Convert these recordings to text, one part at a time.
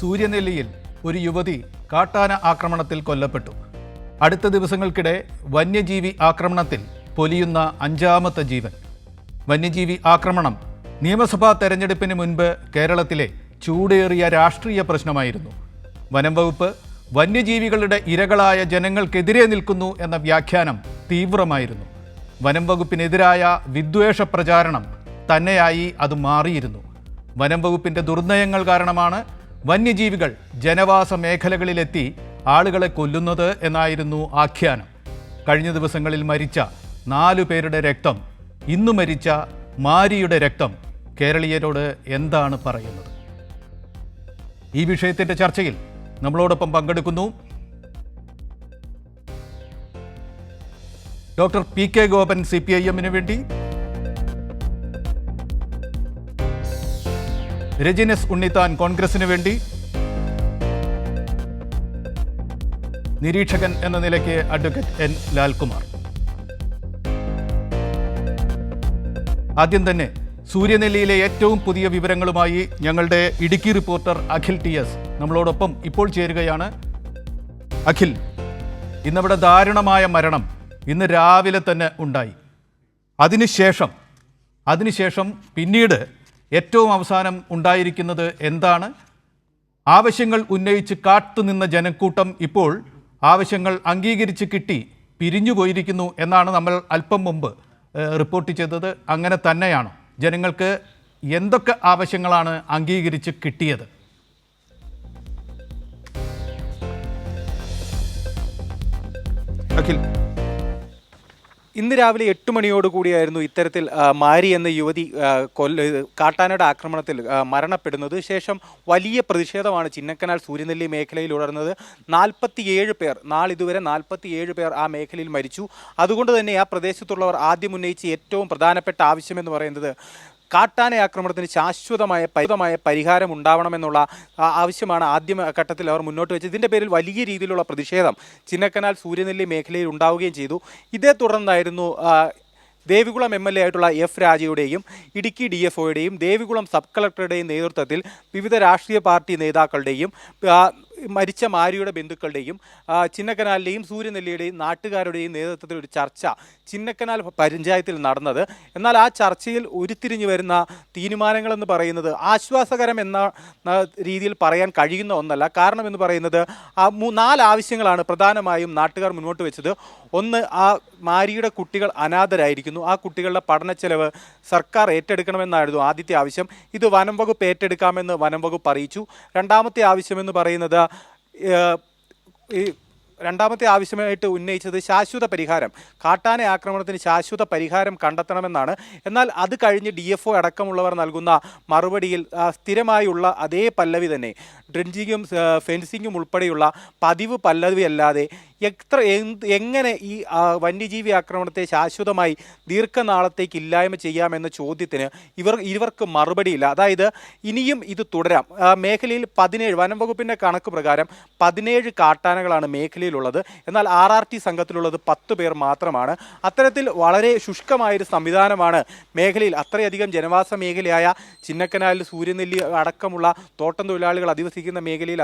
സൂര്യനെല്ലിയിൽ ഒരു യുവതി കാട്ടാന ആക്രമണത്തിൽ കൊല്ലപ്പെട്ടു. അടുത്ത ദിവസങ്ങൾക്കിടെ വന്യജീവി ആക്രമണത്തിൽ പൊലിയുന്ന അഞ്ചാമത്തെ ജീവൻ. വന്യജീവി ആക്രമണം നിയമസഭാ തെരഞ്ഞെടുപ്പിന് മുൻപ് കേരളത്തിലെ ചൂടേറിയ രാഷ്ട്രീയ പ്രശ്നമായിരുന്നു. വനം വകുപ്പ് വന്യജീവികളുടെ ഇരകളായ ജനങ്ങൾക്കെതിരെ നിൽക്കുന്നു എന്ന വ്യാഖ്യാനം തീവ്രമായിരുന്നു. വനം വകുപ്പിനെതിരായ വിദ്വേഷ പ്രചാരണം തന്നെയായി അത് മാറിയിരുന്നു. വനം വകുപ്പിൻ്റെ ദുർനയങ്ങൾ കാരണമാണ് വന്യജീവികൾ ജനവാസ മേഖലകളിലെത്തി ആളുകളെ കൊല്ലുന്നത് എന്നായിരുന്നു ആഖ്യാനം. കഴിഞ്ഞ ദിവസങ്ങളിൽ മരിച്ച 4 പേരുടെ രക്തം, ഇന്നു മരിച്ച മാരിയുടെ രക്തം കേരളീയരോട് എന്താണ് പറയുന്നത്? ഈ വിഷയത്തിൻ്റെ ചർച്ചയിൽ നമ്മളോടൊപ്പം പങ്കെടുക്കുന്നു ഡോക്ടർ പി കെ ഗോപൻ CPIM-ന് വേണ്ടി, രജിനസ് ഉണ്ണിത്താൻ കോൺഗ്രസിന് വേണ്ടി, നിരീക്ഷകൻ എന്ന നിലയ്ക്ക് അഡ്വക്കേറ്റ് N. ലാൽകുമാർ. ആദ്യം തന്നെ സൂര്യനെല്ലിയിലെ ഏറ്റവും പുതിയ വിവരങ്ങളുമായി ഞങ്ങളുടെ ഇടുക്കി റിപ്പോർട്ടർ അഖിൽ TS നമ്മളോടൊപ്പം ഇപ്പോൾ ചേരുകയാണ്. അഖിൽ, ഇന്നവിടെ ദാരുണമായ മരണം ഇന്ന് രാവിലെ തന്നെ ഉണ്ടായി. അതിനുശേഷം പിന്നീട് ഏറ്റവും അവസാനം ഉണ്ടായിരിക്കുന്നത് എന്താണ്? ആവശ്യങ്ങൾ ഉന്നയിച്ച് കാത്തുനിന്ന ജനക്കൂട്ടം ഇപ്പോൾ ആവശ്യങ്ങൾ അംഗീകരിച്ച് കിട്ടി പിരിഞ്ഞുപോയിരിക്കുന്നു എന്നാണ് നമ്മൾ അല്പം മുമ്പ് റിപ്പോർട്ട് ചെയ്തത്. അങ്ങനെ തന്നെയാണോ? ജനങ്ങൾക്ക് എന്തൊക്കെ ആവശ്യങ്ങളാണ് അംഗീകരിച്ച് കിട്ടിയത്? അഖിൽ, ഇന്ന് രാവിലെ 8 മണിയോടുകൂടിയായിരുന്നു ഇത്തരത്തിൽ മാരി എന്ന യുവതി കാട്ടാനയുടെ ആക്രമണത്തിൽ മരണപ്പെടുന്നത്. ശേഷം വലിയ പ്രതിഷേധമാണ് ചിന്നക്കനാൽ സൂര്യനെല്ലി മേഖലയിൽ ഉണർന്നത്. 47 പേർ, നാളിതുവരെ 47 പേർ ആ മേഖലയിൽ മരിച്ചു. അതുകൊണ്ട് തന്നെ ആ പ്രദേശത്തുള്ളവർ ആദ്യം ഉന്നയിച്ച ഏറ്റവും പ്രധാനപ്പെട്ട ആവശ്യമെന്ന് പറയുന്നത് കാട്ടാന ആക്രമണത്തിന് ശാശ്വതമായ പരിഹാരം ഉണ്ടാവണമെന്നുള്ള ആവശ്യമാണ് ആദ്യ ഘട്ടത്തിൽ അവർ മുന്നോട്ട് വെച്ചത്. ഇതിൻ്റെ പേരിൽ വലിയ രീതിയിലുള്ള പ്രതിഷേധം ചിന്നക്കനാൽ സൂര്യനെല്ലി മേഖലയിൽ ഉണ്ടാവുകയും ചെയ്തു. ഇതേ തുടർന്നായിരുന്നു ദേവികുളം MLA ആയിട്ടുള്ള F. രാജയുടെയും ഇടുക്കി DFOയുടെയും ദേവികുളം സബ് കളക്ടറുടെയും നേതൃത്വത്തിൽ വിവിധ രാഷ്ട്രീയ പാർട്ടി നേതാക്കളുടെയും മരിച്ച മാരിയുടെ ബന്ധുക്കളുടെയും ചിന്നക്കനാലിലെയും സൂര്യനെല്ലിയുടെയും നാട്ടുകാരുടെയും നേതൃത്വത്തിൽ ഒരു ചർച്ച ചിന്നക്കനാൽ പഞ്ചായത്തിൽ നടന്നത്. എന്നാൽ ആ ചർച്ചയിൽ ഉരുത്തിരിഞ്ഞു വരുന്ന തീരുമാനങ്ങളെന്ന് പറയുന്നത് ആശ്വാസകരം എന്ന രീതിയിൽ പറയാൻ കഴിയുന്ന ഒന്നല്ല. കാരണം എന്ന് പറയുന്നത് 4 ആവശ്യങ്ങളാണ് പ്രധാനമായും നാട്ടുകാർ മുന്നോട്ട് വെച്ചത്. ഒന്ന്, ആ മാരിയുടെ കുട്ടികൾ അനാഥരായിരിക്കുന്നു. ആ കുട്ടികളുടെ പഠനച്ചെലവ് സർക്കാർ ഏറ്റെടുക്കണമെന്നായിരുന്നു ആദ്യത്തെ ആവശ്യം. ഇത് വനം വകുപ്പ് ഏറ്റെടുക്കാമെന്ന് വനം വകുപ്പ് അറിയിച്ചു. രണ്ടാമത്തെ ആവശ്യമെന്ന് പറയുന്നത് രണ്ടാമത്തെ ആവശ്യമായിട്ട് ഉന്നയിച്ചത് ശാശ്വത പരിഹാരം, കാട്ടാന ആക്രമണത്തിന് ശാശ്വത പരിഹാരം കണ്ടെത്തണമെന്നാണ്. എന്നാൽ അത് കഴിഞ്ഞ് DFO അടക്കമുള്ളവർ നൽകുന്ന മറുപടിയിൽ സ്ഥിരമായുള്ള അതേ പല്ലവി തന്നെ, ഡ്രഞ്ചിങ്ങും ഫെൻസിങ്ങും ഉൾപ്പെടെയുള്ള പതിവ് പല്ലവി അല്ലാതെ എങ്ങനെ ഈ വന്യജീവി ആക്രമണത്തെ ശാശ്വതമായി ദീർഘനാളത്തേക്ക് ഇല്ലായ്മ ചെയ്യാമെന്ന ചോദ്യത്തിന് ഇവർക്ക് മറുപടിയില്ല. അതായത് ഇനിയും ഇത് തുടരാം. മേഖലയിൽ 17, വനം വകുപ്പിൻ്റെ കണക്ക് പ്രകാരം 17 കാട്ടാനകളാണ് മേഖലയിലുള്ളത്. എന്നാൽ RRT സംഘത്തിലുള്ളത് 10 പേർ മാത്രമാണ്. അത്തരത്തിൽ വളരെ ശുഷ്കമായൊരു സംവിധാനമാണ് മേഖലയിൽ. അത്രയധികം ജനവാസ മേഖലയായ ചിന്നക്കനാലിൽ സൂര്യനെല്ലി അടക്കമുള്ള തോട്ടം തൊഴിലാളികൾ അധിവസിക്കുന്ന മേഖലയിൽ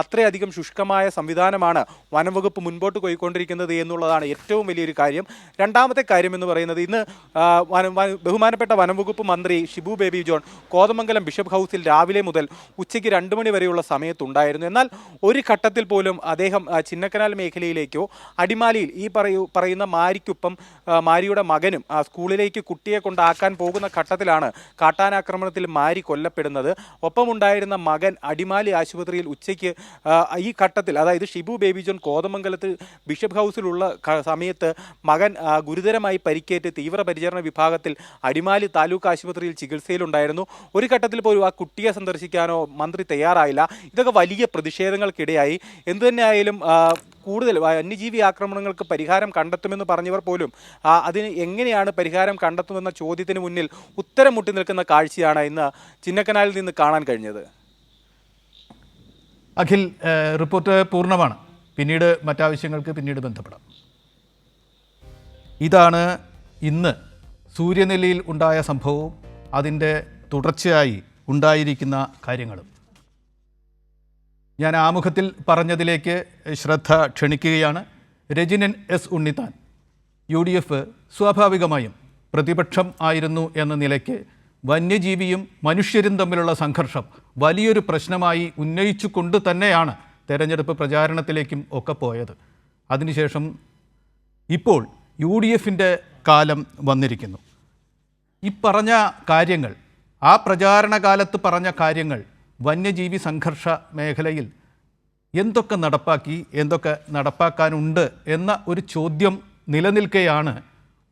അത്രയധികം ശുഷ്കമായ സംവിധാനമാണ് വനം വകുപ്പ് മുൻപോട്ട് പോയിക്കൊണ്ടിരിക്കുന്നത് എന്നുള്ളതാണ് ഏറ്റവും വലിയൊരു കാര്യം. രണ്ടാമത്തെ കാര്യം എന്ന് പറയുന്നത്, ഇന്ന് ബഹുമാനപ്പെട്ട വനം വകുപ്പ് മന്ത്രി Shibu baby John Kothamangalam bishop ഹൗസിൽ രാവിലെ മുതൽ ഉച്ചയ്ക്ക് 2 മണി വരെയുള്ള സമയത്തുണ്ടായിരുന്നു. എന്നാൽ ഒരു ഘട്ടത്തിൽ പോലും അദ്ദേഹം ചിന്നക്കനാൽ മേഖലയിലേക്കോ അടിമാലിയിൽ ഈ പറയുന്ന മാരിക്കൊപ്പം മാരിയുടെ മകനും സ്കൂളിലേക്ക് കുട്ടിയെ കൊണ്ടാക്കാൻ പോകുന്ന ഘട്ടത്തിലാണ് കാട്ടാനാക്രമണത്തിൽ മാരി കൊല്ലപ്പെടുന്നത്. ഒപ്പമുണ്ടായിരുന്ന മകൻ അടിമാലി ആശുപത്രിയിൽ ഉച്ചയ്ക്ക് ഈ ഘട്ടത്തിൽ, അതായത് ഷിബു ബേബി ജോൺ കോതമംഗലത്ത് ബിഷപ്പ് ഹൗസിലുള്ള സമയത്ത് മകൻ ഗുരുതരമായി പരിക്കേറ്റ് തീവ്രപരിചരണ വിഭാഗത്തിൽ അടിമാലി താലൂക്ക് ആശുപത്രിയിൽ ചികിത്സയിലുണ്ടായിരുന്നു. ഒരു ഘട്ടത്തിൽ പോലും ആ കുട്ടിയെ സന്ദർശിക്കാനോ മന്ത്രി തയ്യാറായില്ല. ഇതൊക്കെ വലിയ പ്രതിഷേധങ്ങൾക്കിടയായി. എന്തുതന്നെയായാലും കൂടുതൽ വന്യജീവി ആക്രമണങ്ങൾക്ക് പരിഹാരം കണ്ടെത്തുമെന്ന് പറഞ്ഞവർ പോലും അതിന് എങ്ങനെയാണ് പരിഹാരം കണ്ടെത്തുമെന്ന ചോദ്യത്തിന് മുന്നിൽ ഉത്തരം മുട്ടി നിൽക്കുന്ന കാഴ്ചയാണ് ഇന്ന് ചിന്നക്കനാലിൽ നിന്ന് കാണാൻ കഴിഞ്ഞത്. അഖിൽ, റിപ്പോർട്ട് പൂർണ്ണമാണ്. പിന്നീട് മറ്റാവശ്യങ്ങൾക്ക് പിന്നീട് ബന്ധപ്പെടാം. ഇതാണ് ഇന്ന് സൂര്യനെല്ലിയിൽ ഉണ്ടായ സംഭവവും അതിൻ്റെ തുടർച്ചയായി ഉണ്ടായിരിക്കുന്ന കാര്യങ്ങളും. ഞാൻ ആമുഖത്തിൽ പറഞ്ഞതിലേക്ക് ശ്രദ്ധ ക്ഷണിക്കുകയാണ്. രജിനൻ എസ് ഉണ്ണിത്താൻ, UDF സ്വാഭാവികമായും പ്രതിപക്ഷം ആയിരുന്നു എന്ന നിലയ്ക്ക് വന്യജീവിയും മനുഷ്യരും തമ്മിലുള്ള സംഘർഷം വലിയൊരു പ്രശ്നമായി ഉന്നയിച്ചു കൊണ്ട് തന്നെയാണ് തെരഞ്ഞെടുപ്പ് പ്രചാരണത്തിലേക്കും ഒക്കെ പോയത്. അതിനുശേഷം ഇപ്പോൾ UDFൻ്റെ കാലം വന്നിരിക്കുന്നു. ഈ പറഞ്ഞ കാര്യങ്ങൾ, ആ പ്രചാരണ കാലത്ത് പറഞ്ഞ കാര്യങ്ങൾ വന്യജീവി സംഘർഷ മേഖലയിൽ എന്തൊക്കെ നടപ്പാക്കി, എന്തൊക്കെ നടപ്പാക്കാനുണ്ട് എന്ന ഒരു ചോദ്യം നിലനിൽക്കെയാണ്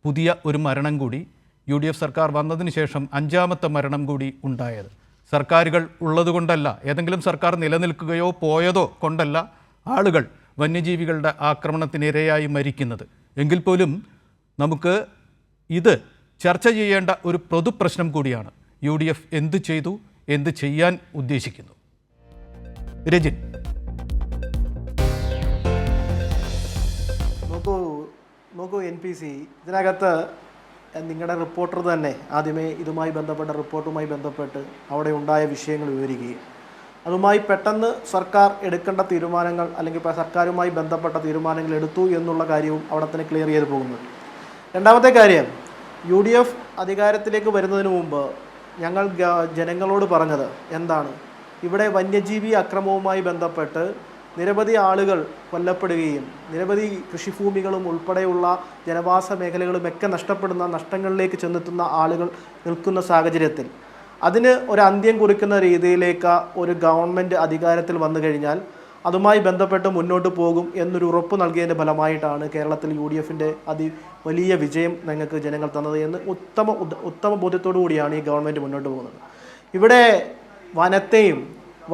പുതിയ ഒരു മരണം കൂടി UDF സർക്കാർ വന്നതിന് ശേഷം 5ാമത്തെ മരണം കൂടി ഉണ്ടായത്. സർക്കാരുകൾ ഉള്ളതുകൊണ്ടല്ല, ഏതെങ്കിലും സർക്കാർ നിലനിൽക്കുകയോ പോയതോ കൊണ്ടല്ല ആളുകൾ വന്യജീവികളുടെ ആക്രമണത്തിനിരയായി മരിക്കുന്നത്. എങ്കിൽ പോലും നമുക്ക് ഇത് ചർച്ച ചെയ്യേണ്ട ഒരു പൊതുപ്രശ്നം കൂടിയാണ്. UDF എന്ത് ചെയ്തു, എന്ത് ചെയ്യാൻ ഉദ്ദേശിക്കുന്നു? രജിൻ, നോക്കൂ NPC, ഇതിനകത്ത് നിങ്ങളുടെ റിപ്പോർട്ടർ തന്നെ ആദ്യമേ ഇതുമായി ബന്ധപ്പെട്ട റിപ്പോർട്ടുമായി ബന്ധപ്പെട്ട് അവിടെ ഉണ്ടായ വിഷയങ്ങൾ വിവരിക്കുകയും അതുമായി പെട്ടെന്ന് സർക്കാർ എടുക്കേണ്ട തീരുമാനങ്ങൾ അല്ലെങ്കിൽ സർക്കാരുമായി ബന്ധപ്പെട്ട തീരുമാനങ്ങൾ എടുത്തു എന്നുള്ള കാര്യവും അവിടെ തന്നെ ക്ലിയർ ചെയ്ത് പോകുന്നത്. രണ്ടാമത്തെ കാര്യം, UDF അധികാരത്തിലേക്ക് വരുന്നതിന് മുമ്പ് ഞങ്ങൾ ജനങ്ങളോട് പറഞ്ഞത് എന്താണ്? ഇവിടെ വന്യജീവി അക്രമവുമായി ബന്ധപ്പെട്ട് നിരവധി ആളുകൾ കൊല്ലപ്പെടുകയും നിരവധി കൃഷിഭൂമികളും ഉൾപ്പെടെയുള്ള ജനവാസ മേഖലകളുമൊക്കെ നഷ്ടപ്പെടുന്ന നഷ്ടങ്ങളിലേക്ക് ചെന്നെത്തുന്ന ആളുകൾ നിൽക്കുന്ന സാഹചര്യത്തിൽ അതിന് ഒരു അന്ത്യം കുറിക്കുന്ന രീതിയിലേക്ക് ഒരു ഗവൺമെൻറ് അധികാരത്തിൽ വന്നു കഴിഞ്ഞാൽ അതുമായി ബന്ധപ്പെട്ട് മുന്നോട്ട് പോകും എന്നൊരു ഉറപ്പ് നൽകിയതിൻ്റെ ഫലമായിട്ടാണ് കേരളത്തിൽ UDFൻ്റെ വലിയ വിജയം ഞങ്ങൾക്ക് ജനങ്ങൾ തന്നത് എന്ന് ഉത്തമ ബോധ്യത്തോടു കൂടിയാണ് ഈ ഗവൺമെൻറ് മുന്നോട്ട് പോകുന്നത്. ഇവിടെ വനത്തെയും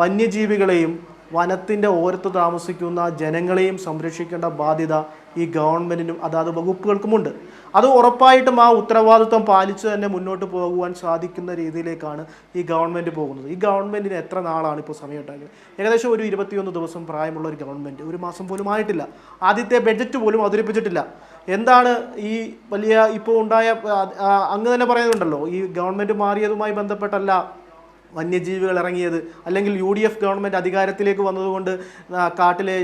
വന്യജീവികളെയും വനത്തിൻ്റെ ഓരത്ത് താമസിക്കുന്ന ജനങ്ങളെയും സംരക്ഷിക്കേണ്ട ബാധ്യത ഈ ഗവൺമെൻറ്റിനും അതാത് വകുപ്പുകൾക്കുമുണ്ട്. അത് ഉറപ്പായിട്ടും ആ ഉത്തരവാദിത്വം പാലിച്ച് തന്നെ മുന്നോട്ട് പോകുവാൻ സാധിക്കുന്ന രീതിയിലേക്കാണ് ഈ ഗവൺമെൻറ് പോകുന്നത്. ഈ ഗവൺമെൻറ്റിന് എത്ര നാളാണ് ഇപ്പോൾ സമയമുണ്ടായത്? ഏകദേശം ഒരു 21 ദിവസം പ്രായമുള്ള ഒരു ഗവൺമെൻറ്, ഒരു മാസം പോലും ആയിട്ടില്ല. ആദ്യത്തെ ബഡ്ജറ്റ് പോലും അവതരിപ്പിച്ചിട്ടില്ല. എന്താണ് ഈ വലിയ ഇപ്പോൾ ഉണ്ടായ അങ്ങ് തന്നെ പറയുന്നുണ്ടല്ലോ, ഈ ഗവൺമെൻറ് മാറിയതുമായി ബന്ധപ്പെട്ടല്ല വന്യജീവികൾ ഇറങ്ങിയത്, അല്ലെങ്കിൽ UDF ഗവൺമെൻറ് അധികാരത്തിലേക്ക് വന്നതുകൊണ്ട് കാട്ടിലെ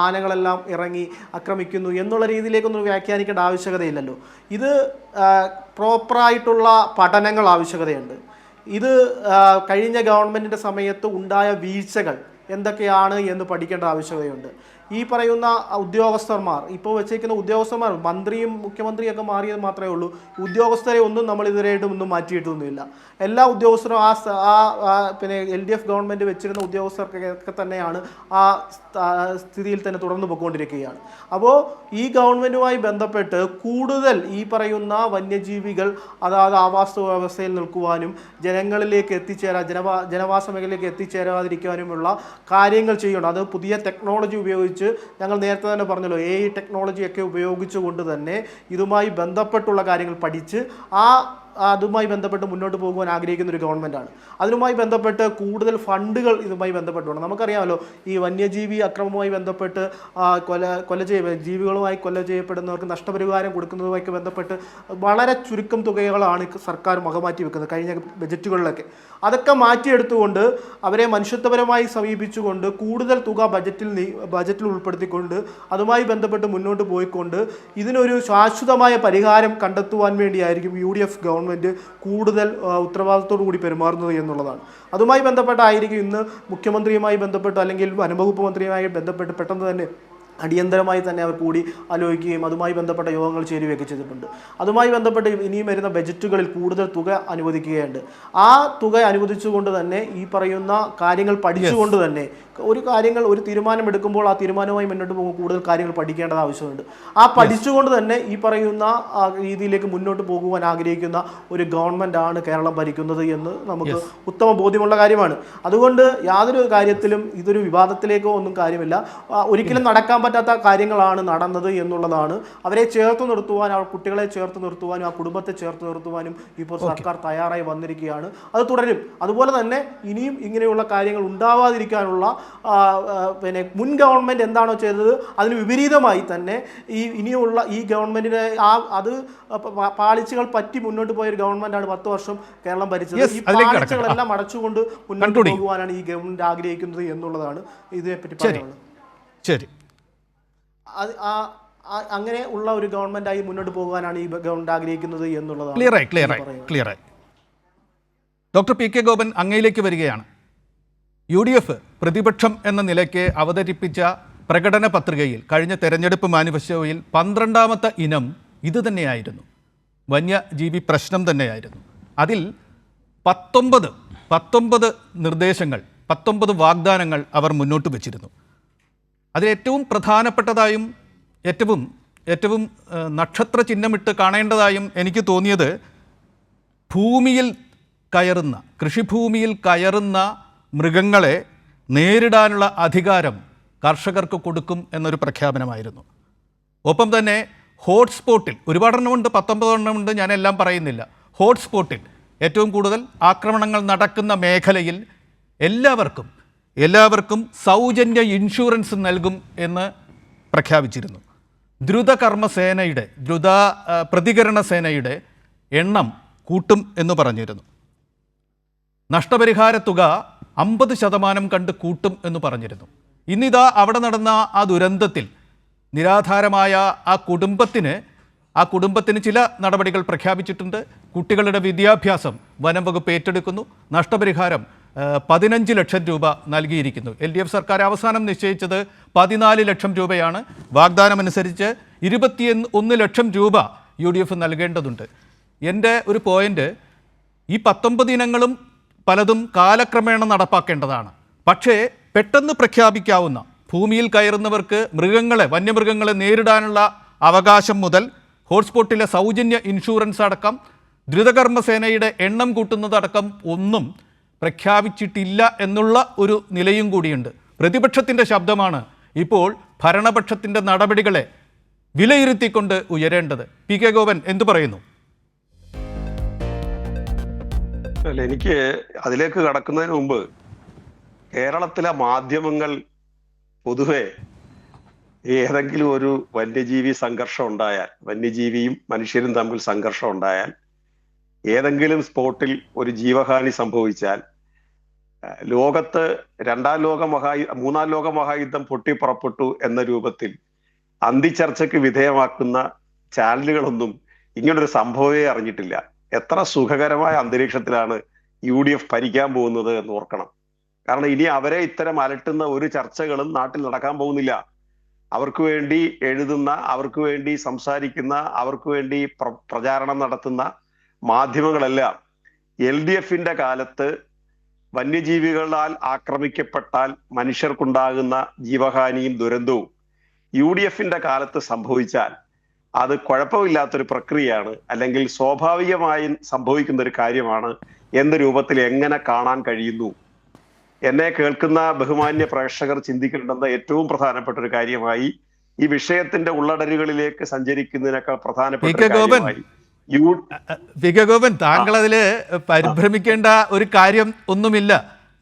ആനകളെല്ലാം ഇറങ്ങി ആക്രമിക്കുന്നു എന്നുള്ള രീതിയിലേക്കൊന്നും വ്യാഖ്യാനിക്കേണ്ട ആവശ്യകതയില്ലല്ലോ. ഇത് പ്രോപ്പറായിട്ടുള്ള പഠനങ്ങൾ ആവശ്യകതയുണ്ട്. ഇത് കഴിഞ്ഞ ഗവൺമെൻറ്റിൻ്റെ സമയത്ത് ഉണ്ടായ വീഴ്ചകൾ എന്തൊക്കെയാണ് എന്ന് പഠിക്കേണ്ട ആവശ്യകതയുണ്ട്. ഈ പറയുന്ന ഉദ്യോഗസ്ഥന്മാർ, ഇപ്പോൾ വെച്ചേക്കുന്ന ഉദ്യോഗസ്ഥന്മാർ, മന്ത്രിയും മുഖ്യമന്ത്രിയൊക്കെ മാറിയത് മാത്രമേ ഉള്ളൂ. ഉദ്യോഗസ്ഥരെ ഒന്നും നമ്മൾ ഇതുവരെയായിട്ടും ഒന്നും മാറ്റിയിട്ടൊന്നുമില്ല. എല്ലാ ഉദ്യോഗസ്ഥരും പിന്നെ LDF ഗവൺമെൻറ് വെച്ചിരുന്ന ഉദ്യോഗസ്ഥർക്കൊക്കെ തന്നെയാണ് ആ സ്ഥിതിയിൽ തന്നെ തുടർന്ന് പോയിക്കൊണ്ടിരിക്കുകയാണ്. അപ്പോൾ ഈ ഗവൺമെൻറ്റുമായി ബന്ധപ്പെട്ട് കൂടുതൽ ഈ പറയുന്ന വന്യജീവികൾ അതായത് ആവാസ വ്യവസ്ഥയിൽ നിൽക്കുവാനും ജനങ്ങളിലേക്ക് ജനവാസ മേഖലയിലേക്ക് എത്തിച്ചേരാതിരിക്കാനുമുള്ള കാര്യങ്ങൾ ചെയ്യണം. അത് പുതിയ ടെക്നോളജി ഉപയോഗിച്ച്, ഞങ്ങൾ നേരത്തെ തന്നെ പറഞ്ഞല്ലോ, AI ടെക്നോളജിയൊക്കെ ഉപയോഗിച്ചുകൊണ്ട് തന്നെ ഇതുമായി ബന്ധപ്പെട്ടുള്ള കാര്യങ്ങൾ പഠിച്ച് അതുമായി ബന്ധപ്പെട്ട് മുന്നോട്ട് പോകുവാൻ ആഗ്രഹിക്കുന്ന ഒരു ഗവൺമെൻറ്റാണ്. അതിനുമായി ബന്ധപ്പെട്ട് കൂടുതൽ ഫണ്ടുകൾ ഇതുമായി ബന്ധപ്പെട്ടുകൊണ്ട്, നമുക്കറിയാമല്ലോ ഈ വന്യജീവി അക്രമവുമായി ബന്ധപ്പെട്ട് ജീവികളുമായി കൊല ചെയ്യപ്പെടുന്നവർക്ക് നഷ്ടപരിഹാരം കൊടുക്കുന്നതുമായി ബന്ധപ്പെട്ട് വളരെ ചുരുക്കം തുകകളാണ് സർക്കാർ വകമാറ്റി വെക്കുന്നത് കഴിഞ്ഞ ബജറ്റുകളിലൊക്കെ. അതൊക്കെ മാറ്റിയെടുത്തുകൊണ്ട് അവരെ മനുഷ്യത്വപരമായി സമീപിച്ചുകൊണ്ട് കൂടുതൽ തുക ബജറ്റിൽ ഉൾപ്പെടുത്തിക്കൊണ്ട് അതുമായി ബന്ധപ്പെട്ട് മുന്നോട്ട് പോയിക്കൊണ്ട് ഇതിനൊരു ശാശ്വതമായ പരിഹാരം കണ്ടെത്തുവാൻ വേണ്ടിയായിരിക്കും UDF ഗവൺമെൻറ് കൂടുതൽ ഉത്തരവാദിത്തോടു കൂടി പെരുമാറുന്നത് എന്നുള്ളതാണ്. അതുമായി ബന്ധപ്പെട്ടായിരിക്കും ഇന്ന് മുഖ്യമന്ത്രിയുമായി ബന്ധപ്പെട്ട് അല്ലെങ്കിൽ വനംവകുപ്പ് മന്ത്രിയുമായി ബന്ധപ്പെട്ട് പെട്ടെന്ന് തന്നെ അടിയന്തരമായി തന്നെ അവർ കൂടി ആലോചിക്കുകയും അതുമായി ബന്ധപ്പെട്ട യോഗങ്ങൾ ചേരുകയൊക്കെ ചെയ്തിട്ടുണ്ട്. അതുമായി ബന്ധപ്പെട്ട് ഇനിയും വരുന്ന ബജറ്റുകളിൽ കൂടുതൽ തുക അനുവദിക്കുകയുണ്ട്. ആ തുക അനുവദിച്ചുകൊണ്ട് തന്നെ ഈ പറയുന്ന കാര്യങ്ങൾ പഠിച്ചുകൊണ്ട് തന്നെ ഒരു തീരുമാനം എടുക്കുമ്പോൾ ആ തീരുമാനവുമായി മുന്നോട്ട് പോകുമ്പോൾ കൂടുതൽ കാര്യങ്ങൾ പഠിക്കേണ്ടത് ആവശ്യമുണ്ട്. ആ പഠിച്ചുകൊണ്ട് തന്നെ ഈ പറയുന്ന രീതിയിലേക്ക് മുന്നോട്ട് പോകുവാൻ ആഗ്രഹിക്കുന്ന ഒരു ഗവൺമെൻറ് ആണ് കേരളം ഭരിക്കുന്നത് എന്ന് നമുക്ക് ഉത്തമ ബോധ്യമുള്ള കാര്യമാണ്. അതുകൊണ്ട് യാതൊരു കാര്യത്തിലും ഇതൊരു വിവാദത്തിലേക്കോ ഒന്നും കാര്യമില്ല. ഒരിക്കലും നടക്കാൻ പറ്റാത്ത കാര്യങ്ങളാണ് നടന്നത് എന്നുള്ളതാണ്. അവരെ ചേർത്ത് നിർത്തുവാൻ, ആ കുട്ടികളെ ചേർത്ത് നിർത്തുവാനും ആ കുടുംബത്തെ ചേർത്ത് നിർത്തുവാനും ഇപ്പോൾ സർക്കാർ തയ്യാറായി വന്നിരിക്കുകയാണ്. അത് തുടരും. അതുപോലെ തന്നെ ഇനിയും ഇങ്ങനെയുള്ള കാര്യങ്ങൾ ഉണ്ടാവാതിരിക്കാനുള്ള പിന്നെ മുൻ ഗവൺമെൻറ് എന്താണോ ചെയ്തത് അതിന് വിപരീതമായി തന്നെ ഇനിയുള്ള ഈ ഗവൺമെൻറ്റിനെ അത് പാളിച്ചകൾ പറ്റി മുന്നോട്ട് പോയൊരു ഗവൺമെൻറ്റാണ് 10 വർഷം കേരളം ഭരിച്ചത്. ഈ പാളിച്ചകളെല്ലാം അടച്ചുകൊണ്ട് മുന്നോട്ട് പോകുവാനാണ് ഈ ഗവൺമെൻറ് ആഗ്രഹിക്കുന്നത് എന്നുള്ളതാണ് ഇതിനെപ്പറ്റി പറയുന്നത്. ശരി, അങ്ങനെ ഉള്ള ഒരു ഗവൺമെൻറ്റായി മുന്നോട്ട് പോകാനാണ് ഈ ഗവൺമെൻറ് ആഗ്രഹിക്കുന്നത് എന്നുള്ളതാണ്. ക്ലിയറായി. ഡോക്ടർ പി കെ ഗോപൻ, അങ്ങയിലേക്ക് വരികയാണ്. UDF പ്രതിപക്ഷം എന്ന നിലയ്ക്ക് അവതരിപ്പിച്ച പ്രകടന പത്രികയിൽ, കഴിഞ്ഞ തെരഞ്ഞെടുപ്പ് മാനിഫെസ്റ്റോയിൽ 12ാമത്തെ ഇനം ഇത് തന്നെയായിരുന്നു, വന്യജീവി പ്രശ്നം തന്നെയായിരുന്നു. അതിൽ 19 നിർദ്ദേശങ്ങൾ, 19 വാഗ്ദാനങ്ങൾ അവർ മുന്നോട്ട് വച്ചിരുന്നു. അതിലേറ്റവും പ്രധാനപ്പെട്ടതായും ഏറ്റവും നക്ഷത്ര ചിഹ്നമിട്ട് കാണേണ്ടതായും എനിക്ക് തോന്നിയത്, കൃഷിഭൂമിയിൽ കയറുന്ന മൃഗങ്ങളെ നേരിടാനുള്ള അധികാരം കർഷകർക്ക് കൊടുക്കും എന്നൊരു പ്രഖ്യാപനമായിരുന്നു. ഒപ്പം തന്നെ ഹോട്ട്സ്പോട്ടിൽ, ഒരുപാടെണ്ണമുണ്ട്, 19 എണ്ണമുണ്ട്, ഞാനെല്ലാം പറയുന്നില്ല. ഹോട്ട്സ്പോട്ടിൽ ഏറ്റവും കൂടുതൽ ആക്രമണങ്ങൾ നടക്കുന്ന മേഖലയിൽ എല്ലാവർക്കും സൗജന്യ ഇൻഷുറൻസ് നൽകും എന്ന് പ്രഖ്യാപിച്ചിരുന്നു. ദ്രുത പ്രതികരണ സേനയുടെ എണ്ണം കൂട്ടും എന്ന് പറഞ്ഞിരുന്നു. നഷ്ടപരിഹാര തുക 50% കണ്ട് കൂട്ടും എന്ന് പറഞ്ഞിരുന്നു. ഇന്നിതാ അവിടെ നടന്ന ആ ദുരന്തത്തിൽ നിരാധാരമായ ആ കുടുംബത്തിന് ചില നടപടികൾ പ്രഖ്യാപിച്ചിട്ടുണ്ട്. കുട്ടികളുടെ വിദ്യാഭ്യാസം വനം വകുപ്പ് ഏറ്റെടുക്കുന്നു. നഷ്ടപരിഹാരം 15 ലക്ഷം രൂപ നൽകിയിരിക്കുന്നു. LDF സർക്കാർ അവസാനം നിശ്ചയിച്ചത് 14 ലക്ഷം രൂപയാണ്. വാഗ്ദാനമനുസരിച്ച് 21 ലക്ഷം രൂപ UDF നൽകേണ്ടതുണ്ട്. എൻ്റെ ഒരു പോയിന്റ്, ഈ 19 ഇനങ്ങളും പലതും കാലക്രമേണ നടപ്പാക്കേണ്ടതാണ്. പക്ഷേ പെട്ടെന്ന് പ്രഖ്യാപിക്കാവുന്ന, ഭൂമിയിൽ കയറുന്നവർക്ക് വന്യമൃഗങ്ങളെ നേരിടാനുള്ള അവകാശം മുതൽ ഹോട്ട്സ്പോട്ടിലെ സൗജന്യ ഇൻഷുറൻസ് അടക്കം ദ്രുതകർമ്മസേനയുടെ എണ്ണം കൂട്ടുന്നതടക്കം ഒന്നും പ്രഖ്യാപിച്ചിട്ടില്ല എന്നുള്ള ഒരു നിലയും കൂടിയുണ്ട്. പ്രതിപക്ഷത്തിൻ്റെ ശബ്ദമാണ് ഇപ്പോൾ ഭരണപക്ഷത്തിൻ്റെ നടപടികളെ വിലയിരുത്തിക്കൊണ്ട് ഉയരേണ്ടത്. പി കെ ഗോപൻ എന്തു പറയുന്നു? അല്ല, എനിക്ക് അതിലേക്ക് കടക്കുന്നതിന് മുമ്പ് കേരളത്തിലെ മാധ്യമങ്ങൾ പൊതുവെ ഏതെങ്കിലും ഒരു വന്യജീവി സംഘർഷം ഉണ്ടായാൽ, വന്യജീവിയും മനുഷ്യരും തമ്മിൽ സംഘർഷം ഉണ്ടായാൽ, ഏതെങ്കിലും സ്പോട്ടിൽ ഒരു ജീവഹാനി സംഭവിച്ചാൽ, ലോകത്ത് മൂന്നാം ലോക മഹായുദ്ധം പൊട്ടിപ്പുറപ്പെട്ടു എന്ന രൂപത്തിൽ അന്തിച്ചർച്ചയ്ക്ക് വിധേയമാക്കുന്ന ചാനലുകളൊന്നും ഇങ്ങനൊരു സംഭവമേ അറിഞ്ഞിട്ടില്ല. എത്ര സുഖകരമായ അന്തരീക്ഷത്തിലാണ് UDF ഭരിക്കാൻ പോകുന്നത് എന്ന് ഓർക്കണം. കാരണം ഇനി അവരെ ഇത്തരം അലട്ടുന്ന ഒരു ചർച്ചകളും നാട്ടിൽ നടക്കാൻ പോകുന്നില്ല. അവർക്ക് വേണ്ടി എഴുതുന്ന, അവർക്ക് വേണ്ടി സംസാരിക്കുന്ന, അവർക്ക് വേണ്ടി പ്രചാരണം നടത്തുന്ന മാധ്യമങ്ങളെല്ലാം LDFന്റെ കാലത്ത് വന്യജീവികളാൽ ആക്രമിക്കപ്പെട്ടാൽ മനുഷ്യർക്കുണ്ടാകുന്ന ജീവഹാനിയും ദുരന്തവും UDFന്റെ കാലത്ത് സംഭവിച്ചാൽ അത് കുഴപ്പമില്ലാത്തൊരു പ്രക്രിയയാണ്, അല്ലെങ്കിൽ സ്വാഭാവികമായി സംഭവിക്കുന്ന ഒരു കാര്യമാണ് എന്ന രൂപത്തിൽ എങ്ങനെ കാണാൻ കഴിയുന്നു? എന്നെ കേൾക്കുന്ന ബഹുമാന്യ പ്രേക്ഷകർ ചിന്തിക്കേണ്ടുന്ന ഏറ്റവും പ്രധാനപ്പെട്ട ഒരു കാര്യമായി, ഈ വിഷയത്തിന്റെ ഉള്ളടരുകളിലേക്ക് സഞ്ചരിക്കുന്നതിനേക്കാൾ പ്രധാനപ്പെട്ട കാര്യമായി പി കെ ഗോപൻ, താങ്കൾ അതിൽ പരിഭ്രമിക്കേണ്ട ഒരു കാര്യം ഒന്നുമില്ല.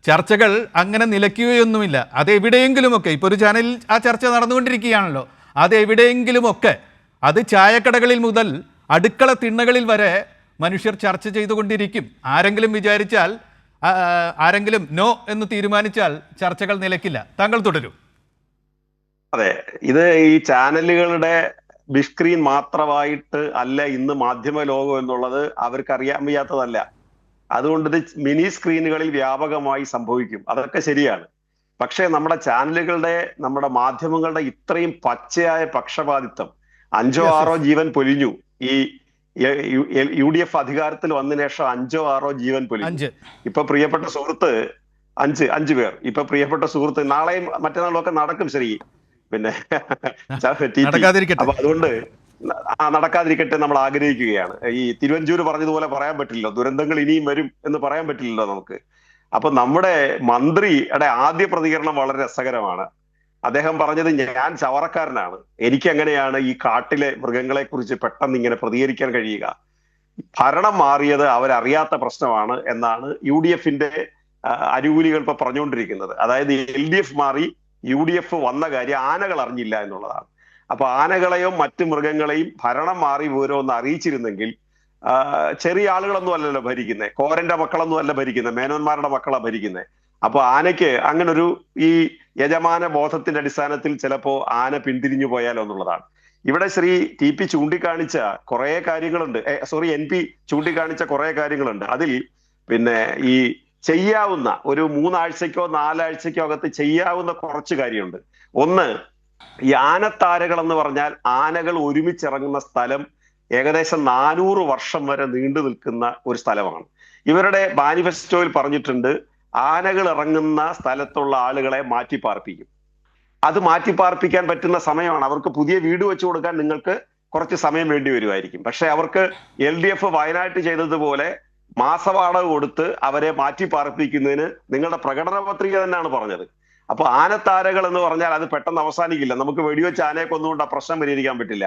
ചർച്ചകൾ അങ്ങനെ നിലയ്ക്കുകയൊന്നുമില്ല. അത് എവിടെയെങ്കിലുമൊക്കെ, ഇപ്പോൾ ഒരു ചാനലിൽ ആ ചർച്ച നടന്നുകൊണ്ടിരിക്കുകയാണല്ലോ, അത് എവിടെയെങ്കിലുമൊക്കെ, അത് ചായക്കടകളിൽ മുതൽ അടുക്കള തിണ്ണകളിൽ വരെ മനുഷ്യർ ചർച്ച ചെയ്തുകൊണ്ടിരിക്കും. ആരെങ്കിലും നോ എന്ന് തീരുമാനിച്ചാൽ ചർച്ചകൾ നിലയ്ക്കില്ല. താങ്കൾ തുടരും. അതെ, ഇത് ഈ ചാനലുകളുടെ ബിസ്ക്രീൻ മാത്രമായിട്ട് അല്ല ഇന്ന് മാധ്യമ ലോകം എന്നുള്ളത് അവർക്ക് അറിയാൻ വയ്യാത്തതല്ല. അതുകൊണ്ട് ഇത് മിനി സ്ക്രീനുകളിൽ വ്യാപകമായി സംഭവിക്കും. അതൊക്കെ ശരിയാണ്. പക്ഷേ നമ്മുടെ ചാനലുകളുടെ, നമ്മുടെ മാധ്യമങ്ങളുടെ ഇത്രയും പച്ചയായ പക്ഷപാതിത്വം, 5ഓ 6ഓ ജീവൻ പൊലിഞ്ഞു. ഈ UDF അധികാരത്തിൽ വന്നതിന് ശേഷം 5ഓ 6ഓ ജീവൻ പൊലിഞ്ഞു. ഇപ്പൊ പ്രിയപ്പെട്ട സുഹൃത്ത്, 5 പേർ, ഇപ്പൊ പ്രിയപ്പെട്ട സുഹൃത്ത്, നാളെയും മറ്റന്നാളും ഒക്കെ നടക്കും. ശരി, പിന്നെ അപ്പൊ അതുകൊണ്ട് നടക്കാതിരിക്കട്ടെ നമ്മൾ ആഗ്രഹിക്കുകയാണ്. ഈ തിരുവഞ്ചൂര് പറഞ്ഞതുപോലെ പറയാൻ പറ്റില്ലല്ലോ, ദുരന്തങ്ങൾ ഇനിയും വരും എന്ന് പറയാൻ പറ്റില്ലല്ലോ നമുക്ക്. അപ്പൊ നമ്മുടെ മന്ത്രിയുടെ ആദ്യ പ്രതികരണം വളരെ രസകരമാണ്. അദ്ദേഹം പറഞ്ഞത്, ഞാൻ ചവറക്കാരനാണ്, എനിക്ക് എങ്ങനെയാണ് ഈ കാട്ടിലെ മൃഗങ്ങളെ കുറിച്ച് പെട്ടെന്ന് ഇങ്ങനെ പ്രതികരിക്കാൻ കഴിയുക? ഭരണം മാറിയത് അവരറിയാത്ത പ്രശ്നമാണ് എന്നാണ് UDFന്റെ അനുകൂലികൾ ഇപ്പൊ പറഞ്ഞുകൊണ്ടിരിക്കുന്നത്. അതായത് LDF മാറി UDF വന്ന കാര്യം ആനകൾ അറിഞ്ഞില്ല എന്നുള്ളതാണ്. അപ്പൊ ആനകളെയോ മറ്റു മൃഗങ്ങളെയും ഭരണം മാറി വിവരമൊന്ന് അറിയിച്ചിരുന്നെങ്കിൽ ചെറിയ ആളുകളൊന്നും അല്ലല്ലോ ഭരിക്കുന്നത്, കോരന്റെ മക്കളൊന്നും അല്ല ഭരിക്കുന്നത്, മേനോന്മാരുടെ മക്കളാണ് ഭരിക്കുന്നത്. അപ്പൊ ആനയ്ക്ക് അങ്ങനൊരു ഈ യജമാന ബോധത്തിന്റെ അടിസ്ഥാനത്തിൽ ചിലപ്പോ ആന പിന്തിരിഞ്ഞു പോയാലോ എന്നുള്ളതാണ്. ഇവിടെ ശ്രീ TP ചൂണ്ടിക്കാണിച്ച കുറെ കാര്യങ്ങളുണ്ട്, NP ചൂണ്ടിക്കാണിച്ച കുറെ കാര്യങ്ങളുണ്ട്. അതിൽ പിന്നെ ഈ ചെയ്യാവുന്ന ഒരു 3 ആഴ്ചക്കോ 4 ആഴ്ചക്കോ അകത്ത് ചെയ്യാവുന്ന കുറച്ച് കാര്യമുണ്ട്. ഒന്ന്, ഈ ആനത്താരകൾ എന്ന് പറഞ്ഞാൽ ആനകൾ ഒരുമിച്ചിറങ്ങുന്ന സ്ഥലം ഏകദേശം 400 വർഷം വരെ നീണ്ടു നിൽക്കുന്ന ഒരു സ്ഥലമാണ്. ഇവരുടെ മാനിഫെസ്റ്റോയിൽ പറഞ്ഞിട്ടുണ്ട്, ആനകൾ ഇറങ്ങുന്ന സ്ഥലത്തുള്ള ആളുകളെ മാറ്റിപ്പാർപ്പിക്കും. അത് മാറ്റിപ്പാർപ്പിക്കാൻ പറ്റുന്ന സമയമാണ്. അവർക്ക് പുതിയ വീട് വെച്ചു കൊടുക്കാൻ നിങ്ങൾക്ക് കുറച്ച് സമയം വേണ്ടി വരുമായിരിക്കും. പക്ഷെ അവർക്ക് LDF വയനാട്ട് ചെയ്തതുപോലെ മാസവാടക കൊടുത്ത് അവരെ മാറ്റിപ്പാർപ്പിക്കുന്നതിന് നിങ്ങളുടെ പ്രകടന പത്രിക തന്നെയാണ് പറഞ്ഞത്. അപ്പൊ ആനത്താരകൾ എന്ന് പറഞ്ഞാൽ അത് പെട്ടെന്ന് അവസാനിക്കില്ല. നമുക്ക് വെടിവെച്ച് ആനയെ കൊന്നുകൊണ്ട് ആ പ്രശ്നം പരിഹരിക്കാൻ പറ്റില്ല.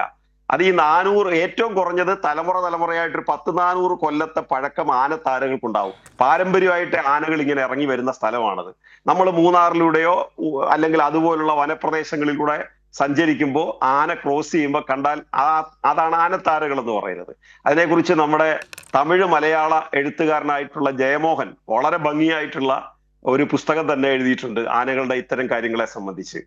അത് ഈ 400 ഏറ്റവും കുറഞ്ഞത് തലമുറയായിട്ട് ഒരു 100-400 കൊല്ലത്തെ പഴക്കം ആനത്താരകൾക്കുണ്ടാവും. പാരമ്പര്യമായിട്ട് ആനകൾ ഇങ്ങനെ ഇറങ്ങി വരുന്ന സ്ഥലമാണത്. നമ്മൾ മൂന്നാറിലൂടെയോ അല്ലെങ്കിൽ അതുപോലുള്ള വനപ്രദേശങ്ങളിലൂടെ സഞ്ചരിക്കുമ്പോൾ ആന ക്രോസ് ചെയ്യുമ്പോൾ കണ്ടാൽ അതാണ് ആനത്താരകൾ എന്ന് പറയുന്നത്. അതിനെക്കുറിച്ച് നമ്മുടെ തമിഴ് മലയാള എഴുത്തുകാരനായിട്ടുള്ള ജയമോഹൻ വളരെ ഭംഗിയായിട്ടുള്ള ഒരു പുസ്തകം തന്നെ എഴുതിയിട്ടുണ്ട് ആനകളുടെ ഇത്തരം കാര്യങ്ങളെ സംബന്ധിച്ച്.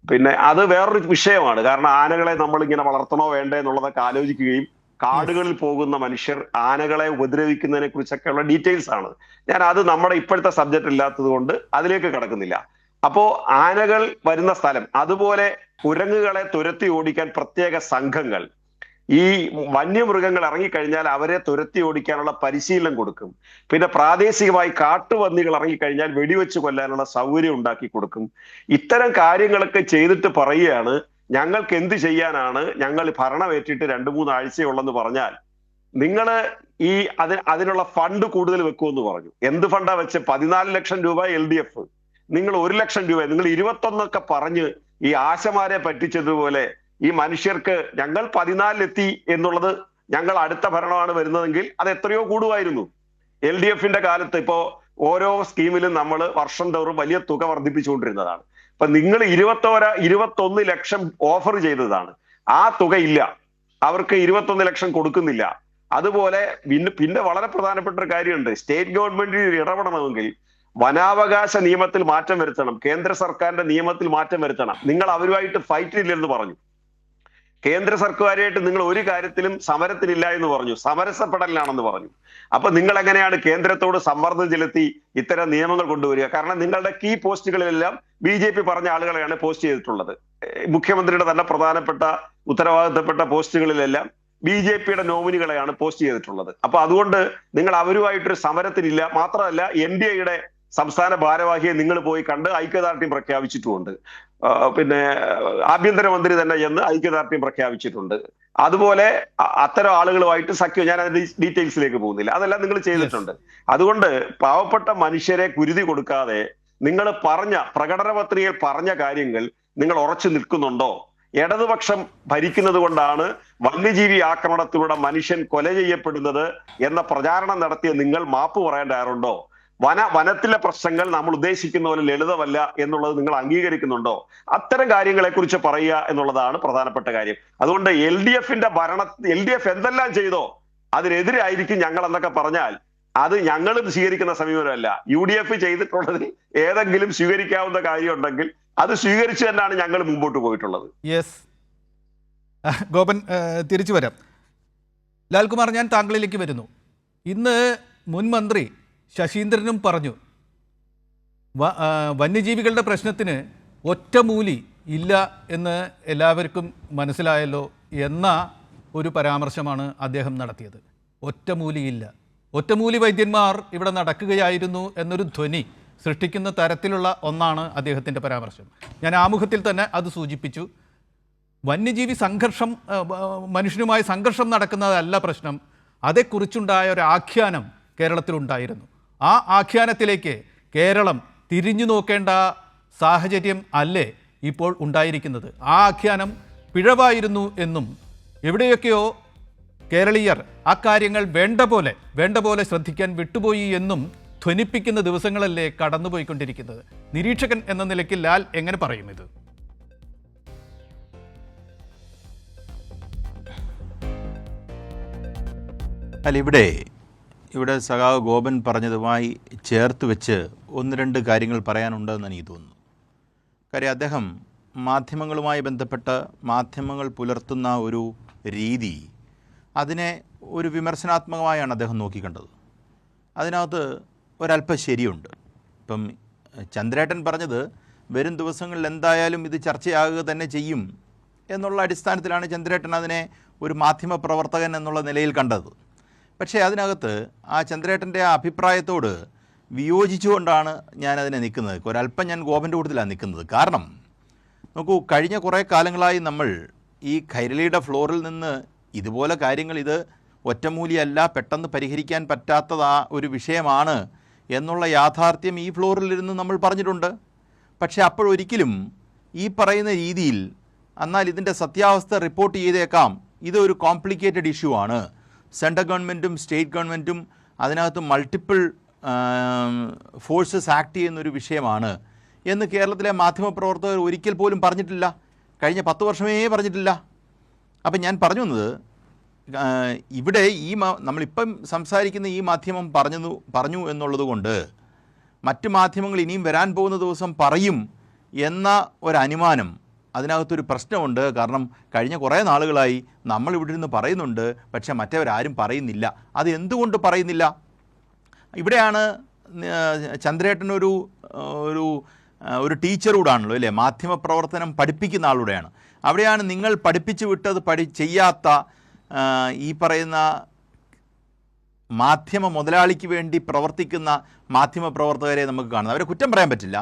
പിന്നെ അത് വേറൊരു വിഷയമാണ്. കാരണം ആനകളെ നമ്മൾ ഇങ്ങനെ വളർത്തണോ വേണ്ടേ എന്നുള്ളതൊക്കെ ആലോചിക്കുകയും കാടുകളിൽ പോകുന്ന മനുഷ്യർ ആനകളെ ഉപദ്രവിക്കുന്നതിനെ കുറിച്ചൊക്കെയുള്ള ഡീറ്റെയിൽസ് ആണ്. ഞാൻ അത് നമ്മുടെ ഇപ്പോഴത്തെ സബ്ജക്റ്റ് ഇല്ലാത്തത് കൊണ്ട് അതിലേക്ക് കടക്കുന്നില്ല. അപ്പോ ആനകൾ വരുന്ന സ്ഥലം, അതുപോലെ കുരങ്ങുകളെ തുരത്തി ഓടിക്കാൻ പ്രത്യേക സംഘങ്ങൾ, ഈ വന്യമൃഗങ്ങൾ ഇറങ്ങിക്കഴിഞ്ഞാൽ അവരെ തുരത്തി ഓടിക്കാനുള്ള പരിശീലനം കൊടുക്കും. പിന്നെ പ്രാദേശികമായി കാട്ടുപന്നികൾ ഇറങ്ങിക്കഴിഞ്ഞാൽ വെടിവെച്ച് കൊല്ലാനുള്ള സൗകര്യം ഉണ്ടാക്കി കൊടുക്കും. ഇത്തരം കാര്യങ്ങളൊക്കെ ചെയ്തിട്ട് പറയുകയാണ്, ഞങ്ങൾക്ക് എന്ത് ചെയ്യാനാണ്, ഞങ്ങൾ ഭരണമേറ്റിട്ട് 2-3 ആഴ്ചയുള്ളെന്ന് പറഞ്ഞാൽ നിങ്ങൾ ഈ അതിനുള്ള ഫണ്ട് കൂടുതൽ വെക്കുമെന്ന് പറഞ്ഞു. എന്ത് ഫണ്ടാ വെച്ച്? 14 ലക്ഷം രൂപ LDF, നിങ്ങൾ 1 ലക്ഷം രൂപ, നിങ്ങൾ 21 പറഞ്ഞ് ഈ ആശമാരെ പറ്റിച്ചതുപോലെ ഈ മനുഷ്യർക്ക് ഞങ്ങൾ 14 എന്നുള്ളത് ഞങ്ങൾ അടുത്ത ഭരണമാണ് വരുന്നതെങ്കിൽ അത് എത്രയോ കൂടുമായിരുന്നു. LDFന്റെ കാലത്ത് ഇപ്പോ ഓരോ സ്കീമിലും നമ്മൾ വർഷം തോറും വലിയ തുക വർദ്ധിപ്പിച്ചുകൊണ്ടിരുന്നതാണ്. അപ്പൊ നിങ്ങൾ 21 ലക്ഷം ഓഫർ ചെയ്തതാണ്, ആ തുക ഇല്ല, അവർക്ക് 21 ലക്ഷം കൊടുക്കുന്നില്ല. അതുപോലെ പിന്നെ വളരെ പ്രധാനപ്പെട്ട ഒരു കാര്യമുണ്ട്. സ്റ്റേറ്റ് ഗവൺമെന്റിന് ഇടപെടണമെങ്കിൽ വനാവകാശ നിയമത്തിൽ മാറ്റം വരുത്തണം, കേന്ദ്ര സർക്കാരിന്റെ നിയമത്തിൽ മാറ്റം വരുത്തണം. നിങ്ങൾ അവരുമായിട്ട് ഫൈറ്റ് ഇല്ലെന്ന് പറഞ്ഞു. കേന്ദ്ര സർക്കാരുമായിട്ട് നിങ്ങൾ ഒരു കാര്യത്തിലും സമരത്തിനില്ല എന്ന് പറഞ്ഞു, സമരസപ്പെടലാണെന്ന് പറഞ്ഞു. അപ്പൊ നിങ്ങൾ എങ്ങനെയാണ് കേന്ദ്രത്തോട് സമ്മർദ്ദം ചെലുത്തി ഇത്തരം നിയമങ്ങൾ കൊണ്ടുവരിക? കാരണം നിങ്ങളുടെ കീ പോസ്റ്റുകളിലെല്ലാം BJP പറഞ്ഞ ആളുകളെയാണ് പോസ്റ്റ് ചെയ്തിട്ടുള്ളത്. മുഖ്യമന്ത്രിയുടെ തന്നെ പ്രധാനപ്പെട്ട ഉത്തരവാദിത്തപ്പെട്ട പോസ്റ്റുകളിലെല്ലാം BJPയുടെ നോമിനികളെയാണ് പോസ്റ്റ് ചെയ്തിട്ടുള്ളത്. അപ്പൊ അതുകൊണ്ട് നിങ്ങൾ അവരുമായിട്ടൊരു സമരത്തിനില്ല. മാത്രമല്ല NDAയുടെ സംസ്ഥാന ഭാരവാഹിയെ നിങ്ങൾ പോയി കണ്ട് ഐക്യദാർഢ്യം പ്രഖ്യാപിച്ചിട്ടുമുണ്ട്. പിന്നെ ആഭ്യന്തരമന്ത്രി തന്നെ എന്ന് ഐക്യദാർഢ്യം പ്രഖ്യാപിച്ചിട്ടുണ്ട്. അതുപോലെ അത്തരം ആളുകളുമായിട്ട് സഖ്യം, ഞാൻ അതിന്റെ ഡീറ്റെയിൽസിലേക്ക് പോകുന്നില്ല, അതെല്ലാം നിങ്ങൾ ചെയ്തിട്ടുണ്ട്. അതുകൊണ്ട് പാവപ്പെട്ട മനുഷ്യരെ കുരുതി കൊടുക്കാതെ നിങ്ങൾ പറഞ്ഞ പ്രകടന പത്രികയിൽ പറഞ്ഞ കാര്യങ്ങൾ നിങ്ങൾ ഉറച്ചു നിൽക്കുന്നുണ്ടോ? ഇടതുപക്ഷം ഭരിക്കുന്നത് കൊണ്ടാണ് വന്യജീവി ആക്രമണത്തിലൂടെ മനുഷ്യൻ കൊല ചെയ്യപ്പെടുന്നത് എന്ന പ്രചാരണം നടത്തിയ നിങ്ങൾ മാപ്പ് പറയാൻ തയ്യാറുണ്ടോ? വനത്തിലെ പ്രശ്നങ്ങൾ നമ്മൾ ഉദ്ദേശിക്കുന്ന പോലെ ലളിതമല്ല എന്നുള്ളത് നിങ്ങൾ അംഗീകരിക്കുന്നുണ്ടോ? അത്തരം കാര്യങ്ങളെ കുറിച്ച് പറയുക എന്നുള്ളതാണ് പ്രധാനപ്പെട്ട കാര്യം. അതുകൊണ്ട് LDF എന്തെല്ലാം ചെയ്തോ അതിനെതിരായിരിക്കും ഞങ്ങൾ എന്നൊക്കെ പറഞ്ഞാൽ അത് ഞങ്ങളും സ്വീകരിക്കുന്ന സമീപനമല്ല. UDF ചെയ്തിട്ടുള്ളതിൽ ഏതെങ്കിലും സ്വീകരിക്കാവുന്ന കാര്യം ഉണ്ടെങ്കിൽ അത് സ്വീകരിച്ചു തന്നെയാണ് ഞങ്ങൾ മുമ്പോട്ട് പോയിട്ടുള്ളത്. യെസ്, ഗോപൻ തിരിച്ചു വരാം. ലാൽകുമാർ, ഞാൻ താങ്കളിലേക്ക് വരുന്നു. ഇന്ന് മുൻ മന്ത്രി ശശീന്ദ്രനും പറഞ്ഞു വന്യജീവികളുടെ പ്രശ്നത്തിന് ഒറ്റമൂലി ഇല്ല എന്ന് എല്ലാവർക്കും മനസ്സിലായല്ലോ എന്ന ഒരു പരാമർശമാണ് അദ്ദേഹം നടത്തിയത്. ഒറ്റമൂലിയില്ല, ഒറ്റമൂലി വൈദ്യന്മാർ ഇവിടെ നടക്കുകയായിരുന്നു എന്നൊരു ധ്വനി സൃഷ്ടിക്കുന്ന തരത്തിലുള്ള ഒന്നാണ് അദ്ദേഹത്തിൻ്റെ പരാമർശം. ഞാൻ ആമുഖത്തിൽ തന്നെ അത് സൂചിപ്പിച്ചു. വന്യജീവി സംഘർഷം, മനുഷ്യനുമായി സംഘർഷം നടക്കുന്നതല്ല പ്രശ്നം, അതേക്കുറിച്ചുണ്ടായ ഒരു ആഖ്യാനം കേരളത്തിലുണ്ടായിരുന്നു. ആ ആഖ്യാനത്തിലേക്ക് കേരളം തിരിഞ്ഞു നോക്കേണ്ട സാഹചര്യം അല്ലേ ഇപ്പോൾ ഉണ്ടായിരിക്കുന്നത്? ആ ആഖ്യാനം പിഴവായിരുന്നു എന്നും എവിടെയൊക്കെയോ കേരളീയർ ആ കാര്യങ്ങൾ വേണ്ട പോലെ ശ്രദ്ധിക്കാൻ വിട്ടുപോയി എന്നും ധ്വനിപ്പിക്കുന്ന ദിവസങ്ങളല്ലേ കടന്നുപോയിക്കൊണ്ടിരിക്കുന്നത്. നിരീക്ഷകൻ എന്ന നിലയ്ക്ക് ലാൽ എങ്ങനെ പറയും ഇത്? അല്ല, ഇവിടെ സഖാവ് ഗോപൻ പറഞ്ഞതുമായി ചേർത്ത് വെച്ച് ഒന്ന് രണ്ട് കാര്യങ്ങൾ പറയാനുണ്ടെന്ന് എനിക്ക് തോന്നുന്നു. കാര്യം അദ്ദേഹം മാധ്യമങ്ങളുമായി ബന്ധപ്പെട്ട് മാധ്യമങ്ങൾ പുലർത്തുന്ന ഒരു രീതി, അതിനെ ഒരു വിമർശനാത്മകമായാണ് അദ്ദേഹം നോക്കിക്കണ്ടത്. അതിനകത്ത് ഒരല്പം ശരിയുണ്ട്. ഇപ്പം ചന്ദ്രേട്ടൻ പറഞ്ഞത് വരും ദിവസങ്ങളിൽ എന്തായാലും ഇത് ചർച്ചയാകുക തന്നെ ചെയ്യും എന്നുള്ള അടിസ്ഥാനത്തിലാണ് ചന്ദ്രേട്ടൻ അതിനെ ഒരു മാധ്യമ പ്രവർത്തകൻ എന്നുള്ള നിലയിൽ കണ്ടത്. പക്ഷേ അതിനകത്ത് ആ ചന്ദ്രേട്ടൻ്റെ ആ അഭിപ്രായത്തോട് വിയോജിച്ചുകൊണ്ടാണ് ഞാനതിനെ നിൽക്കുന്നത്. ഒരല്പം ഞാൻ ഗോപൻ്റെ കൂട്ടത്തിലാണ് നിൽക്കുന്നത്. കാരണം നോക്കൂ, കഴിഞ്ഞ കുറേ കാലങ്ങളായി നമ്മൾ ഈ കൈരളിയുടെ ഫ്ലോറിൽ നിന്ന് ഇതുപോലെ കാര്യങ്ങൾ, ഇത് ഒറ്റമൂലിയല്ല, പെട്ടെന്ന് പരിഹരിക്കാൻ പറ്റാത്തതാ ഒരു വിഷയമാണ് എന്നുള്ള യാഥാർത്ഥ്യം ഈ ഫ്ലോറിലിരുന്ന് നമ്മൾ പറഞ്ഞിട്ടുണ്ട്. പക്ഷേ അപ്പോഴൊരിക്കലും ഈ പറയുന്ന രീതിയിൽ എന്നാൽ ഇതിൻ്റെ സത്യാവസ്ഥ റിപ്പോർട്ട് ചെയ്തേക്കാം, ഇതൊരു കോംപ്ലിക്കേറ്റഡ് ഇഷ്യൂ ആണ്, സെൻട്രൽ ഗവൺമെൻറ്റും സ്റ്റേറ്റ് ഗവൺമെൻറ്റും അതിനകത്ത് മൾട്ടിപ്പിൾ ഫോഴ്സസ് ആക്ട് ചെയ്യുന്നൊരു വിഷയമാണ് എന്ന് കേരളത്തിലെ മാധ്യമപ്രവർത്തകർ ഒരിക്കൽ പോലും പറഞ്ഞിട്ടില്ല. കഴിഞ്ഞ 10 വർഷമേ പറഞ്ഞിട്ടില്ല. അപ്പം ഞാൻ പറഞ്ഞു വന്നത്, ഇവിടെ നമ്മളിപ്പം സംസാരിക്കുന്ന ഈ മാധ്യമം പറഞ്ഞു എന്നുള്ളത് കൊണ്ട് മറ്റ് മാധ്യമങ്ങൾ ഇനിയും വരാൻ പോകുന്ന ദിവസം പറയും എന്ന ഒരനുമാനം അതിനകത്തൊരു പ്രശ്നമുണ്ട്. കാരണം കഴിഞ്ഞ കുറേ നാളുകളായി നമ്മൾ ഇവിടെ നിന്ന് പറയുന്നുണ്ട്, പക്ഷേ മറ്റവരാരും പറയുന്നില്ല. അത് എന്തുകൊണ്ട് പറയുന്നില്ല? ഇവിടെയാണ് ചന്ദ്രേട്ടനൊരു ഒരു ടീച്ചർ കൂടാണല്ലോ അല്ലേ, മാധ്യമപ്രവർത്തനം പഠിപ്പിക്കുന്ന ആളുടെയാണ്. അവിടെയാണ് നിങ്ങൾ പഠിപ്പിച്ചു വിട്ടത് ചെയ്യാത്ത ഈ പറയുന്ന മാധ്യമ മുതലാളിക്ക് വേണ്ടി പ്രവർത്തിക്കുന്ന മാധ്യമ പ്രവർത്തകരെ നമുക്ക് കാണുന്നത്. അവരെ കുറ്റം പറയാൻ പറ്റില്ല.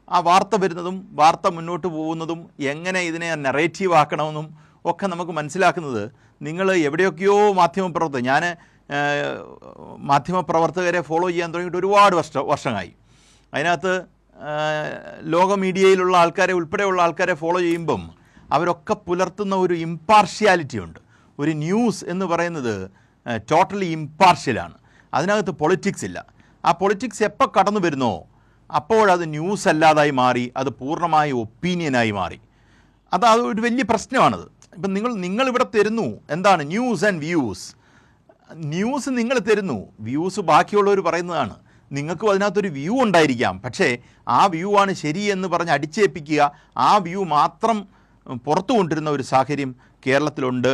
ആ വാർത്ത വരുന്നതും വാർത്ത മുന്നോട്ട് പോകുന്നതും എങ്ങനെ ഇതിനെ നെറേറ്റീവ് ആക്കണമെന്നും ഒക്കെ നമുക്ക് മനസ്സിലാക്കുന്നത് നിങ്ങൾ എവിടെയൊക്കെയോ മാധ്യമപ്രവർത്തകർ, ഞാൻ മാധ്യമപ്രവർത്തകരെ ഫോളോ ചെയ്യാൻ തുടങ്ങിയിട്ട് ഒരുപാട് വർഷമായി. അതിനകത്ത് ലോക മീഡിയയിലുള്ള ആൾക്കാരെ ഉൾപ്പെടെയുള്ള ആൾക്കാരെ ഫോളോ ചെയ്യുമ്പം അവരൊക്കെ പുലർത്തുന്ന ഒരു ഇമ്പാർഷ്യാലിറ്റി ഉണ്ട്. ഒരു ന്യൂസ് എന്ന് പറയുന്നത് ടോട്ടലി ഇമ്പാർഷ്യലാണ്. അതിനകത്ത് പൊളിറ്റിക്സ് ഇല്ല. ആ പൊളിറ്റിക്സ് എപ്പോൾ കടന്നു വരുന്നോ അപ്പോഴത് ന്യൂസ് അല്ലാതായി മാറി, അത് പൂർണ്ണമായി ഒപ്പീനിയനായി മാറി. അത് ഒരു വലിയ പ്രശ്നമാണത്. ഇപ്പം നിങ്ങളിവിടെ തരുന്നു എന്താണ് ന്യൂസ് ആൻഡ് വ്യൂസ്. ന്യൂസ് നിങ്ങൾ തരുന്നു, വ്യൂസ് ബാക്കിയുള്ളവർ പറയുന്നതാണ്. നിങ്ങൾക്കും അതിനകത്തൊരു വ്യൂ ഉണ്ടായിരിക്കാം, പക്ഷേ ആ വ്യൂ ആണ് ശരി എന്ന് പറഞ്ഞ് അടിച്ചേൽപ്പിക്കുക, ആ വ്യൂ മാത്രം പുറത്തു കൊണ്ടിരുന്ന ഒരു സാഹചര്യം കേരളത്തിലുണ്ട്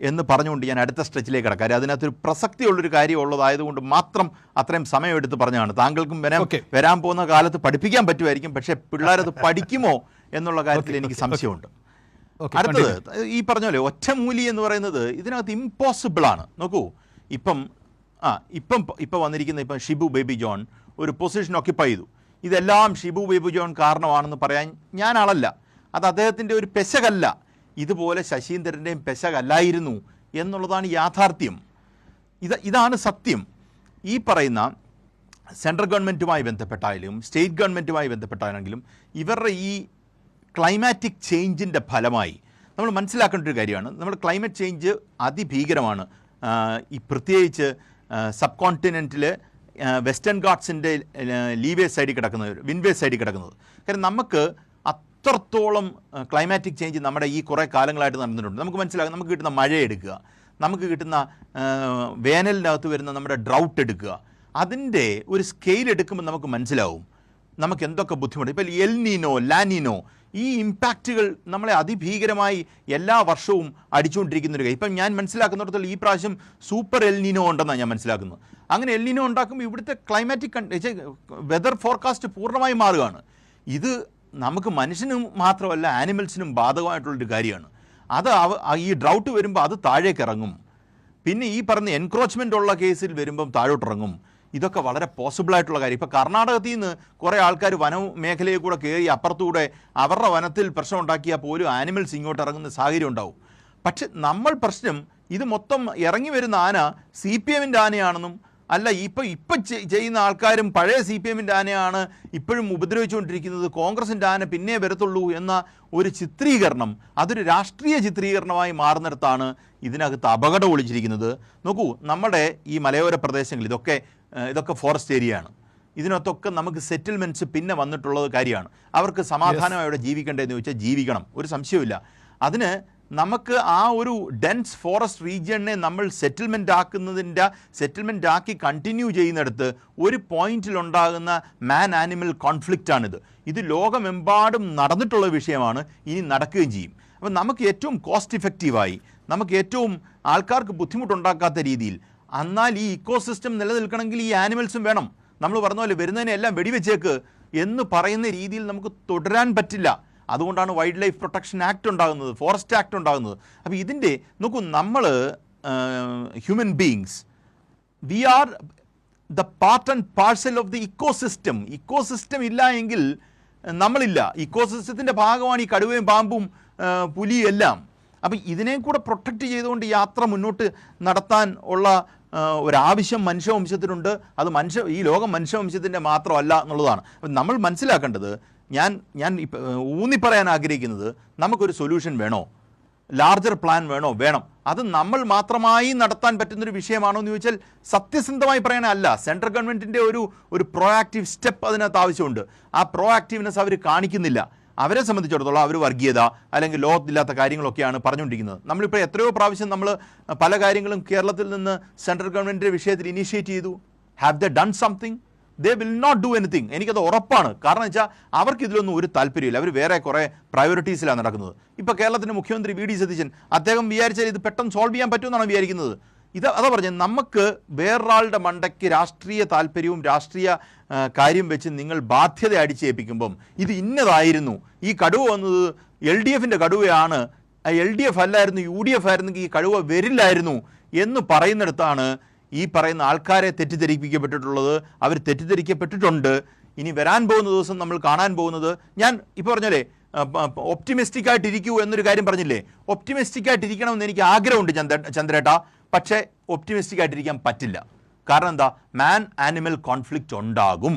എന്ന് പറഞ്ഞുകൊണ്ട് ഞാൻ അടുത്ത സ്ട്രെച്ചിലേക്ക് കിടക്കാം. കാര്യം അതിനകത്തൊരു പ്രസക്തിയുള്ളൊരു കാര്യം ഉള്ളതായതുകൊണ്ട് മാത്രം അത്രയും സമയമെടുത്ത് പറഞ്ഞതാണ്. താങ്കൾക്കും വരാൻ പോകുന്ന കാലത്ത് പഠിപ്പിക്കാൻ പറ്റുമായിരിക്കും, പക്ഷേ പിള്ളേരത് പഠിക്കുമോ എന്നുള്ള കാര്യത്തിൽ എനിക്ക് സംശയമുണ്ട്. അടുത്തത് ഈ പറഞ്ഞ പോലെ ഒറ്റമൂലി എന്ന് പറയുന്നത് ഇതിനകത്ത് ഇമ്പോസിബിളാണ്. നോക്കൂ, ഇപ്പം വന്നിരിക്കുന്ന ഷിബു ബേബി ജോൺ ഒരു പൊസിഷൻ ഓക്യുപ്പൈ ചെയ്തു. ഇതെല്ലാം ഷിബു ബേബി ജോൺ കാരണമാണെന്ന് പറയാൻ ഞാൻ ആളല്ല. അത് അദ്ദേഹത്തിൻ്റെ ഒരു പെശകല്ല, ഇതുപോലെ ശശീന്ദ്രൻ്റെയും പെശകല്ലായിരുന്നു എന്നുള്ളതാണ് യാഥാർത്ഥ്യം. ഇതാണ് സത്യം. ഈ പറയുന്ന സെൻട്രൽ ഗവൺമെൻറ്റുമായി ബന്ധപ്പെട്ടായാലും സ്റ്റേറ്റ് ഗവൺമെൻറ്റുമായി ബന്ധപ്പെട്ടാണെങ്കിലും ഇവരുടെ ഈ ക്ലൈമാറ്റിക് ചേഞ്ചിൻ്റെ ഫലമായി നമ്മൾ മനസ്സിലാക്കേണ്ട ഒരു കാര്യമാണ്. നമ്മുടെ ക്ലൈമറ്റ് ചേഞ്ച് അതിഭീകരമാണ്. ഈ പ്രത്യേകിച്ച് സബ് കോണ്ടിനെൻറ്റിൽ വെസ്റ്റേൺ ഗാട്ട്സിൻ്റെ ലീവേ സൈഡിൽ കിടക്കുന്നത്, വിൻവേ സൈഡിൽ കിടക്കുന്നത്. കാരണം നമുക്ക് അത്രത്തോളം ക്ലൈമാറ്റിക് ചേഞ്ച് നമ്മുടെ ഈ കുറേ കാലങ്ങളായിട്ട് നടന്നിട്ടുണ്ട്. നമുക്ക് മനസ്സിലാകും. നമുക്ക് കിട്ടുന്ന മഴ എടുക്കുക, നമുക്ക് കിട്ടുന്ന വേനലിനകത്ത് വരുന്ന നമ്മുടെ ഡ്രൗട്ട് എടുക്കുക, അതിൻ്റെ ഒരു സ്കെയിൽ എടുക്കുമ്പോൾ നമുക്ക് മനസ്സിലാവും നമുക്ക് എന്തൊക്കെ ബുദ്ധിമുട്ട്. ഇപ്പോൾ എൽ നീനോ ലാനിനോ ഈ ഇമ്പാക്റ്റുകൾ നമ്മളെ അതിഭീകരമായി എല്ലാ വർഷവും അടിച്ചുകൊണ്ടിരിക്കുന്നൊരു കാര്യം. ഇപ്പം ഞാൻ മനസ്സിലാക്കുന്നിടത്തോളം ഈ പ്രാവശ്യം സൂപ്പർ എൽ നീനോ ഉണ്ടെന്നാണ് ഞാൻ മനസ്സിലാക്കുന്നത്. അങ്ങനെ എൽ നീനോ ഉണ്ടാക്കുമ്പോൾ ഇവിടുത്തെ ക്ലൈമാറ്റിക് വെതർ ഫോർകാസ്റ്റ് പൂർണ്ണമായി മാറുകയാണ്. ഇത് നമുക്ക് മനുഷ്യനും മാത്രമല്ല ആനിമൽസിനും ബാധകമായിട്ടുള്ളൊരു കാര്യമാണ്. അത് ഈ ഡ്രൗട്ട് വരുമ്പോൾ അത് താഴേക്ക് ഇറങ്ങും. പിന്നെ ഈ പറഞ്ഞ എൻക്രോച്ച്മെൻ്റ് ഉള്ള കേസിൽ വരുമ്പം താഴോട്ടിറങ്ങും. ഇതൊക്കെ വളരെ പോസിബിളായിട്ടുള്ള കാര്യം. ഇപ്പോൾ കർണാടകത്തിൽ നിന്ന് കുറേ ആൾക്കാർ വനമേഖലയിൽ കൂടെ കയറി അപ്പുറത്തൂടെ അവരുടെ വനത്തിൽ പ്രശ്നം ഉണ്ടാക്കിയാൽ പോലും ആനിമൽസ് ഇങ്ങോട്ട് ഇറങ്ങുന്ന സാഹചര്യം ഉണ്ടാവും. പക്ഷെ നമ്മൾ പ്രശ്നം ഇത് മൊത്തം ഇറങ്ങി വരുന്ന ആന CPM-ൻ്റെ ആനയാണെന്നും അല്ല ഇപ്പം ചെയ്യുന്ന ആൾക്കാരും പഴയ CPM-ൻ്റെ ആനയാണ് ഇപ്പോഴും ഉപദ്രവിച്ചുകൊണ്ടിരിക്കുന്നത്, കോൺഗ്രസിൻ്റെ ആന പിന്നെ വരത്തുള്ളൂ എന്ന ഒരു ചിത്രീകരണം, അതൊരു രാഷ്ട്രീയ ചിത്രീകരണമായി മാറുന്നിടത്താണ് ഇതിനകത്ത് അപകടം ഒളിച്ചിരിക്കുന്നത്. നോക്കൂ, നമ്മുടെ ഈ മലയോര പ്രദേശങ്ങൾ ഇതൊക്കെ ഫോറസ്റ്റ് ഏരിയയാണ്. ഇതിനകത്തൊക്കെ നമുക്ക് സെറ്റിൽമെൻറ്റ്സ് പിന്നെ വന്നിട്ടുള്ളത് കാര്യമാണ്. അവർക്ക് സമാധാനമായി അവിടെ ജീവിക്കേണ്ടതെന്ന് ചോദിച്ചാൽ ജീവിക്കണം, ഒരു സംശയമില്ല. അതിന് നമുക്ക് ആ ഒരു ഡെൻസ് ഫോറസ്റ്റ് റീജിയനെ നമ്മൾ സെറ്റിൽമെൻ്റ് ആക്കി കണ്ടിന്യൂ ചെയ്യുന്നിടത്ത് ഒരു പോയിന്റിലുണ്ടാകുന്ന മാൻ ആനിമൽ കോൺഫ്ലിക്റ്റാണിത്. ഇത് ലോകമെമ്പാടും നടന്നിട്ടുള്ള വിഷയമാണ്, ഇനി നടക്കുകയും ചെയ്യും. അപ്പം നമുക്ക് ഏറ്റവും കോസ്റ്റ് ഇഫക്റ്റീവായി, നമുക്ക് ഏറ്റവും ആൾക്കാർക്ക് ബുദ്ധിമുട്ടുണ്ടാക്കാത്ത രീതിയിൽ, എന്നാൽ ഈ ഇക്കോസിസ്റ്റം നിലനിൽക്കണമെങ്കിൽ ഈ ആനിമൽസും വേണം. നമ്മൾ പറഞ്ഞ പോലെ വരുന്നതിനെല്ലാം വെടിവെച്ചേക്ക് എന്ന് പറയുന്ന രീതിയിൽ നമുക്ക് തുടരാൻ പറ്റില്ല. അതുകൊണ്ടാണ് വൈൽഡ് ലൈഫ് പ്രൊട്ടക്ഷൻ ആക്ട് ഉണ്ടാകുന്നത്, ഫോറസ്റ്റ് ആക്ട് ഉണ്ടാകുന്നത്. അപ്പോൾ ഇതിൻ്റെ നോക്കൂ, നമ്മൾ human beings, we are the part and parcel of the ecosystem. Ecosystem ഇല്ല എങ്കിൽ നമ്മളില്ല. ഇക്കോസിസ്റ്റത്തിൻ്റെ ഭാഗമാണ് ഈ കടുവയും പാമ്പും പുലിയും എല്ലാം. അപ്പം ഇതിനെ കൂടെ പ്രൊട്ടക്റ്റ് ചെയ്തുകൊണ്ട് യാത്ര മുന്നോട്ട് നടത്താൻ ഉള്ള ഒരാവശ്യം മനുഷ്യവംശത്തിനുണ്ട്. അത് ഈ ലോകം മനുഷ്യവംശത്തിൻ്റെ മാത്രമല്ല എന്നുള്ളതാണ്. അപ്പം നമ്മൾ മനസ്സിലാക്കേണ്ടത്, ഞാൻ ഊന്നി പറയാൻ ആഗ്രഹിക്കുന്നത്, നമുക്കൊരു സൊല്യൂഷൻ വേണോ, ലാർജർ പ്ലാൻ വേണം. അത് നമ്മൾ മാത്രമായി നടത്താൻ പറ്റുന്നൊരു വിഷയമാണോ എന്ന് ചോദിച്ചാൽ സത്യസന്ധമായി പറയാനല്ല. സെൻട്രൽ ഗവൺമെൻറ്റിൻ്റെ ഒരു പ്രോആക്റ്റീവ് സ്റ്റെപ്പ് അതിനകത്ത് ആവശ്യമുണ്ട്. ആ പ്രോആക്റ്റീവ്നെസ് അവർ കാണിക്കുന്നില്ല. അവരെ സംബന്ധിച്ചിടത്തോളം അവർ വർഗീയത അല്ലെങ്കിൽ ലോകത്തില്ലാത്ത കാര്യങ്ങളൊക്കെയാണ് പറഞ്ഞുകൊണ്ടിരിക്കുന്നത്. നമ്മളിപ്പോൾ എത്രയോ പ്രാവശ്യം നമ്മൾ പല കാര്യങ്ങളും കേരളത്തിൽ നിന്ന് സെൻട്രൽ ഗവൺമെൻറ്റിൻ്റെ വിഷയത്തിൽ ഇനീഷ്യേറ്റ് ചെയ്തു. Have they done something? They will not do anything. എനിക്കത് ഉറപ്പാണ്. കാരണം വെച്ചാൽ അവർക്ക് ഇതിലൊന്നും ഒരു താല്പര്യമില്ല. അവർ വേറെ കുറേ പ്രയോറിറ്റീസിലാണ് നടക്കുന്നത്. ഇപ്പോൾ കേരളത്തിൻ്റെ മുഖ്യമന്ത്രി വി ഡി സതീശൻ, അദ്ദേഹം വിചാരിച്ചാൽ ഇത് പെട്ടെന്ന് സോൾവ് ചെയ്യാൻ പറ്റുമെന്നാണ് വിചാരിക്കുന്നത്. അതാ പറഞ്ഞത്, നമുക്ക് വേറൊരാളുടെ മണ്ടയ്ക്ക് രാഷ്ട്രീയ താല്പര്യവും രാഷ്ട്രീയ കാര്യം വെച്ച് നിങ്ങൾ ബാധ്യത അടിച്ചേൽപ്പിക്കുമ്പം ഇത് ഇന്നതായിരുന്നു, ഈ കടുവ വന്നത് LDFൻ്റെ കടുവയാണ്, LDF അല്ലായിരുന്നു UDF ആയിരുന്നെങ്കിൽ ഈ കടുവ വരില്ലായിരുന്നു എന്ന് പറയുന്നിടത്താണ് ഈ പറയുന്ന ആൾക്കാരെ തെറ്റിദ്ധരിപ്പിക്കപ്പെട്ടിട്ടുള്ളത്. അവർ തെറ്റിദ്ധരിക്കപ്പെട്ടിട്ടുണ്ട്. ഇനി വരാൻ പോകുന്ന ദിവസം നമ്മൾ കാണാൻ പോകുന്നത്, ഞാൻ ഇപ്പോൾ പറഞ്ഞല്ലേ ഒപ്റ്റിമിസ്റ്റിക് ആയിട്ടിരിക്കൂ എന്നൊരു കാര്യം പറഞ്ഞില്ലേ, ഒപ്റ്റിമിസ്റ്റിക് ആയിട്ടിരിക്കണമെന്ന് എനിക്ക് ആഗ്രഹമുണ്ട് ചന്ദ്രേട്ടാ. പക്ഷേ ഒപ്റ്റിമിസ്റ്റിക് ആയിട്ടിരിക്കാൻ പറ്റില്ല. കാരണം എന്താ, മാൻ ആനിമൽ കോൺഫ്ലിക്റ്റ് ഉണ്ടാകും.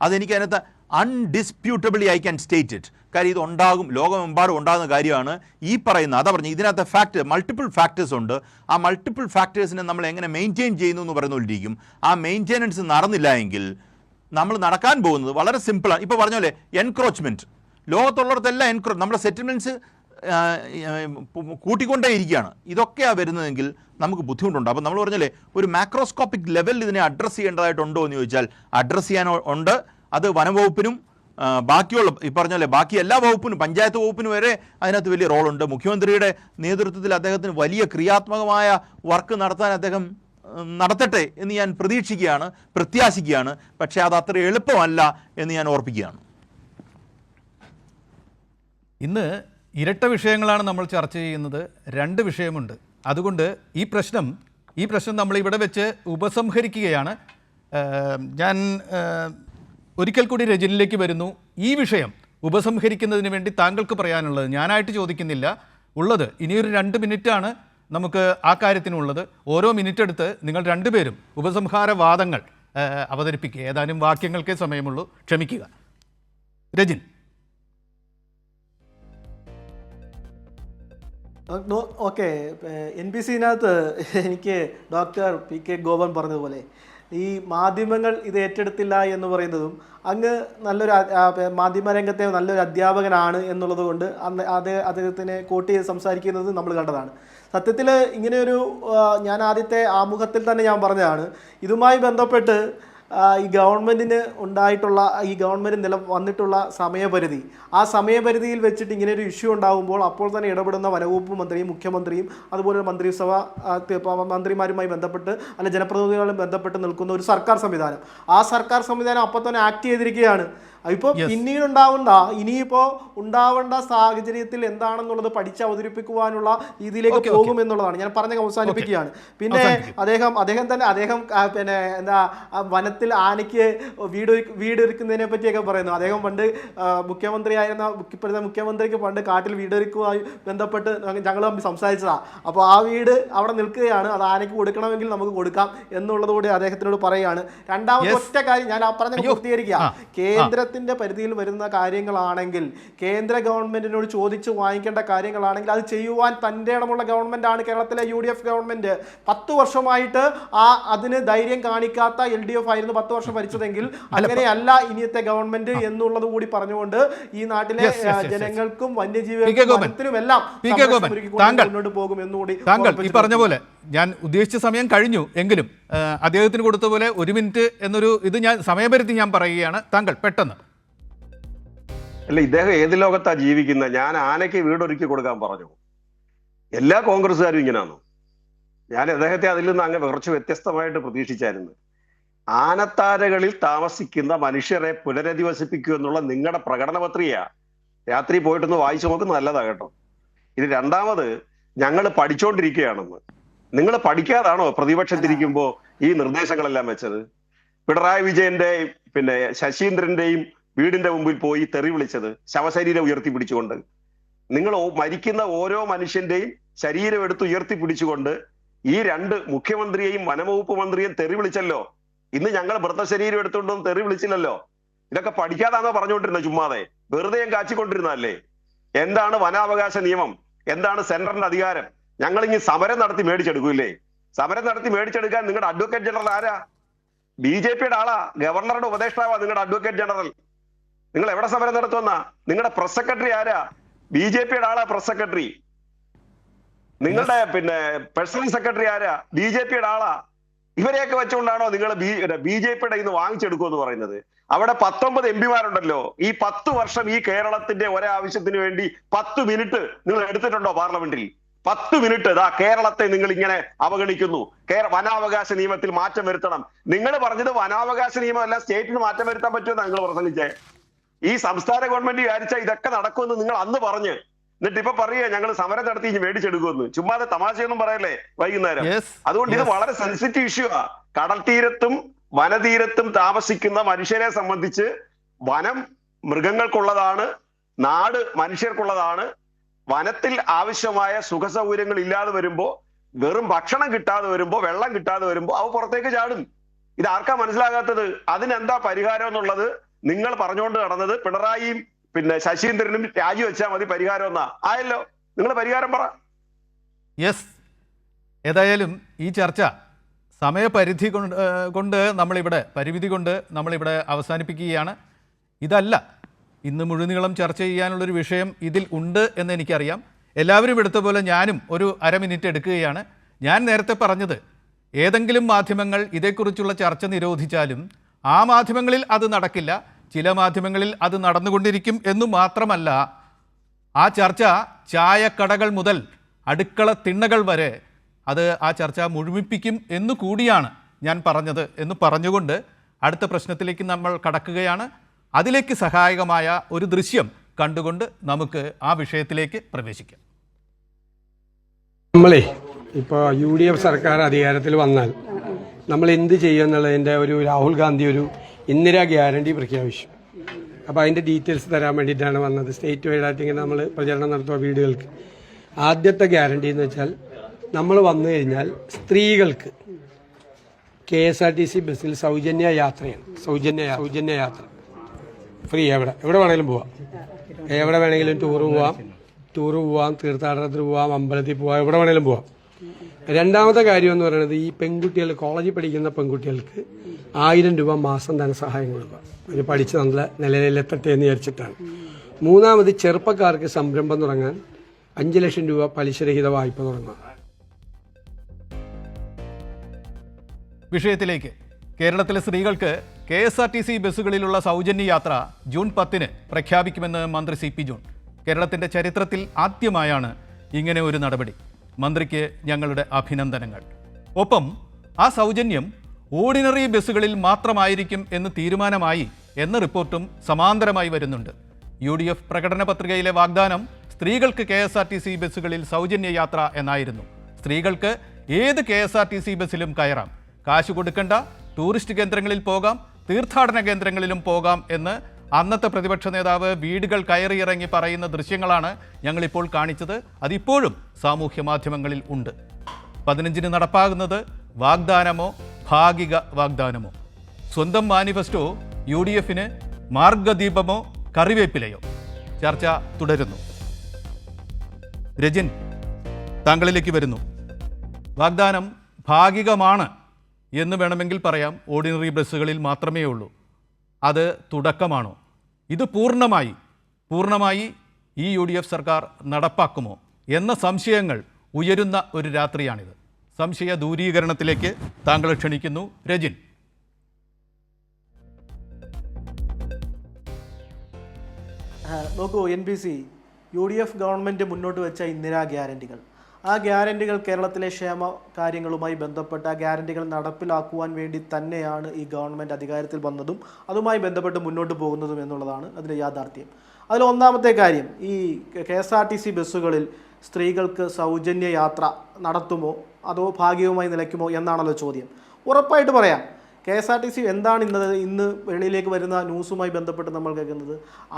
അതെനിക്ക് അതിനകത്ത് അൺഡിസ്പ്യൂട്ടബിളി ഐ ക്യാൻ സ്റ്റേറ്റ് ഇറ്റ്. കാര്യം ഇത് ഉണ്ടാകും, ലോകമെമ്പാടും ഉണ്ടാകുന്ന കാര്യമാണ്. ഈ പറയുന്ന അതാ പറഞ്ഞത്, ഇതിനകത്ത് മൾട്ടിപ്പിൾ ഫാക്ടേഴ്സ് ഉണ്ട്. ആ മൾട്ടിപ്പിൾ ഫാക്ടേഴ്സിനെ നമ്മൾ എങ്ങനെ മെയിൻറ്റെയിൻ ചെയ്യുന്നു എന്ന് പറയുന്നതിലിരിക്കും. ആ മെയിൻറ്റെനൻസ് നടന്നില്ല എങ്കിൽ നമ്മൾ നടക്കാൻ പോകുന്നത് വളരെ സിമ്പിളാണ്. ഇപ്പോൾ പറഞ്ഞ പോലെ എൻക്രോച്ച്മെൻറ്റ്, ലോകത്തുള്ളിടത്തെല്ലാം നമ്മുടെ സെറ്റിൽമെൻറ്റ്സ് കൂട്ടിക്കൊണ്ടേ ഇരിക്കുകയാണ്. ഇതൊക്കെയാണ് വരുന്നതെങ്കിൽ നമുക്ക് ബുദ്ധിമുട്ടുണ്ട്. അപ്പോൾ നമ്മൾ പറഞ്ഞല്ലേ, ഒരു മാക്രോസ്കോപ്പിക് ലെവലിൽ ഇതിനെ അഡ്രസ്സ് ചെയ്യേണ്ടതായിട്ടുണ്ടോ എന്ന് ചോദിച്ചാൽ അഡ്രസ്സ് ചെയ്യാനുണ്ട്. അത് വനവകുപ്പിനും ബാക്കിയുള്ള ഈ പറഞ്ഞല്ലേ ബാക്കി എല്ലാ വകുപ്പിനും, പഞ്ചായത്ത് വകുപ്പിനും വരെ അതിനകത്ത് വലിയ റോളുണ്ട്. മുഖ്യമന്ത്രിയുടെ നേതൃത്വത്തിൽ അദ്ദേഹത്തിന് വലിയ ക്രിയാത്മകമായ വർക്ക് നടത്താൻ അദ്ദേഹം നടത്തട്ടെ എന്ന് ഞാൻ പ്രത്യാശിക്കുകയാണ്. പക്ഷേ അത് അത്ര എളുപ്പമല്ല എന്ന് ഞാൻ ഓർപ്പിക്കുകയാണ്. ഇന്ന് ഇരട്ട വിഷയങ്ങളാണ് നമ്മൾ ചർച്ച ചെയ്യുന്നത്. രണ്ട് വിഷയമുണ്ട്. അതുകൊണ്ട് ഈ പ്രശ്നം നമ്മൾ ഇവിടെ വെച്ച് ഉപസംഹരിക്കുകയാണ്. ഞാൻ ഒരിക്കൽ കൂടി രജനിലേക്ക് വരുന്നു. ഈ വിഷയം ഉപസംഹരിക്കുന്നതിന് വേണ്ടി താങ്കൾക്ക് പറയാനുള്ളത്, ഞാനായിട്ട് ചോദിക്കുന്നില്ല, ഉള്ളത് ഇനിയൊരു 2 മിനിറ്റാണ് നമുക്ക് ആ കാര്യത്തിനുള്ളത്. ഓരോ മിനിറ്റ് എടുത്ത് നിങ്ങൾ രണ്ടുപേരും ഉപസംഹാര വാദങ്ങൾ അവതരിപ്പിക്കുക. ഏതാനും വാക്യങ്ങൾക്കേ സമയമുള്ളൂ, ക്ഷമിക്കുക. രജിൻ. ഓക്കെ, NBCനകത്ത് എനിക്ക് ഡോക്ടർ PK ഗോപൻ പറഞ്ഞതുപോലെ ഈ മാധ്യമങ്ങൾ ഇത് ഏറ്റെടുത്തില്ല എന്ന് പറയുന്നതും, അങ്ങ് മാധ്യമരംഗത്തെ നല്ലൊരു അധ്യാപകനാണ് എന്നുള്ളത് കൊണ്ട് അദ്ദേഹത്തിനെ കോട്ട് ചെയ്ത് സംസാരിക്കുന്നത് നമ്മൾ കണ്ടതാണ്. സത്യത്തിൽ ഇങ്ങനെയൊരു ഞാൻ ആദ്യത്തെ ആമുഖത്തിൽ തന്നെ ഞാൻ പറഞ്ഞതാണ്, ഇതുമായി ബന്ധപ്പെട്ട് ഈ ഗവൺമെൻറ്റിന് ഉണ്ടായിട്ടുള്ള, ഈ ഗവൺമെൻറ് വന്നിട്ടുള്ള സമയപരിധി, ആ സമയപരിധിയിൽ വെച്ചിട്ട് ഇങ്ങനെ ഒരു ഇഷ്യൂ ഉണ്ടാകുമ്പോൾ അപ്പോൾ തന്നെ ഇടപെടുന്ന വനവകുപ്പ് മന്ത്രിയും മുഖ്യമന്ത്രിയും അതുപോലെ മന്ത്രിസഭ മന്ത്രിമാരുമായി ബന്ധപ്പെട്ട് അല്ലെ ജനപ്രതിനിധികളുമായി ബന്ധപ്പെട്ട് നിൽക്കുന്ന ഒരു സർക്കാർ സംവിധാനം, ആ സർക്കാർ സംവിധാനം അപ്പോൾ തന്നെ ആക്ട് ചെയ്തിരിക്കുകയാണ്. ഇപ്പോൾ പിന്നീട് ഇനിയിപ്പോൾ ഉണ്ടാവേണ്ട സാഹചര്യത്തിൽ എന്താണെന്നുള്ളത് പഠിച്ച് അവതരിപ്പിക്കുവാനുള്ള രീതിയിലേക്ക് പോകും എന്നുള്ളതാണ് ഞാൻ പറഞ്ഞ അവസാനിപ്പിക്കുകയാണ്. പിന്നെ അദ്ദേഹം പിന്നെ എന്താ വനത്തിൽ ആനയ്ക്ക് വീടൊരുക്കുന്നതിനെ പറ്റിയൊക്കെ പറയുന്നു. അദ്ദേഹം പണ്ട് ഇപ്പോഴത്തെ മുഖ്യമന്ത്രിക്ക് പണ്ട് കാട്ടിൽ വീടൊരുക്കുമായി ബന്ധപ്പെട്ട് ഞങ്ങൾ തമ്മിൽ സംസാരിച്ചതാണ്. അപ്പോൾ ആ വീട് അവിടെ നിൽക്കുകയാണ്, അത് ആനയ്ക്ക് കൊടുക്കണമെങ്കിൽ നമുക്ക് കൊടുക്കാം എന്നുള്ളതുകൂടി അദ്ദേഹത്തിനോട് പറയുകയാണ്. രണ്ടാമത്തെ ഒറ്റ കാര്യം ഞാൻ പറഞ്ഞ പൂർത്തീകരിക്കുക, കേന്ദ്രത്തിൽ കേന്ദ്രത്തിൻ്റെ പരിധിയിൽ വരുന്ന കാര്യങ്ങളാണെങ്കിൽ, കേന്ദ്ര ഗവൺമെൻറ്റിനോട് ചോദിച്ച് വാങ്ങിക്കേണ്ട കാര്യങ്ങളാണെങ്കിൽ അത് ചെയ്യുവാൻ തൻ്റെ ഇടമുള്ള ഗവൺമെൻറ്റാണ് കേരളത്തിലെ UDF ഗവൺമെൻറ്. 10 വർഷമായിട്ട് അതിന് ധൈര്യം കാണിക്കാത്ത LDF ആയിരുന്നു 10 വർഷം ഭരിച്ചതെങ്കിൽ അങ്ങനെയല്ല ഇനിയത്തെ ഗവൺമെൻറ് എന്നുള്ളത് കൂടി പറഞ്ഞുകൊണ്ട് ഈ നാട്ടിലെ ജനങ്ങൾക്കും വന്യജീവികൾക്കും എല്ലാം മുന്നോട്ട് പോകും എന്നുകൂടി. താങ്കൾ ഈ പറഞ്ഞ പോലെ ഞാൻ ഉദ്ദേശിച്ച സമയം കഴിഞ്ഞു എങ്കിലും അദ്ദേഹത്തിന് കൊടുത്ത പോലെ 1 മിനിറ്റ് എന്നൊരു ഇത് ഞാൻ സമയപരിധി ഞാൻ പറയുകയാണ്. താങ്കൾ പെട്ടെന്ന്. അല്ല, ഇദ്ദേഹം ഏത് ലോകത്താ ജീവിക്കുന്നത്? ഞാൻ ആനയ്ക്ക് വീടൊരുക്കി കൊടുക്കാൻ പറഞ്ഞു. എല്ലാ കോൺഗ്രസ്സുകാരും ഇങ്ങനെയാണോ? ഞാൻ അദ്ദേഹത്തെ അതിൽ നിന്ന് അങ്ങ് കുറച്ച് വ്യത്യസ്തമായിട്ട് പ്രതീക്ഷിച്ചായിരുന്നു. ആനത്താരകളിൽ താമസിക്കുന്ന മനുഷ്യരെ പുനരധിവസിപ്പിക്കൂ എന്നുള്ള നിങ്ങളുടെ പ്രകടന പത്രികയാ. രാത്രി പോയിട്ടൊന്ന് വായിച്ചു നോക്കുന്നത് നല്ലതാ കേട്ടോ. ഇത് രണ്ടാമത്, ഞങ്ങൾ പഠിച്ചുകൊണ്ടിരിക്കുകയാണെന്ന്. നിങ്ങൾ പഠിക്കാതാണോ പ്രതിപക്ഷത്തിരിക്കുമ്പോ ഈ നിർദ്ദേശങ്ങളെല്ലാം വെച്ചത്? പിണറായി വിജയന്റെയും പിന്നെ ശശീന്ദ്രന്റെയും വീടിന്റെ മുമ്പിൽ പോയി തെറി വിളിച്ചത് ശവശരീരം ഉയർത്തിപ്പിടിച്ചുകൊണ്ട്. നിങ്ങൾ മരിക്കുന്ന ഓരോ മനുഷ്യന്റെയും ശരീരം എടുത്ത് ഉയർത്തിപ്പിടിച്ചുകൊണ്ട് ഈ 2 മുഖ്യമന്ത്രിയെയും വനംവകുപ്പ് മന്ത്രിയെയും തെറി വിളിച്ചല്ലോ. ഇന്ന് ഞങ്ങൾ മൃതശരീരം എടുത്തുകൊണ്ടൊന്നും തെറി വിളിച്ചില്ലല്ലോ. ഇതൊക്കെ പഠിക്കാതാണോ പറഞ്ഞുകൊണ്ടിരുന്നത്? ചുമ്മാതെ വെറുതെ കാച്ചിക്കൊണ്ടിരുന്നതല്ലേ? എന്താണ് വനാവകാശ നിയമം? എന്താണ് സെൻട്രലിന്റെ അധികാരം? ഞങ്ങൾ ഇനി സമരം നടത്തി മേടിച്ചെടുക്കൂല്ലേ? സമരം നടത്തി മേടിച്ചെടുക്കാൻ നിങ്ങളുടെ അഡ്വക്കേറ്റ് ജനറൽ ആരാ? BJPയുടെ ആളാ. ഗവർണറുടെ ഉപദേഷ്ടാവാ നിങ്ങളുടെ അഡ്വക്കേറ്റ് ജനറൽ. നിങ്ങൾ എവിടെ സമരം നടത്തുന്ന? നിങ്ങളുടെ പ്രസ് സെക്രട്ടറി ആരാ? BJPയുടെ ആളാ പ്രസ് സെക്രട്ടറി. നിങ്ങളുടെ പിന്നെ പേഴ്സണൽ സെക്രട്ടറി ആരാ? BJPയുടെ ആളാ. ഇവരെയൊക്കെ വെച്ചുകൊണ്ടാണോ നിങ്ങൾ BJPയുടെ ഇന്ന് വാങ്ങിച്ചെടുക്കുമെന്ന് പറയുന്നത്? അവിടെ 19 MP-മാരുണ്ടല്ലോ. ഈ 10 വർഷം ഈ കേരളത്തിന്റെ ഒരാവശ്യത്തിന് വേണ്ടി 10 മിനിറ്റ് നിങ്ങൾ എടുത്തിട്ടുണ്ടോ പാർലമെന്റിൽ? 10 മിനിറ്റ് ഇതാ കേരളത്തെ നിങ്ങൾ ഇങ്ങനെ അവഗണിക്കുന്നു. വനാവകാശ നിയമത്തിൽ മാറ്റം വരുത്തണം. നിങ്ങൾ പറഞ്ഞത് വനാവകാശ നിയമം അല്ല, സ്റ്റേറ്റിന് മാറ്റം വരുത്താൻ പറ്റുമെന്നാണ് നിങ്ങൾ പ്രസംഗിച്ചേ. ഈ സംസ്ഥാന ഗവൺമെന്റ് വിചാരിച്ചാൽ ഇതൊക്കെ നടക്കുമെന്ന് നിങ്ങൾ അന്ന് പറഞ്ഞ്, എന്നിട്ട് ഇപ്പൊ പറയുക ഞങ്ങൾ സമരം നടത്തി ഇനി മേടിച്ചെടുക്കുമെന്ന്. ചുമ്മാതെ തമാശയൊന്നും പറയല്ലേ വൈകുന്നേരം. അതുകൊണ്ട് ഇത് വളരെ സെൻസിറ്റീവ് ഇഷ്യൂ ആ. കടൽ തീരത്തും വനതീരത്തും താമസിക്കുന്ന മനുഷ്യരെ സംബന്ധിച്ച് വനം മൃഗങ്ങൾക്കുള്ളതാണ്, നാട് മനുഷ്യർക്കുള്ളതാണ്. വനത്തിൽ ആവശ്യമായ സുഖസൗകര്യങ്ങൾ ഇല്ലാതെ വരുമ്പോ, വെറും ഭക്ഷണം കിട്ടാതെ വരുമ്പോ, വെള്ളം കിട്ടാതെ വരുമ്പോ അവ പുറത്തേക്ക് ചാടും. ഇത് ആർക്കാ മനസ്സിലാകാത്തത്? അതിനെന്താ പരിഹാരം എന്നുള്ളത് നിങ്ങൾ പറഞ്ഞുകൊണ്ട് നടന്നത് പിണറായിയും പിന്നെ ശശീന്ദ്രനും രാജിവെച്ചാൽ മതി പരിഹാരം എന്നാ. ആയല്ലോ, നിങ്ങൾ പരിഹാരം പറ. യെസ്, ഏതായാലും ഈ ചർച്ച സമയപരിധി കൊണ്ട് നമ്മളിവിടെ പരിമിതി കൊണ്ട് നമ്മളിവിടെ അവസാനിപ്പിക്കുകയാണ്. ഇതല്ല ഇന്ന് മുഴുനീളം ചർച്ച ചെയ്യാനുള്ളൊരു വിഷയം ഇതിൽ ഉണ്ട് എന്ന് എനിക്കറിയാം. എല്ലാവരും എടുത്ത പോലെ ഞാനും ഒരു 1/2 മിനിറ്റ് എടുക്കുകയാണ്. ഞാൻ നേരത്തെ പറഞ്ഞത് ഏതെങ്കിലും മാധ്യമങ്ങൾ ഇതേക്കുറിച്ചുള്ള ചർച്ച നിരോധിച്ചാലും ആ മാധ്യമങ്ങളിൽ അത് നടക്കില്ല, ചില മാധ്യമങ്ങളിൽ അത് നടന്നുകൊണ്ടിരിക്കും എന്നു മാത്രമല്ല, ആ ചർച്ച ചായക്കടകൾ മുതൽ അടുക്കള തിണ്ണകൾ വരെ അത് ആ ചർച്ച മുഴുമിപ്പിക്കും എന്നു കൂടിയാണ് ഞാൻ പറഞ്ഞത് എന്ന് പറഞ്ഞുകൊണ്ട് അടുത്ത പ്രശ്നത്തിലേക്ക് നമ്മൾ കടക്കുകയാണ്. അതിലേക്ക് സഹായകമായ ഒരു ദൃശ്യം കണ്ടുകൊണ്ട് നമുക്ക് ആ വിഷയത്തിലേക്ക് പ്രവേശിക്കാം. നമ്മളെ ഇപ്പോൾ UDF സർക്കാർ അധികാരത്തിൽ വന്നാൽ നമ്മൾ എന്ത് ചെയ്യുമെന്നുള്ളതിൻ്റെ ഒരു രാഹുൽ ഗാന്ധി ഒരു ഇന്ദിരാ ഗ്യാരണ്ടി പ്രഖ്യാപിച്ചു. അപ്പോൾ അതിൻ്റെ ഡീറ്റെയിൽസ് തരാൻ വേണ്ടിയിട്ടാണ് വന്നത്. സ്റ്റേറ്റ് വൈഡായിട്ട് ഇങ്ങനെ നമ്മൾ പ്രചരണം നടത്തുക വീടുകൾക്ക്. ആദ്യത്തെ ഗ്യാരണ്ടി എന്ന് വെച്ചാൽ നമ്മൾ വന്നു കഴിഞ്ഞാൽ സ്ത്രീകൾക്ക് KSRTC ബസ്സിൽ സൗജന്യ യാത്രയാണ്. സൗജന്യ യാത്ര ഫ്രീ. എവിടെ വേണമെങ്കിലും പോവാം, എവിടെ വേണമെങ്കിലും ടൂറ് പോവാം, തീർത്ഥാടനത്തിന് പോവാം, അമ്പലത്തിൽ പോവാം, എവിടെ വേണമെങ്കിലും പോവാം. രണ്ടാമത്തെ കാര്യം എന്ന് പറയുന്നത് ഈ പെൺകുട്ടികൾ, കോളേജിൽ പഠിക്കുന്ന പെൺകുട്ടികൾക്ക് 1000 രൂപ മാസം ധനസഹായം കൊടുക്കുക. അവർ പഠിച്ച് നല്ല നിലയിലെത്തട്ടെ എന്ന് വിചാരിച്ചിട്ടാണ്. മൂന്നാമത് ചെറുപ്പക്കാർക്ക് സംരംഭം തുടങ്ങാൻ 5 ലക്ഷം രൂപ പലിശരഹിത വായ്പ തുടങ്ങുക. വിഷയത്തിലേക്ക്. കേരളത്തിലെ സ്ത്രീകൾക്ക് KSRTC ബസ്സുകളിലുള്ള സൗജന്യ യാത്ര ജൂൺ 10-ന് പ്രഖ്യാപിക്കുമെന്ന് മന്ത്രി CP ജോൺ. കേരളത്തിൻ്റെ ചരിത്രത്തിൽ ആദ്യമായാണ് ഇങ്ങനെ ഒരു നടപടി. മന്ത്രിക്ക് ഞങ്ങളുടെ അഭിനന്ദനങ്ങൾ. ഒപ്പം ആ സൗജന്യം ഓർഡിനറി ബസ്സുകളിൽ മാത്രമായിരിക്കും എന്ന് തീരുമാനമായി എന്ന റിപ്പോർട്ടും സമാന്തരമായി വരുന്നുണ്ട്. UDF പ്രകടന പത്രികയിലെ വാഗ്ദാനം സ്ത്രീകൾക്ക് KSRTC ബസ്സുകളിൽ സൗജന്യ യാത്ര എന്നായിരുന്നു. സ്ത്രീകൾക്ക് ഏത് KSRTC ബസ്സിലും കയറാം, കാശ് കൊടുക്കണ്ട, ടൂറിസ്റ്റ് കേന്ദ്രങ്ങളിൽ പോകാം, തീർത്ഥാടന കേന്ദ്രങ്ങളിലും പോകാം എന്ന് അന്നത്തെ പ്രതിപക്ഷ നേതാവ് വീടുകൾ കയറിയിറങ്ങി പറയുന്ന ദൃശ്യങ്ങളാണ് ഞങ്ങളിപ്പോൾ കാണിച്ചത്. അതിപ്പോഴും സാമൂഹ്യ മാധ്യമങ്ങളിൽ ഉണ്ട്. 15-ന് നടപ്പാകുന്നത് വാഗ്ദാനമോ ഭാഗിക വാഗ്ദാനമോ? സ്വന്തം മാനിഫെസ്റ്റോ UDFന് മാർഗദീപമോ കറിവേപ്പിലയോ? ചർച്ച തുടരുന്നു. രജിൻ, താങ്കളിലേക്ക് വരുന്നു. വാഗ്ദാനം ഭാഗികമാണ് എന്ന് വേണമെങ്കിൽ പറയാം. ഓർഡിനറി ബസ്സുകളിൽ മാത്രമേ ഉള്ളൂ. അത് തുടക്കമാണോ? ഇത് പൂർണ്ണമായി ഈ UDF സർക്കാർ നടപ്പാക്കുമോ എന്ന സംശയങ്ങൾ ഉയരുന്ന ഒരു രാത്രിയാണിത്. സംശയ ദൂരീകരണത്തിലേക്ക് താങ്കളെ ക്ഷണിക്കുന്നു. രജിൻ. നോക്കൂ, NPC UDF ഗവൺമെൻറ് മുന്നോട്ട് വെച്ച ഇന്ദിരാ ഗ്യാരണ്ടികൾ, ആ ഗ്യാരണ്ടികൾ കേരളത്തിലെ ക്ഷേമ കാര്യങ്ങളുമായി ബന്ധപ്പെട്ട് ആ ഗ്യാരണ്ടികൾ നടപ്പിലാക്കുവാൻ വേണ്ടി തന്നെയാണ് ഈ ഗവൺമെൻറ് അധികാരത്തിൽ വന്നതും അതുമായി ബന്ധപ്പെട്ട് മുന്നോട്ട് പോകുന്നതും എന്നുള്ളതാണ് അതിൻ്റെ യാഥാർത്ഥ്യം. അതിൽ ഒന്നാമത്തെ കാര്യം, ഈ KSRTC ബസ്സുകളിൽ സ്ത്രീകൾക്ക് സൗജന്യ യാത്ര നടത്തുമോ അതോ ഭാഗികമായി നിലയ്ക്കുമോ എന്നാണല്ലോ ചോദ്യം. ഉറപ്പായിട്ട് പറയാം, KSRTC എന്താണ് ഇന്ന് വെളിയിലേക്ക് വരുന്ന ന്യൂസുമായി ബന്ധപ്പെട്ട് നമ്മൾ കേൾക്കുന്നത്,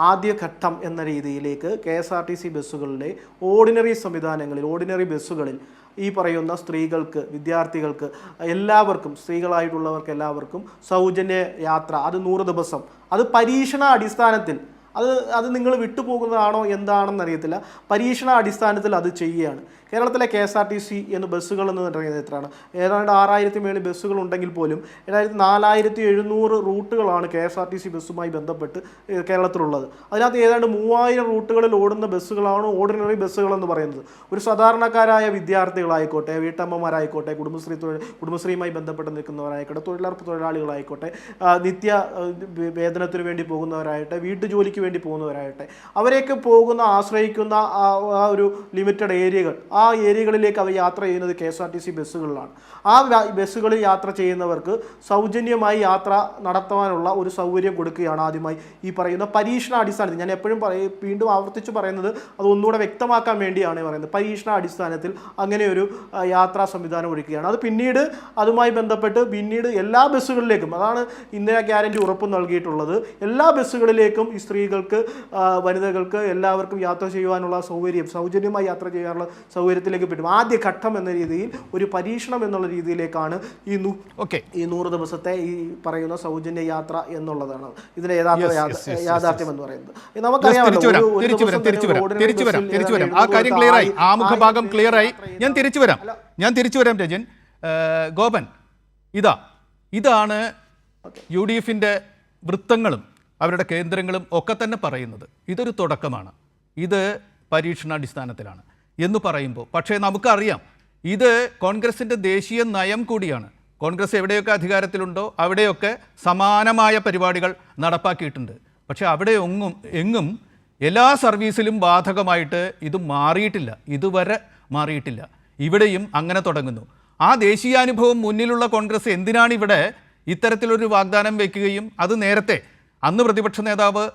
ആദ്യഘട്ടം എന്ന രീതിയിലേക്ക് KSRTC ബസ്സുകളിലെ ഓർഡിനറി സംവിധാനങ്ങളിൽ, ഓർഡിനറി ബസ്സുകളിൽ ഈ പറയുന്ന സ്ത്രീകൾക്ക്, വിദ്യാർത്ഥികൾക്ക്, എല്ലാവർക്കും, സ്ത്രീകളായിട്ടുള്ളവർക്ക് എല്ലാവർക്കും സൗജന്യ യാത്ര, അത് 100 ദിവസം, അത് പരീക്ഷണ അടിസ്ഥാനത്തിൽ, അത് നിങ്ങൾ വിട്ടുപോകുന്നതാണോ എന്താണെന്ന് അറിയത്തില്ല, പരീക്ഷണ അടിസ്ഥാനത്തിൽ അത് ചെയ്യുകയാണ്. കേരളത്തിലെ KSRTC എന്ന് ബസ്സുകൾ എന്ന് പറയുന്നത് എത്രയാണ്? ഏതാണ്ട് 6000 മേളിൽ ബസ്സുകൾ ഉണ്ടെങ്കിൽ പോലും 4700 റൂട്ടുകളാണ് KSRTC ബസ്സുമായി ബന്ധപ്പെട്ട് കേരളത്തിലുള്ളത്. അതിനകത്ത് ഏതാണ്ട് 3000 റൂട്ടുകളിൽ ഓടുന്ന ബസ്സുകളാണ് ഓർഡിനറി ബസ്സുകൾ എന്ന് പറയുന്നത്. ഒരു സാധാരണക്കാരായ വിദ്യാർത്ഥികളായിക്കോട്ടെ, വീട്ടമ്മമാരായിക്കോട്ടെ, കുടുംബശ്രീയുമായി ബന്ധപ്പെട്ട് നിൽക്കുന്നവരായിക്കോട്ടെ, തൊഴിലാളികളായിക്കോട്ടെ, നിത്യ വേതനത്തിന് വേണ്ടി പോകുന്നവരായിട്ട്, വീട്ടുജോലിക്ക് വേണ്ടി പോകുന്നവരായിട്ട്, അവരെയൊക്കെ ആശ്രയിക്കുന്ന ആ ഒരു ലിമിറ്റഡ് ഏരിയകൾ, ആ ഏരിയകളിലേക്ക് അവർ യാത്ര ചെയ്യുന്നത് KSRTC ബസ്സുകളിലാണ്. ആ ബസ്സുകളിൽ യാത്ര ചെയ്യുന്നവർക്ക് സൗജന്യമായി യാത്ര നടത്തുവാനുള്ള ഒരു സൗകര്യം കൊടുക്കുകയാണ് ആദ്യമായി ഈ പറയുന്ന പരീക്ഷണ അടിസ്ഥാനത്തിൽ. ഞാൻ എപ്പോഴും വീണ്ടും ആവർത്തിച്ച് പറയുന്നത് അത് ഒന്നുകൂടെ വ്യക്തമാക്കാൻ വേണ്ടിയാണ് പറയുന്നത്. പരീക്ഷണ അടിസ്ഥാനത്തിൽ അങ്ങനെ ഒരു യാത്രാ സംവിധാനം ഒരുക്കുകയാണ്. അത് പിന്നീട് അതുമായി ബന്ധപ്പെട്ട് എല്ലാ ബസ്സുകളിലേക്കും, അതാണ് ഇന്ദിരാ ഗ്യാരണ്ടി ഉറപ്പ് നൽകിയിട്ടുള്ളത്, എല്ലാ ബസ്സുകളിലേക്കും ഈ സ്ത്രീകൾക്ക്, വനിതകൾക്ക്, എല്ലാവർക്കും യാത്ര ചെയ്യുവാനുള്ള സൗകര്യം, സൗജന്യമായി യാത്ര ചെയ്യാനുള്ള സൗകര്യത്തിലേക്ക് പറ്റും. ആദ്യ ഘട്ടം എന്ന രീതിയിൽ, ഒരു പരീക്ഷണം എന്നുള്ള രീതിയിലേക്കാണ് ഈ 100 ദിവസത്തെ ഈ പറയുന്ന സൗജന്യ യാത്ര എന്നുള്ളതാണ് ഇതിന്റെ യാഥാർത്ഥ്യം എന്ന് പറയുന്നത്. നമുക്കറിയാമല്ലോ, ആ കാര്യം ക്ലിയറായി, ആമുഖഭാഗം ക്ലിയറായി. ഞാൻ തിരിച്ചു വരാം രജൻ. ഗോപൻ, ഇതാണ് UDFന്റെ വൃത്തങ്ങളും അവരുടെ കേന്ദ്രങ്ങളും ഒക്കെ തന്നെ പറയുന്നത്. ഇതൊരു തുടക്കമാണ്, ഇത് പരീക്ഷണാടിസ്ഥാനത്തിലാണ് എന്ന് പറയുമ്പോൾ, പക്ഷേ നമുക്കറിയാം ഇത് കോൺഗ്രസിൻ്റെ ദേശീയ നയം കൂടിയാണ്. കോൺഗ്രസ് എവിടെയൊക്കെ അധികാരത്തിലുണ്ടോ അവിടെയൊക്കെ സമാനമായ പരിപാടികൾ നടപ്പാക്കിയിട്ടുണ്ട്. പക്ഷേ അവിടെ എങ്ങും എല്ലാ സർവീസിലും ബാധകമായിട്ട് ഇത് മാറിയിട്ടില്ല, ഇതുവരെ മാറിയിട്ടില്ല. ഇവിടെയും അങ്ങനെ തുടങ്ങുന്നു. ആ ദേശീയാനുഭവം മുന്നിലുള്ള കോൺഗ്രസ് എന്തിനാണ് ഇവിടെ ഇത്തരത്തിലൊരു വാഗ്ദാനം വയ്ക്കുകയും അത് നേരത്തെ അന്ന് പ്രതിപക്ഷ നേതാവ്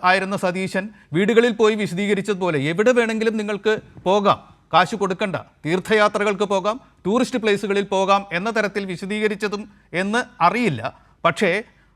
ആയിരുന്ന സതീശൻ വീടുകളിൽ പോയി വിശദീകരിച്ചതുപോലെ എവിടെ വേണമെങ്കിലും നിങ്ങൾക്ക് പോകാം, കാശ് കൊടുക്കണ്ട, തീർത്ഥയാത്രകൾക്ക് പോകാം, ടൂറിസ്റ്റ് പ്ലേസുകളിൽ പോകാം എന്ന തരത്തിൽ വിശദീകരിച്ചതും എന്ന് അറിയില്ല. പക്ഷേ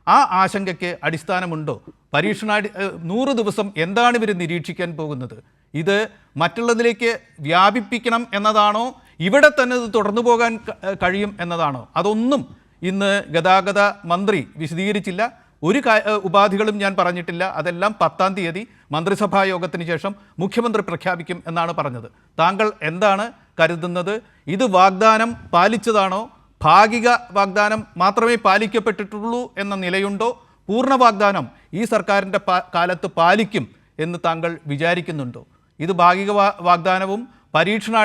ആ ആശങ്കയ്ക്ക് അടിസ്ഥാനമുണ്ടോ? 100 ദിവസം എന്താണ് ഇവർ നിരീക്ഷിക്കാൻ പോകുന്നത്? ഇത് മറ്റുള്ളതിലേക്ക് വ്യാപിപ്പിക്കണം എന്നതാണോ? ഇവിടെ തന്നെ ഇത് തുടർന്നു പോകാൻ കഴിയും എന്നതാണോ? അതൊന്നും ഇന്ന് ഗതാഗത മന്ത്രി വിശദീകരിച്ചില്ല. ഒരു ഉപാധികളും ഞാൻ പറഞ്ഞിട്ടില്ല. അതെല്ലാം 10-ാം തീയതി മന്ത്രിസഭാ യോഗത്തിന് ശേഷം മുഖ്യമന്ത്രി പ്രഖ്യാപിക്കും എന്നാണ് പറഞ്ഞത്. താങ്കൾ എന്താണ് കരുതുന്നത്? ഇത് വാഗ്ദാനം പാലിച്ചതാണോ? ഭാഗിക വാഗ്ദാനം മാത്രമേ പാലിക്കപ്പെട്ടിട്ടുള്ളൂ എന്ന നിലയുണ്ടോ? പൂർണ്ണ വാഗ്ദാനം ഈ സർക്കാരിൻ്റെ കാലത്ത് പാലിക്കും എന്ന് താങ്കൾ വിചാരിക്കുന്നുണ്ടോ? ഇത് ഭാഗിക വാഗ്ദാനവും പരീക്ഷണ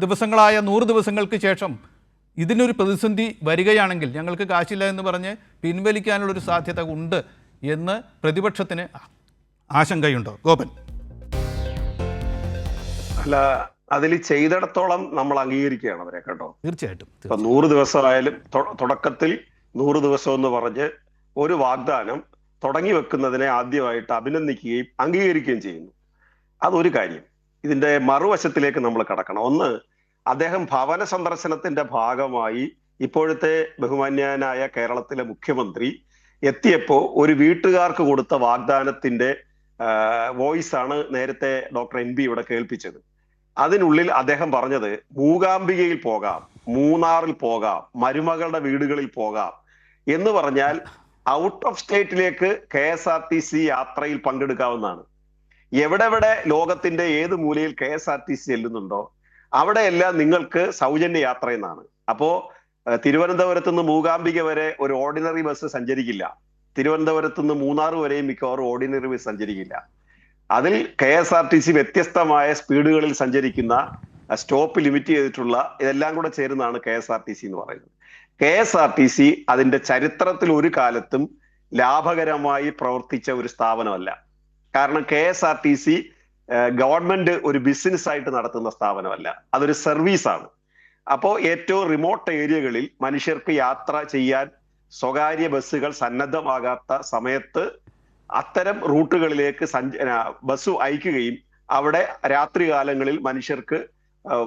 ദിവസങ്ങളായ 100 ദിവസങ്ങൾക്ക് ശേഷം ഇതിനൊരു പ്രതിസന്ധി വരികയാണെങ്കിൽ ഞങ്ങൾക്ക് കാശില്ല എന്ന് പറഞ്ഞ് പിൻവലിക്കാനുള്ളൊരു സാധ്യത ഉണ്ട് എന്ന് പ്രതിപക്ഷത്തിന് ആശങ്കയുണ്ടോ? ഗോപൻ. അല്ല, അതിൽ ചെയ്തിടത്തോളം നമ്മൾ അംഗീകരിക്കുകയാണ് അവരെ, കേട്ടോ. തീർച്ചയായിട്ടും. ഇപ്പൊ 100 ദിവസമായാലും തുടക്കത്തിൽ 100 ദിവസം എന്ന് പറഞ്ഞ് ഒരു വാഗ്ദാനം തുടങ്ങി വെക്കുന്നതിനെ ആദ്യമായിട്ട് അഭിനന്ദിക്കുകയും അംഗീകരിക്കുകയും ചെയ്യുന്നു. അതൊരു കാര്യം. ഇതിന്റെ മറുവശത്തിലേക്ക് നമ്മൾ കടക്കണം. ഒന്ന്, അദ്ദേഹം ഭവന സന്ദർശനത്തിന്റെ ഭാഗമായി ഇപ്പോഴത്തെ ബഹുമാന്യനായ കേരളത്തിലെ മുഖ്യമന്ത്രി എത്തിയപ്പോൾ ഒരു വീട്ടുകാർക്ക് കൊടുത്ത വാഗ്ദാനത്തിന്റെ വോയിസ് ആണ് നേരത്തെ ഡോക്ടർ NB ഇവിടെ കേൾപ്പിച്ചത്. അതിനുള്ളിൽ അദ്ദേഹം പറഞ്ഞത് മൂകാംബികയിൽ പോകാം, മൂന്നാറിൽ പോകാം, മരുമകളുടെ വീടുകളിൽ പോകാം എന്ന് പറഞ്ഞാൽ ഔട്ട് ഓഫ് സ്റ്റേറ്റിലേക്ക് KSRTC യാത്രയിൽ പങ്കെടുക്കാവുന്നതാണ്. എവിടെ ലോകത്തിന്റെ ഏത് മൂലയിൽ KSRTC ചെല്ലുന്നുണ്ടോ അവിടെയെല്ലാം നിങ്ങൾക്ക് സൗജന്യ യാത്ര എന്നാണ്. അപ്പോ തിരുവനന്തപുരത്ത് നിന്ന് മൂകാംബിക വരെ ഒരു ഓർഡിനറി ബസ് സഞ്ചരിക്കില്ല. തിരുവനന്തപുരത്ത് നിന്ന് മൂന്നാർ വരെയും മിക്കവാറും ഓർഡിനറി ബസ് സഞ്ചരിക്കില്ല. അതിൽ KSRTC വ്യത്യസ്തമായ സ്പീഡുകളിൽ സഞ്ചരിക്കുന്ന, സ്റ്റോപ്പ് ലിമിറ്റ് ചെയ്തിട്ടുള്ള, ഇതെല്ലാം കൂടെ ചേരുന്നതാണ് KSRTC എന്ന് പറയുന്നത്. KSRTC അതിന്റെ ചരിത്രത്തിൽ ഒരു കാലത്തും ലാഭകരമായി പ്രവർത്തിച്ച ഒരു സ്ഥാപനമല്ല. കാരണം KSRTC ഗവൺമെന്റ് ഒരു ബിസിനസ് ആയിട്ട് നടത്തുന്ന സ്ഥാപനമല്ല, അതൊരു സർവീസാണ്. അപ്പോൾ ഏറ്റവും റിമോട്ട് ഏരിയകളിൽ മനുഷ്യർക്ക് യാത്ര ചെയ്യാൻ സ്വകാര്യ ബസ്സുകൾ സന്നദ്ധമാകാത്ത സമയത്ത് അത്തരം റൂട്ടുകളിലേക്ക് ബസ് അയക്കുകയും അവിടെ രാത്രികാലങ്ങളിൽ മനുഷ്യർക്ക്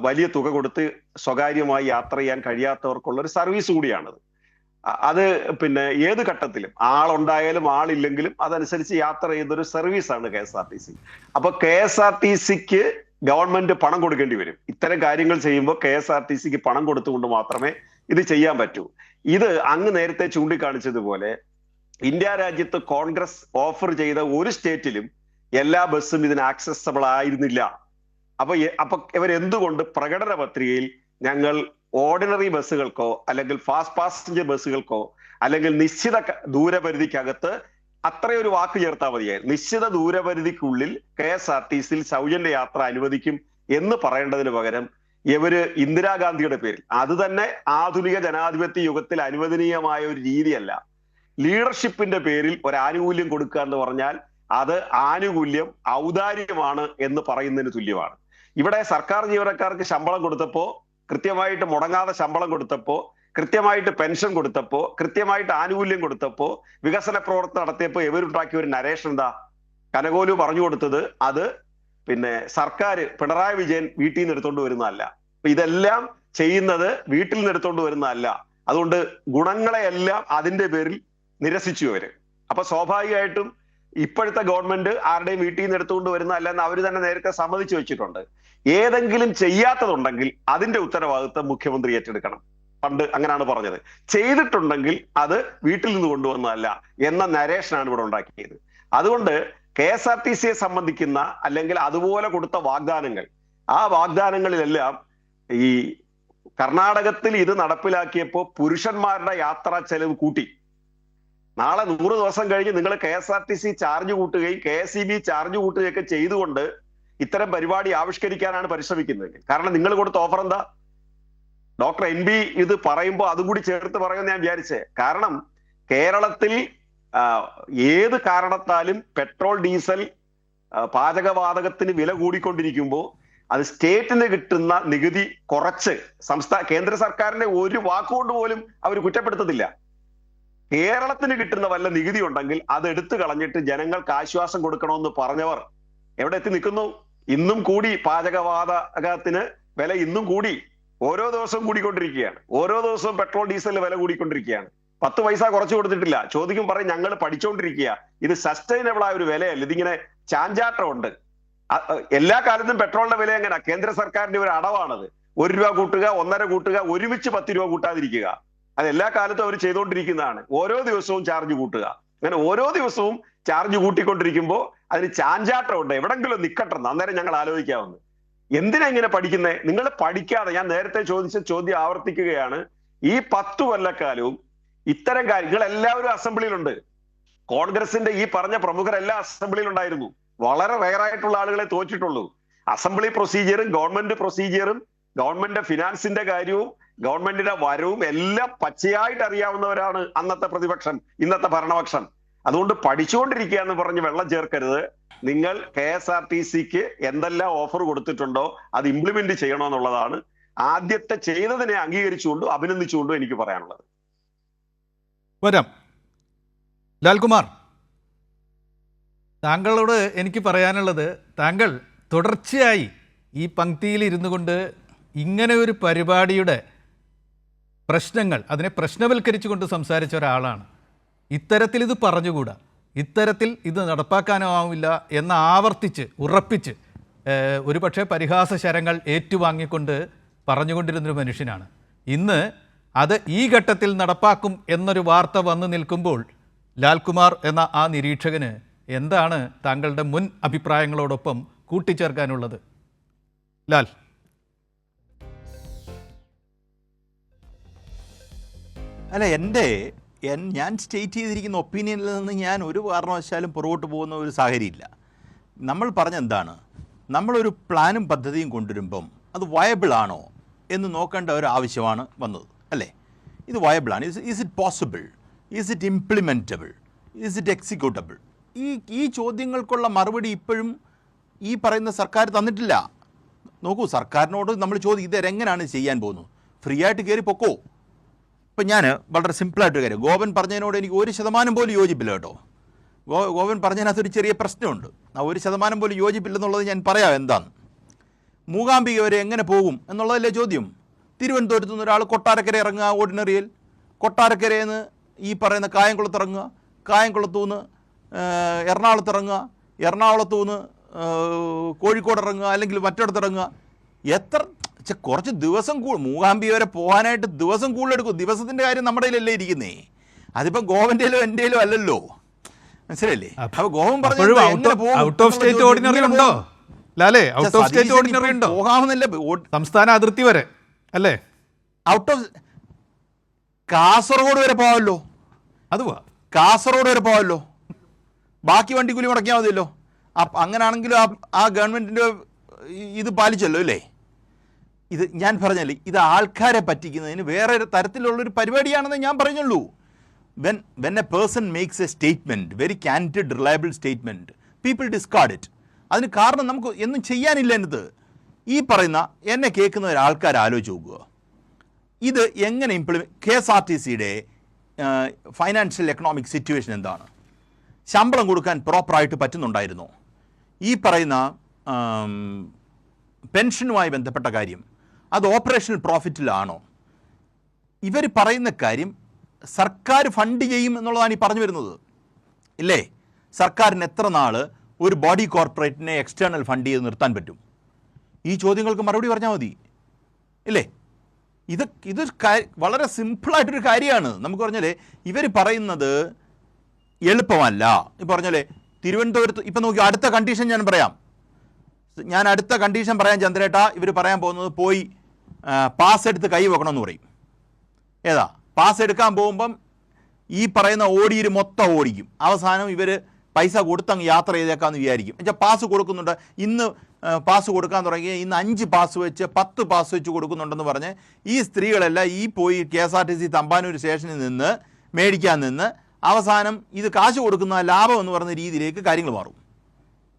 വലിയ തുക കൊടുത്ത് സ്വകാര്യമായി യാത്ര ചെയ്യാൻ കഴിയാത്തവർക്കുള്ള ഒരു സർവീസ് കൂടിയാണത്. അത് പിന്നെ ഏത് ഘട്ടത്തിലും ആളുണ്ടായാലും ആളില്ലെങ്കിലും അതനുസരിച്ച് യാത്ര ചെയ്തൊരു സർവീസാണ് KSRTC. അപ്പൊ KSRTCക്ക് ഗവൺമെന്റ് പണം കൊടുക്കേണ്ടി വരും. ഇത്തരം കാര്യങ്ങൾ ചെയ്യുമ്പോൾ KSRTCക്ക് പണം കൊടുത്തുകൊണ്ട് മാത്രമേ ഇത് ചെയ്യാൻ പറ്റൂ. ഇത് അങ്ങ് നേരത്തെ ചൂണ്ടിക്കാണിച്ചതുപോലെ ഇന്ത്യ രാജ്യത്ത് കോൺഗ്രസ് ഓഫർ ചെയ്ത ഒരു സ്റ്റേറ്റിലും എല്ലാ ബസ്സും ഇതിന് ആക്സസബിൾ ആയിരുന്നില്ല. അപ്പൊ ഇവരെന്തുകൊണ്ട് പ്രകടന പത്രികയിൽ ഞങ്ങൾ ഓർഡിനറി ബസ്സുകൾക്കോ അല്ലെങ്കിൽ ഫാസ്റ്റ് പാസഞ്ചർ ബസ്സുകൾക്കോ അല്ലെങ്കിൽ നിശ്ചിത ദൂരപരിധിക്കകത്ത് അത്രയൊരു വാക്ക് ചേർത്താൽ മതിയായിരുന്നു, നിശ്ചിത ദൂരപരിധിക്കുള്ളിൽ KSRTCയിൽ സൗജന്യ യാത്ര അനുവദിക്കും എന്ന് പറയേണ്ടതിന് പകരം ഇവര് ഇന്ദിരാഗാന്ധിയുടെ പേരിൽ, അത് തന്നെ ആധുനിക ജനാധിപത്യ യുഗത്തിൽ അനുവദനീയമായ ഒരു രീതിയല്ല. ലീഡർഷിപ്പിന്റെ പേരിൽ ഒരു ആനുകൂല്യം കൊടുക്കുക എന്ന് പറഞ്ഞാൽ അത് ആനുകൂല്യം ഔദാര്യമാണ് എന്ന് പറയുന്നതിന് തുല്യമാണ്. ഇവിടെ സർക്കാർ ജീവനക്കാർക്ക് ശമ്പളം കൊടുത്തപ്പോ, കൃത്യമായിട്ട് മുടങ്ങാതെ ശമ്പളം കൊടുത്തപ്പോ, കൃത്യമായിട്ട് പെൻഷൻ കൊടുത്തപ്പോ, കൃത്യമായിട്ട് ആനുകൂല്യം കൊടുത്തപ്പോ, വികസന പ്രവർത്തനം നടത്തിയപ്പോ ഇവരുണ്ടാക്കിയ ഒരു നരേഷൻ എന്താ? കനകോലു പറഞ്ഞു കൊടുത്തത് അത് പിന്നെ സർക്കാർ പിണറായി വിജയൻ വീട്ടിൽ നിന്ന് എടുത്തോണ്ട് വരുന്നതല്ല, ഇതെല്ലാം ചെയ്യുന്നത് വീട്ടിൽ നിന്ന് എടുത്തോണ്ട് വരുന്നതല്ല. അതുകൊണ്ട് ഗുണങ്ങളെയെല്ലാം അതിന്റെ പേരിൽ നിരസിച്ചു അവര്. അപ്പൊ സ്വാഭാവികമായിട്ടും ഇപ്പോഴത്തെ ഗവൺമെന്റ് ആരുടെയും വീട്ടിൽ നിന്ന് എടുത്തുകൊണ്ട് വരുന്നതല്ല എന്ന് അവർ തന്നെ നേരത്തെ സമ്മതിച്ചു വെച്ചിട്ടുണ്ട്. ഏതെങ്കിലും ചെയ്യാത്തതുണ്ടെങ്കിൽ അതിന്റെ ഉത്തരവാദിത്വം മുഖ്യമന്ത്രി ഏറ്റെടുക്കണം. പണ്ട് അങ്ങനെയാണ് പറഞ്ഞത്. ചെയ്തിട്ടുണ്ടെങ്കിൽ അത് വീട്ടിൽ നിന്ന് കൊണ്ടുവന്നതല്ല എന്ന നരേഷനാണ് ഇവിടെ ഉണ്ടാക്കിയത്. അതുകൊണ്ട് KSRTCയെ സംബന്ധിക്കുന്ന അല്ലെങ്കിൽ അതുപോലെ കൊടുത്ത വാഗ്ദാനങ്ങൾ, ആ വാഗ്ദാനങ്ങളിലെല്ലാം ഈ കർണാടകത്തിൽ ഇത് നടപ്പിലാക്കിയപ്പോൾ പുരുഷന്മാരുടെ യാത്രാ ചെലവ് കൂട്ടി. നാളെ 100 ദിവസം കഴിഞ്ഞ് നിങ്ങൾ KSRTC ചാർജ് കൂട്ടുകയും KSEB ചാർജ് കൂട്ടുകയൊക്കെ ചെയ്തുകൊണ്ട് ഇത്തരം പരിപാടി ആവിഷ്കരിക്കാനാണ് പരിശ്രമിക്കുന്നത്. കാരണം നിങ്ങൾ കൊടുത്ത ഓഫർ എന്താ? ഡോക്ടർ NB ഇത് പറയുമ്പോൾ അതും കൂടി ചേർത്ത് പറയുമെന്ന് ഞാൻ വിചാരിച്ചേ. കാരണം കേരളത്തിൽ ഏത് കാരണത്താലും പെട്രോൾ, ഡീസൽ, പാചകവാതകത്തിന് വില കൂടിക്കൊണ്ടിരിക്കുമ്പോൾ അത് സ്റ്റേറ്റിന് കിട്ടുന്ന നികുതി കുറച്ച് കേന്ദ്ര സർക്കാരിന്റെ ഒരു വാക്കുകൊണ്ട് പോലും അവർ കുറ്റപ്പെടുത്തത്തില്ല. കേരളത്തിന് കിട്ടുന്ന വല്ല നികുതി ഉണ്ടെങ്കിൽ അത് എടുത്തു കളഞ്ഞിട്ട് ജനങ്ങൾക്ക് ആശ്വാസം കൊടുക്കണമെന്ന് പറഞ്ഞവർ എവിടെ എത്തി നിൽക്കുന്നു? ഇന്നും കൂടി പാചകവാതകത്തിന് വില ഇന്നും കൂടി, ഓരോ ദിവസവും കൂടിക്കൊണ്ടിരിക്കുകയാണ്. ഓരോ ദിവസവും പെട്രോൾ ഡീസലിന് വില കൂടിക്കൊണ്ടിരിക്കുകയാണ്. 10 പൈസ കുറച്ചു കൊടുത്തിട്ടില്ല. ചോദിക്കും പറയും ഞങ്ങൾ പഠിച്ചുകൊണ്ടിരിക്കുക, ഇത് സസ്റ്റൈനബിൾ ആയ ഒരു വിലയല്ല, ഇതിങ്ങനെ ചാഞ്ചാട്ടമുണ്ട്. എല്ലാ കാലത്തും പെട്രോളിന്റെ വില എങ്ങനെ? കേന്ദ്ര സർക്കാരിന്റെ ഒരു അടവാണത്. 1 രൂപ കൂട്ടുക, 1.5 കൂട്ടുക, ഒരുമിച്ച് 10 രൂപ കൂട്ടാതിരിക്കുക. അത് എല്ലാ കാലത്തും അവർ ചെയ്തുകൊണ്ടിരിക്കുന്നതാണ്. ഓരോ ദിവസവും ചാർജ് കൂട്ടുക. അങ്ങനെ ഓരോ ദിവസവും ചാർജ് കൂട്ടിക്കൊണ്ടിരിക്കുമ്പോൾ അതിന് ചാഞ്ചാട്ടമുണ്ട്. എവിടെങ്കിലും നിൽക്കട്ടെന്ന് അന്നേരം ഞങ്ങൾ ആലോചിക്കാവുന്നത്. എന്തിനാ ഇങ്ങനെ പഠിക്കുന്നത്? നിങ്ങൾ പഠിക്കാതെ, ഞാൻ നേരത്തെ ചോദിച്ച ചോദ്യം ആവർത്തിക്കുകയാണ്, ഈ 10 കൊല്ലക്കാലവും ഇത്തരം കാര്യങ്ങൾ എല്ലാവരും അസംബ്ലിയിലുണ്ട്. കോൺഗ്രസിന്റെ ഈ പറഞ്ഞ പ്രമുഖരെല്ലാം അസംബ്ലിയിലുണ്ടായിരുന്നു. വളരെ റെയറായിട്ടുള്ള ആളുകളെ തോറ്റിട്ടുള്ളൂ. അസംബ്ലി പ്രൊസീജിയറും ഗവൺമെന്റ് പ്രൊസീജിയറും ഗവൺമെന്റ് ഫിനാൻസിന്റെ കാര്യവും ഗവൺമെന്റിന്റെ വരവും എല്ലാം പച്ചയായിട്ട് അറിയാവുന്നവരാണ് അന്നത്തെ പ്രതിപക്ഷം, ഇന്നത്തെ ഭരണപക്ഷം. അതുകൊണ്ട് പഠിച്ചുകൊണ്ടിരിക്കുക എന്ന് പറഞ്ഞ് വെള്ളം ചേർക്കരുത്. നിങ്ങൾ KSRTCക്ക് എന്തെല്ലാം ഓഫർ കൊടുത്തിട്ടുണ്ടോ അത് ഇംപ്ലിമെന്റ് ചെയ്യണമെന്നുള്ളതാണ് ആദ്യത്തെ ചെയ്തതിനെ അംഗീകരിച്ചുകൊണ്ടും അഭിനന്ദിച്ചുകൊണ്ടും എനിക്ക് പറയാനുള്ളത്. വരാം. ലാൽകുമാർ, താങ്കളോട് എനിക്ക് പറയാനുള്ളത്, താങ്കൾ തുടർച്ചയായി ഈ പങ്ക്തിയിൽ ഇരുന്നു കൊണ്ട് ഇങ്ങനെ ഒരു പരിപാടിയുടെ പ്രശ്നങ്ങൾ, അതിനെ പ്രശ്നവൽക്കരിച്ചുകൊണ്ട് സംസാരിച്ച ഒരാളാണ്. ഇത്തരത്തിൽ ഇത് പറഞ്ഞുകൂടാ, ഇത്തരത്തിൽ ഇത് നടപ്പാക്കാനാവില്ല എന്ന് ആവർത്തിച്ച് ഉറപ്പിച്ച് ഒരുപക്ഷെ പരിഹാസ ശരങ്ങൾ ഏറ്റുവാങ്ങിക്കൊണ്ട് പറഞ്ഞുകൊണ്ടിരുന്നൊരു മനുഷ്യനാണ്. ഇന്ന് അത് ഈ ഘട്ടത്തിൽ നടപ്പാക്കും എന്നൊരു വാർത്ത വന്നു നിൽക്കുമ്പോൾ ലാൽകുമാർ എന്ന ആ നിരീക്ഷകന് എന്താണ് താങ്കളുടെ മുൻ അഭിപ്രായങ്ങളോടൊപ്പം കൂട്ടിച്ചേർക്കാനുള്ളത്? ലാൽ. അല്ല, ഞാൻ സ്റ്റേറ്റ് ചെയ്തിരിക്കുന്ന ഒപ്പീനിയനിൽ നിന്ന് ഞാൻ ഒരു കാരണവശാലും പുറകോട്ട് പോകുന്ന ഒരു സാഹചര്യമില്ല. നമ്മൾ പറഞ്ഞെന്താണ്, നമ്മളൊരു പ്ലാനും പദ്ധതിയും കൊണ്ടുവരുമ്പം അത് വയബിൾ ആണോ എന്ന് നോക്കേണ്ട ഒരു ആവശ്യമാണ് വന്നത്, അല്ലേ? ഇത് വയബിളാണ്. Is it possible, is it implementable, is it executable? ഈ ചോദ്യങ്ങൾക്കുള്ള മറുപടി ഇപ്പോഴും ഈ പറയുന്ന സർക്കാർ തന്നിട്ടില്ല. നോക്കൂ, സർക്കാരിനോട് നമ്മൾ ചോദിക്കും ഇതെങ്ങനെയാണ് ചെയ്യാൻ പോകുന്നത്, ഫ്രീ ആയിട്ട് കയറി പൊക്കോ. ഇപ്പം ഞാൻ വളരെ സിമ്പിളായിട്ടൊരു കാര്യം, ഗോപൻ പറഞ്ഞതിനോട് എനിക്ക് 1% പോലും യോജിപ്പില്ല കേട്ടോ. ഗോപൻ പറഞ്ഞതിനകത്തൊരു ചെറിയ പ്രശ്നമുണ്ട്. ആ 1% പോലും യോജിപ്പില്ലെന്നുള്ളത് ഞാൻ പറയാം എന്താണ്. മൂകാംബിക വരെ എങ്ങനെ പോകും എന്നുള്ളതല്ലേ ചോദ്യം. തിരുവനന്തപുരത്ത് നിന്ന് ഒരാൾ കൊട്ടാരക്കര ഇറങ്ങുക ഓർഡിനറിയിൽ, കൊട്ടാരക്കരയിൽ നിന്ന് ഈ പറയുന്ന കായംകുളത്ത് ഇറങ്ങുക, കായംകുളത്തു നിന്ന് എറണാകുളത്ത് ഇറങ്ങുക, എറണാകുളത്തു നിന്ന് കോഴിക്കോട് ഇറങ്ങുക, അല്ലെങ്കിൽ മറ്റിടത്ത് ഇറങ്ങുക. കുറച്ച് ദിവസം മൂകാംബിക വരെ പോകാനായിട്ട് ദിവസം കൂടുതലെടുക്കും. ദിവസത്തിൻ്റെ കാര്യം നമ്മുടെ കയ്യിലല്ലേ ഇരിക്കുന്നേ, അതിപ്പം ഗോവൻ്റെയിലോ എൻ്റെയിലോ അല്ലല്ലോ, മനസ്സിലല്ലേ? അപ്പോൾ Goan out of state ordinary ഉണ്ടോ ലാലേ? ഔട്ട് ഓഫ് സ്റ്റേറ്റ് ഓർഡിനറി ഉണ്ടോ? പോകാമെന്നല്ലേ, സംസ്ഥാന അതിർത്തി വരെ അല്ലേ? ഔട്ട് ഓഫ് കാസർഗോഡ് വരെ പോകാമല്ലോ. അതുവാ, കാസർഗോഡ് വരെ പോകാമല്ലോ, ബാക്കി വണ്ടിക്കൂലി മുടക്കിയാൽ മതിയല്ലോ. അങ്ങനെയാണെങ്കിലും ആ ഗവൺമെൻറ്റിൻ്റെ ഇത് പാലിച്ചല്ലോ അല്ലേ? ഇത് ഞാൻ പറഞ്ഞല്ലേ, ഇത് ആൾക്കാരെ പറ്റിക്കുന്നതിന് വേറെ തരത്തിലുള്ളൊരു പരിപാടിയാണെന്ന് ഞാൻ പറഞ്ഞുള്ളൂ. when a person makes a statement, very candid, reliable statement, people discard it. അതിന് കാരണം നമുക്ക് ഒന്നും ചെയ്യാനില്ല എന്നത്. ഈ പറയുന്ന എന്നെ കേൾക്കുന്ന ഒരാൾക്കാർ ആലോചിച്ച് നോക്കുക, ഇത് എങ്ങനെ KSRTCയുടെ ഫൈനാൻഷ്യൽ എക്കണോമിക് സിറ്റുവേഷൻ എന്താണ്? ശമ്പളം കൊടുക്കാൻ പ്രോപ്പറായിട്ട് പറ്റുന്നുണ്ടായിരുന്നോ? ഈ പറയുന്ന പെൻഷനുമായി ബന്ധപ്പെട്ട കാര്യം അത് ഓപ്പറേഷണൽ പ്രോഫിറ്റിലാണോ? ഇവർ പറയുന്ന കാര്യം സർക്കാർ ഫണ്ട് ചെയ്യും എന്നുള്ളതാണ് ഈ പറഞ്ഞു വരുന്നത്, ഇല്ലേ? സർക്കാരിന് എത്ര നാൾ ഒരു ബോഡി കോർപ്പറേറ്റിനെ എക്സ്റ്റേണൽ ഫണ്ട് ചെയ്ത് നിർത്താൻ പറ്റും? ഈ ചോദ്യങ്ങൾക്ക് മറുപടി പറഞ്ഞാൽ മതി, ഇല്ലേ? ഇത് വളരെ സിമ്പിളായിട്ടൊരു കാര്യമാണ്. നമുക്ക് പറഞ്ഞാലേ ഇവർ പറയുന്നത് എളുപ്പമല്ല. ഇപ്പം പറഞ്ഞാലേ തിരുവനന്തപുരത്ത് ഇപ്പം നോക്കി, അടുത്ത കണ്ടീഷൻ ഞാൻ അടുത്ത കണ്ടീഷൻ പറയാം ചന്ദ്രേട്ടാ. ഇവർ പറയാൻ പോകുന്നത് പോയി പാസ് എടുത്ത് കൈ വെക്കണമെന്ന് പറയും. ഏതാ പാസ് എടുക്കാൻ പോകുമ്പം ഈ പറയുന്ന ഓടിയിൽ മൊത്തം ഓടിക്കും. അവസാനം ഇവർ പൈസ കൊടുത്തങ്ങ് യാത്ര ചെയ്തേക്കാമെന്ന് വിചാരിക്കും. എന്നുവെച്ചാൽ പാസ് കൊടുക്കുന്നുണ്ട്, ഇന്ന് പാസ് കൊടുക്കാൻ തുടങ്ങി, ഇന്ന് 5 പാസ് വെച്ച് 10 പാസ് വെച്ച് കൊടുക്കുന്നുണ്ടെന്ന് പറഞ്ഞ് ഈ സ്ത്രീകളെല്ലാം ഈ പോയി KSRTC തമ്പാനൂർ സ്റ്റേഷനിൽ നിന്ന് മേടിക്കാൻ നിന്ന് അവസാനം ഇത് കാശ് കൊടുക്കുന്ന ലാഭം എന്ന് പറയുന്ന രീതിയിലേക്ക് കാര്യങ്ങൾ മാറും.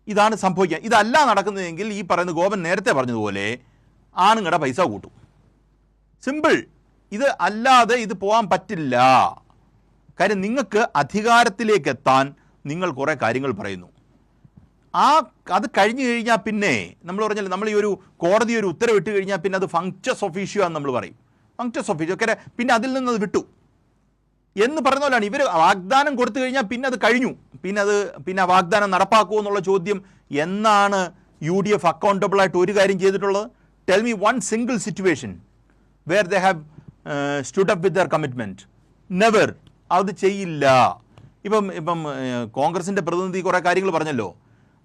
ഇതാണ് സംഭവിക്കുക. ഇതല്ല നടക്കുന്നതെങ്കിൽ ഈ പറയുന്ന ഗോപൻ നേരത്തെ പറഞ്ഞതുപോലെ ആണുങ്ങളുടെ പൈസ കൂട്ടും. സിമ്പിൾ. ഇത് അല്ലാതെ ഇത് പോകാൻ പറ്റില്ല. കാര്യം നിങ്ങൾക്ക് അധികാരത്തിലേക്ക് എത്താൻ നിങ്ങൾ കുറേ കാര്യങ്ങൾ പറയുന്നു. അത് കഴിഞ്ഞു കഴിഞ്ഞാൽ പിന്നെ നമ്മൾ പറഞ്ഞാൽ നമ്മൾ ഈ ഒരു കോടതി ഒരു ഉത്തരവിട്ട് കഴിഞ്ഞാൽ പിന്നെ അത് ഫങ്ക്ചസ് ഒഫീഷ്യോ എന്ന് നമ്മൾ പറയും. ഫങ്ക്ചസ് ഒഫീഷ്യോ ഒക്കെ പിന്നെ അതിൽ നിന്ന് അത് വിട്ടു എന്ന് പറയുന്ന പോലെയാണ്. ഇവർ വാഗ്ദാനം കൊടുത്തു കഴിഞ്ഞാൽ പിന്നെ അത് കഴിഞ്ഞു. പിന്നെ വാഗ്ദാനം നടപ്പാക്കുമോ എന്നുള്ള ചോദ്യം എന്നാണ് UDF അക്കൗണ്ടബിളായിട്ട് ഒരു കാര്യം ചെയ്തിട്ടുള്ളത്? Tell me one single situation where they have stood up with their commitment. Never. അത് ചെയ്യില്ല. ഇപ്പം കോൺഗ്രസിൻ്റെ പ്രതിനിധി കുറേ കാര്യങ്ങൾ പറഞ്ഞല്ലോ.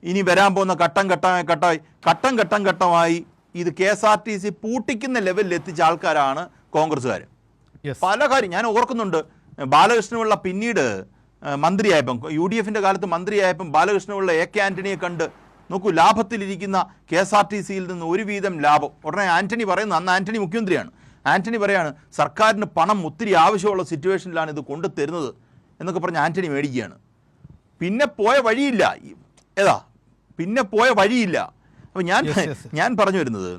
ഇനി വരാൻ പോകുന്ന ഘട്ടം ഘട്ടമായി ഇത് KSRTC പൂട്ടിക്കുന്ന ലെവലിൽ എത്തിച്ച ആൾക്കാരാണ് കോൺഗ്രസ്സുകാർ. പല കാര്യം ഞാൻ ഓർക്കുന്നുണ്ട്. ബാലകൃഷ്ണപിള്ള പിന്നീട് മന്ത്രിയായപ്പം, UDFൻ്റെ കാലത്ത് മന്ത്രിയായപ്പം ബാലകൃഷ്ണപിള്ള AK ആൻ്റണിയെ കണ്ട് നോക്കൂ, ലാഭത്തിലിരിക്കുന്ന KSRTCയിൽ നിന്ന് ഒരു വീതം ലാഭം. ഉടനെ ആൻ്റണി പറയുന്നു, അന്ന് ആൻ്റണി മുഖ്യമന്ത്രിയാണ്, ആൻ്റണി പറയാണ് സർക്കാരിന് പണം ഒത്തിരി ആവശ്യമുള്ള സിറ്റുവേഷനിലാണ് ഇത് കൊണ്ടുതരുന്നത് എന്നൊക്കെ പറഞ്ഞ് ആൻ്റണി മേടിക്കുകയാണ്. പിന്നെ പോയ വഴിയില്ല. അപ്പോൾ ഞാൻ പറഞ്ഞു വരുന്നത്,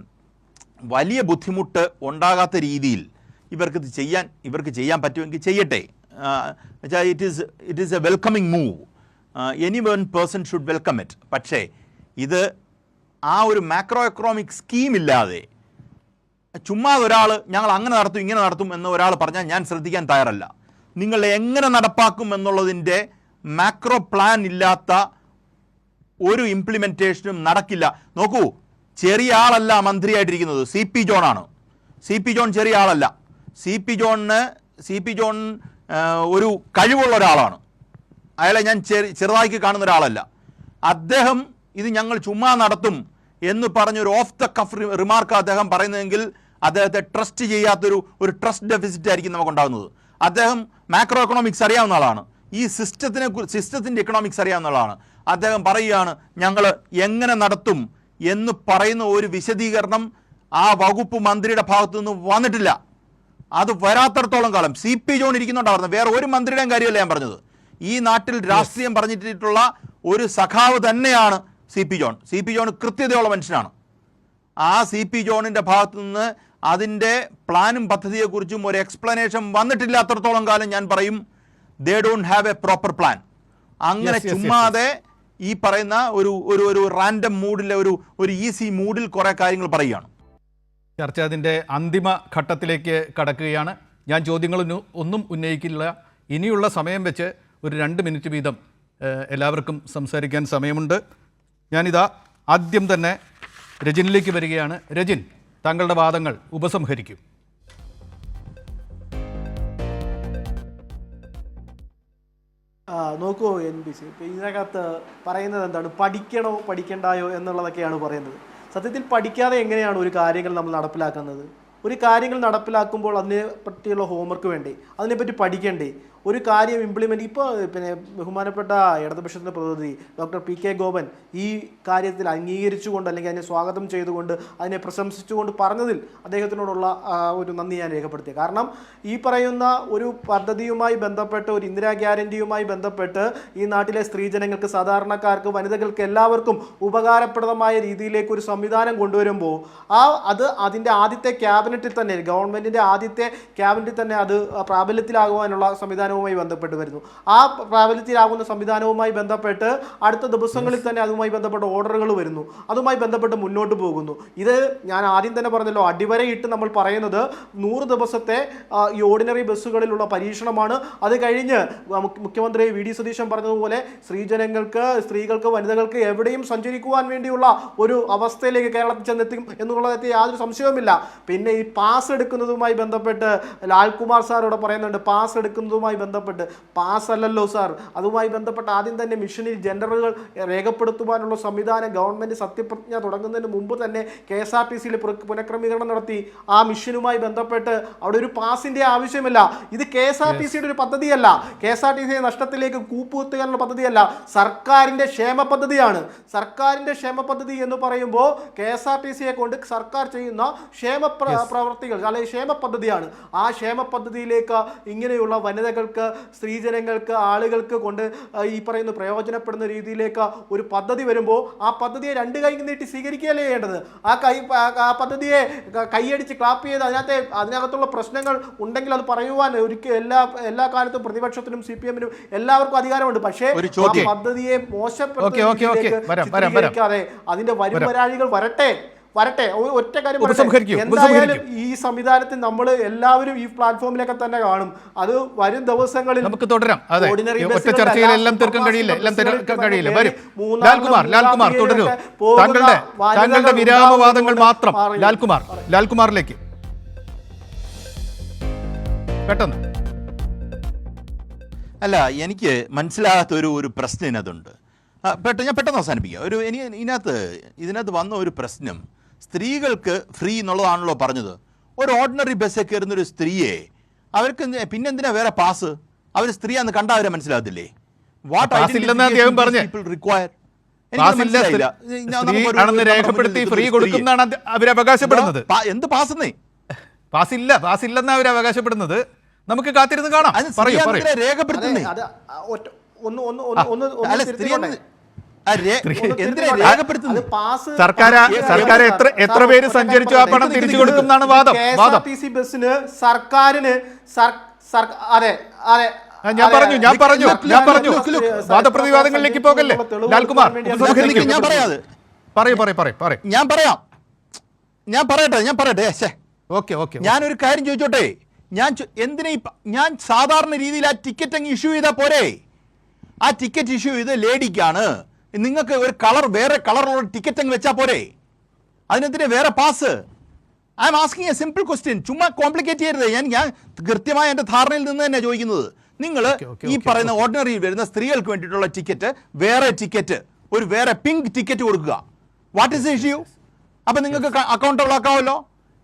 വലിയ ബുദ്ധിമുട്ട് ഉണ്ടാകാത്ത രീതിയിൽ ഇവർക്ക് ചെയ്യാൻ പറ്റുമെങ്കിൽ ചെയ്യട്ടെ. It is A welcoming move. Any one person should welcome it. പക്ഷേ ഇത് ആ ഒരു മാക്രോ എക്കണോമിക് സ്കീമില്ലാതെ ചുമ്മാ ഒരാൾ ഞങ്ങൾ അങ്ങനെ നടത്തും ഇങ്ങനെ നടത്തും എന്ന് ഒരാൾ പറഞ്ഞാൽ ഞാൻ ശ്രദ്ധിക്കാൻ തയ്യാറല്ല. നിങ്ങൾ എങ്ങനെ നടപ്പാക്കും എന്നുള്ളതിൻ്റെ മാക്രോ പ്ലാൻ ഇല്ലാത്ത ഒരു ഇംപ്ലിമെൻറ്റേഷനും നടക്കില്ല. നോക്കൂ, ചെറിയ ആളല്ല മന്ത്രിയായിട്ടിരിക്കുന്നത്, CP ജോണാണ്. CP ജോൺ ചെറിയ ആളല്ല. CP ജോൺ ഒരു കഴിവുള്ള ഒരാളാണ്. അയാളെ ഞാൻ ചെറുതാക്കി കാണുന്ന ഒരാളല്ല. അദ്ദേഹം ഇത് ഞങ്ങൾ ചുമ്മാ നടത്തും എന്ന് പറഞ്ഞൊരു ഓഫ് ദ കഫ് റിമാർക്ക് അദ്ദേഹം പറയുന്നതെങ്കിൽ അദ്ദേഹത്തെ ട്രസ്റ്റ് ചെയ്യാത്തൊരു ട്രസ്റ്റ് ഡെഫിസിറ്റ് ആയിരിക്കും നമുക്കുണ്ടാകുന്നത്. അദ്ദേഹം മാക്രോ എക്കണോമിക്സ് അറിയാവുന്ന ആളാണ്, ഈ സിസ്റ്റത്തിൻ്റെ എക്കണോമിക്സ് അറിയാവുന്ന ആളാണ്. അദ്ദേഹം പറയുകയാണ് ഞങ്ങൾ എങ്ങനെ നടത്തും എന്ന് പറയുന്ന ഒരു വിശദീകരണം ആ വകുപ്പ് മന്ത്രിയുടെ ഭാഗത്തു നിന്ന് വന്നിട്ടില്ല. അത് വരാത്തടത്തോളം കാലം CP ജോൺ ഇരിക്കുന്നുണ്ടാണ് പറഞ്ഞത്, വേറെ ഒരു മന്ത്രിയുടെയും കാര്യമല്ല ഞാൻ പറഞ്ഞത്. ഈ നാട്ടിൽ രാഷ്ട്രീയം പറഞ്ഞിട്ടുള്ള ഒരു സഖാവ് തന്നെയാണ് CP ജോൺ. CP ജോൺ കൃത്യതയുള്ള മനുഷ്യനാണ്. ആ CP ജോണിൻ്റെ ഭാഗത്തു നിന്ന് അതിൻ്റെ പ്ലാനും പദ്ധതിയെക്കുറിച്ചും ഒരു എക്സ്പ്ലനേഷൻ വന്നിട്ടില്ലാത്തടത്തോളം കാലം ഞാൻ പറയും they don't have A proper plan. അങ്ങനെ ചുമ്മാതെ ഈ പറയുന്ന ഒരു റാൻഡം മൂഡിലെ ഒരു ഈസി മൂഡിൽ കുറേ കാര്യങ്ങൾ പറയുകയാണ്. ചർച്ച അതിൻ്റെ അന്തിമ ഘട്ടത്തിലേക്ക് കടക്കുകയാണ്. ഞാൻ ഒന്നും ഉന്നയിക്കില്ല. ഇനിയുള്ള സമയം വെച്ച് ഒരു 2 മിനിറ്റ് വീതം എല്ലാവർക്കും സംസാരിക്കാൻ സമയമുണ്ട്. ഞാനിതാ ആദ്യം തന്നെ രജിനിലേക്ക് വരികയാണ്. രജിൻ, താങ്കളുടെ വാദങ്ങൾ ഉപസംഹരിക്കും. നോക്കൂ NBC, ഇപ്പോൾ ഇതിനകത്ത് പറയുന്നത് എന്താണ്, പഠിക്കണോ പഠിക്കണ്ടായോ എന്നുള്ളതൊക്കെയാണ് പറയുന്നത്. സത്യത്തിൽ പഠിക്കാതെ എങ്ങനെയാണ് ഒരു കാര്യങ്ങൾ നമ്മൾ നടപ്പിലാക്കുന്നത്? ഒരു കാര്യങ്ങൾ നടപ്പിലാക്കുമ്പോൾ അതിനെ പറ്റിയുള്ള ഹോംവർക്ക് വേണ്ടേ, അതിനെപ്പറ്റി പഠിക്കണ്ടേ? ഒരു കാര്യം ഇംപ്ലിമെൻറ്റ് ഇപ്പോൾ പിന്നെ ബഹുമാനപ്പെട്ട ഇടതുപക്ഷത്തിൻ്റെ പ്രതിനിധി ഡോക്ടർ PK ഗോപൻ ഈ കാര്യത്തിൽ അംഗീകരിച്ചുകൊണ്ട് അല്ലെങ്കിൽ അതിനെ സ്വാഗതം ചെയ്തുകൊണ്ട് അതിനെ പ്രശംസിച്ചുകൊണ്ട് പറഞ്ഞതിൽ അദ്ദേഹത്തിനോടുള്ള ഒരു നന്ദി ഞാൻ രേഖപ്പെടുത്തി. കാരണം ഈ പറയുന്ന ഒരു പദ്ധതിയുമായി ബന്ധപ്പെട്ട്, ഒരു ഇന്ദിരാ ഗ്യാരണ്ടിയുമായി ബന്ധപ്പെട്ട് ഈ നാട്ടിലെ സ്ത്രീജനങ്ങൾക്ക്, സാധാരണക്കാർക്ക്, വനിതകൾക്ക് എല്ലാവർക്കും ഉപകാരപ്രദമായ രീതിയിലേക്ക് ഒരു സംവിധാനം കൊണ്ടുവരുമ്പോൾ അത് അതിൻ്റെ ആദ്യത്തെ ക്യാബിനറ്റിൽ തന്നെ, ഗവൺമെൻറ്റിൻ്റെ ആദ്യത്തെ ക്യാബിനറ്റിൽ തന്നെ അത് പ്രാബല്യത്തിലാകുവാനുള്ള സംവിധാനവുമായി ബന്ധപ്പെട്ട് വരുന്നു. ആ പ്രാബല്യത്തിലാകുന്ന സംവിധാനവുമായി ബന്ധപ്പെട്ട് അടുത്ത ദിവസങ്ങളിൽ തന്നെ അതുമായി ബന്ധപ്പെട്ട ഓർഡറുകൾ വരുന്നു, അതുമായി ബന്ധപ്പെട്ട് മുന്നോട്ട് പോകുന്നു. ഇത് ഞാൻ ആദ്യം തന്നെ പറഞ്ഞല്ലോ, അടിവരയിട്ട് നമ്മൾ പറയുന്നത് 100 ദിവസത്തെ ഈ ഓർഡിനറി ബസ്സുകളിലുള്ള പരീക്ഷണമാണ്. അത് കഴിഞ്ഞ് മുഖ്യമന്ത്രി VD സതീശൻ പറഞ്ഞതുപോലെ സ്ത്രീകൾക്ക്, വനിതകൾക്ക് എവിടെയും സഞ്ചരിക്കുവാൻ വേണ്ടിയുള്ള ഒരു അവസ്ഥയിലേക്ക് കേരളത്തിൽ ചെന്നെത്തും എന്നുള്ളതൊക്കെ യാതൊരു സംശയവുമില്ല. പിന്നെ ഈ പാസ് എടുക്കുന്നതുമായി ബന്ധപ്പെട്ട് ലാൽകുമാർ സാറോട് പറയുന്നുണ്ട്, പാസ് എടുക്കുന്നതുമായി ബന്ധപ്പെട്ട് പാസ് അല്ലല്ലോ സാർ, അതുമായി ബന്ധപ്പെട്ട് ആദ്യം തന്നെ മിഷനിൽ ജെൻഡറുകൾ രേഖപ്പെടുത്തുവാനുള്ള സംവിധാനം ഗവൺമെൻറ് സത്യപ്രതിജ്ഞ തുടങ്ങുന്നതിന് മുമ്പ് തന്നെ KSRTCയിൽ പുനഃക്രമീകരണം നടത്തി. ആ മിഷനുമായി ബന്ധപ്പെട്ട് അവിടെ ഒരു പാസിൻ്റെ ആവശ്യമില്ല. ഇത് KSRTCയുടെ ഒരു പദ്ധതിയല്ല, KSRTC നഷ്ടത്തിലേക്ക് കൂപ്പുകുത്തുവാനുള്ള പദ്ധതിയല്ല, സർക്കാരിൻ്റെ ക്ഷേമ പദ്ധതിയാണ്. സർക്കാരിൻ്റെ ക്ഷേമ പദ്ധതി എന്ന് പറയുമ്പോൾ KSRTCയെ കൊണ്ട് സർക്കാർ ചെയ്യുന്ന ക്ഷേമ പ്രവർത്തികൾ അല്ലെങ്കിൽ ക്ഷേമ പദ്ധതിയാണ്. ആ ക്ഷേമ പദ്ധതിയിലേക്ക് ഇങ്ങനെയുള്ള വനിതകൾക്ക്, സ്ത്രീജനങ്ങൾക്ക്, ആളുകൾക്ക് കൊണ്ട് ഈ പറയുന്ന പ്രയോജനപ്പെടുന്ന രീതിയിലേക്ക് ഒരു പദ്ധതി വരുമ്പോൾ ആ പദ്ധതിയെ 2 കൈ നീട്ടി സ്വീകരിക്കുകയല്ലേ ചെയ്യേണ്ടത്? ആ പദ്ധതിയെ കൈയടിച്ച് ക്ലാപ്പ് ചെയ്ത് അതിനകത്തുള്ള പ്രശ്നങ്ങൾ ഉണ്ടെങ്കിൽ അത് പറയുവാൻ എല്ലാ കാലത്തും പ്രതിപക്ഷത്തിനും CPM-നും എല്ലാവർക്കും അധികാരമുണ്ട്. പക്ഷേ ആ പദ്ധതിയെ മോശപ്പെടുത്താതെ അതിന്റെ വരുവരാഴികൾ വരട്ടെ. ഒറ്റ കാര്യം എന്തായാലും ഈ സംവിധാനത്തിൽ നമ്മൾ എല്ലാവരും ഈ പ്ലാറ്റ്ഫോമിലൊക്കെ തന്നെ കാണും. അത് വരും ദിവസങ്ങളിൽ നമുക്ക് തുടരാം. ചർച്ചയിലെല്ലാം തീർക്കാൻ കഴിയില്ല. ലാൽകുമാർ തുടരൂ. താങ്കളുടെ വിരാമവാദങ്ങൾ മാത്രം. ലാൽകുമാറിലേക്ക് പെട്ടെന്ന്. അല്ല, എനിക്ക് മനസ്സിലാകാത്ത ഒരു പ്രശ്നം ഇതിനകത്തുണ്ട്. ഞാൻ പെട്ടെന്ന് അവസാനിപ്പിക്കാം. ഇതിനകത്ത് വന്ന ഒരു പ്രശ്നം, സ്ത്രീകൾക്ക് ഫ്രീ എന്നുള്ളതാണല്ലോ പറഞ്ഞത്. ഒരു ഓർഡിനറി ബസ്സിൽ കയറുന്നൊരു സ്ത്രീയെ അവർക്ക് പിന്നെന്തിനാ വേറെ പാസ്? അവർ സ്ത്രീയാന്ന് കണ്ടാൽ അവരെ മനസ്സിലാകത്തില്ലേ? എന്ത് പാസ്? പാസില്ലെന്ന് അവർ അവകാശപ്പെടുന്നത്. നമുക്ക് കാത്തിരുന്ന് കാണാം. രേഖപ്പെടുത്തുന്നേ സർക്കാർ എത്ര പേര് സഞ്ചരിച്ചു ആ പണം തിരിച്ചു കൊടുക്കുന്നതാണ് വാദം. ബസ്സിന് സർക്കാരിന് ഞാൻ പറഞ്ഞു വാദപ്രതിവാദങ്ങളിലേക്ക് പോകല്ലേ ലാൽകുമാർ? ഞാൻ പറയട്ടെ. ഞാനൊരു കാര്യം ചോദിച്ചോട്ടെ. ഞാൻ സാധാരണ രീതിയിൽ ആ ടിക്കറ്റ് അങ്ങ് ഇഷ്യൂ ചെയ്താൽ പോരെ? ആ ടിക്കറ്റ് ഇഷ്യൂ ചെയ്ത് ലേഡിക്കാണ്, നിങ്ങൾക്ക് ഒരു വേറെ കളറുള്ള ടിക്കറ്റ് അങ്ങ് വെച്ചാൽ പോരെ? അതിനെന്തിനാ വേറെ pass? I am asking A simple question. ചുമ്മാ കോംപ്ലിക്കേറ്റ് ചെയ്യരുത്. ഞാൻ കൃത്യമായ എൻ്റെ ധാരണയിൽ നിന്ന് തന്നെ ചോദിക്കുന്നത്. നിങ്ങൾ ഈ പറയുന്ന ഓർഡിനറിയിൽ വരുന്ന സ്ത്രീകൾക്ക് വേണ്ടിയിട്ടുള്ള ടിക്കറ്റ് വേറെ പിങ്ക് ടിക്കറ്റ് കൊടുക്കുക. What is issue? അപ്പം നിങ്ങൾക്ക് അക്കൗണ്ടബിൾ ആക്കാമല്ലോ.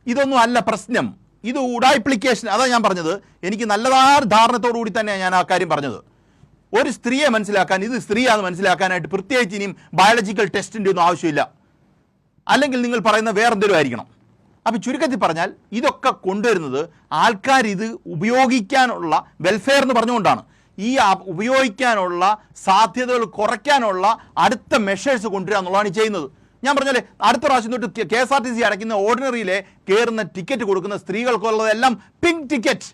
ഇതൊന്നും അല്ല പ്രശ്നം, ഇത് ഉഡായിപ്ലിക്കേഷൻ. അതാണ് ഞാൻ പറഞ്ഞത്. എനിക്ക് നല്ലതായ ധാരണത്തോടു കൂടി തന്നെയാണ് ഞാൻ ആ കാര്യം പറഞ്ഞത്. ഒരു സ്ത്രീയെ മനസ്സിലാക്കാൻ, ഇത് സ്ത്രീയാണെന്ന് മനസ്സിലാക്കാനായിട്ട് പ്രത്യേകിച്ച് ഇനിയും ബയോളജിക്കൽ ടെസ്റ്റിൻ്റെ ഒന്നും ആവശ്യമില്ല. അല്ലെങ്കിൽ നിങ്ങൾ പറയുന്ന വേറെന്തെങ്കിലും ആയിരിക്കണം. അപ്പോൾ ചുരുക്കത്തിൽ പറഞ്ഞാൽ ഇതൊക്കെ കൊണ്ടുവരുന്നത് ആൾക്കാർ ഇത് ഉപയോഗിക്കാനുള്ള വെൽഫെയർ എന്ന് പറഞ്ഞുകൊണ്ടാണ്. ഈ ഉപയോഗിക്കാനുള്ള സാധ്യതകൾ കുറയ്ക്കാനുള്ള അടുത്ത മെഷേഴ്സ് കൊണ്ടുവരിക എന്നുള്ളതാണ് ചെയ്യുന്നത്. ഞാൻ പറഞ്ഞാലേ, അടുത്ത പ്രാവശ്യം തൊട്ട് KSRTC അടയ്ക്കുന്ന ഓർഡിനറിയിലെ കയറുന്ന ടിക്കറ്റ് കൊടുക്കുന്ന സ്ത്രീകൾക്കുള്ളതെല്ലാം pink ticket,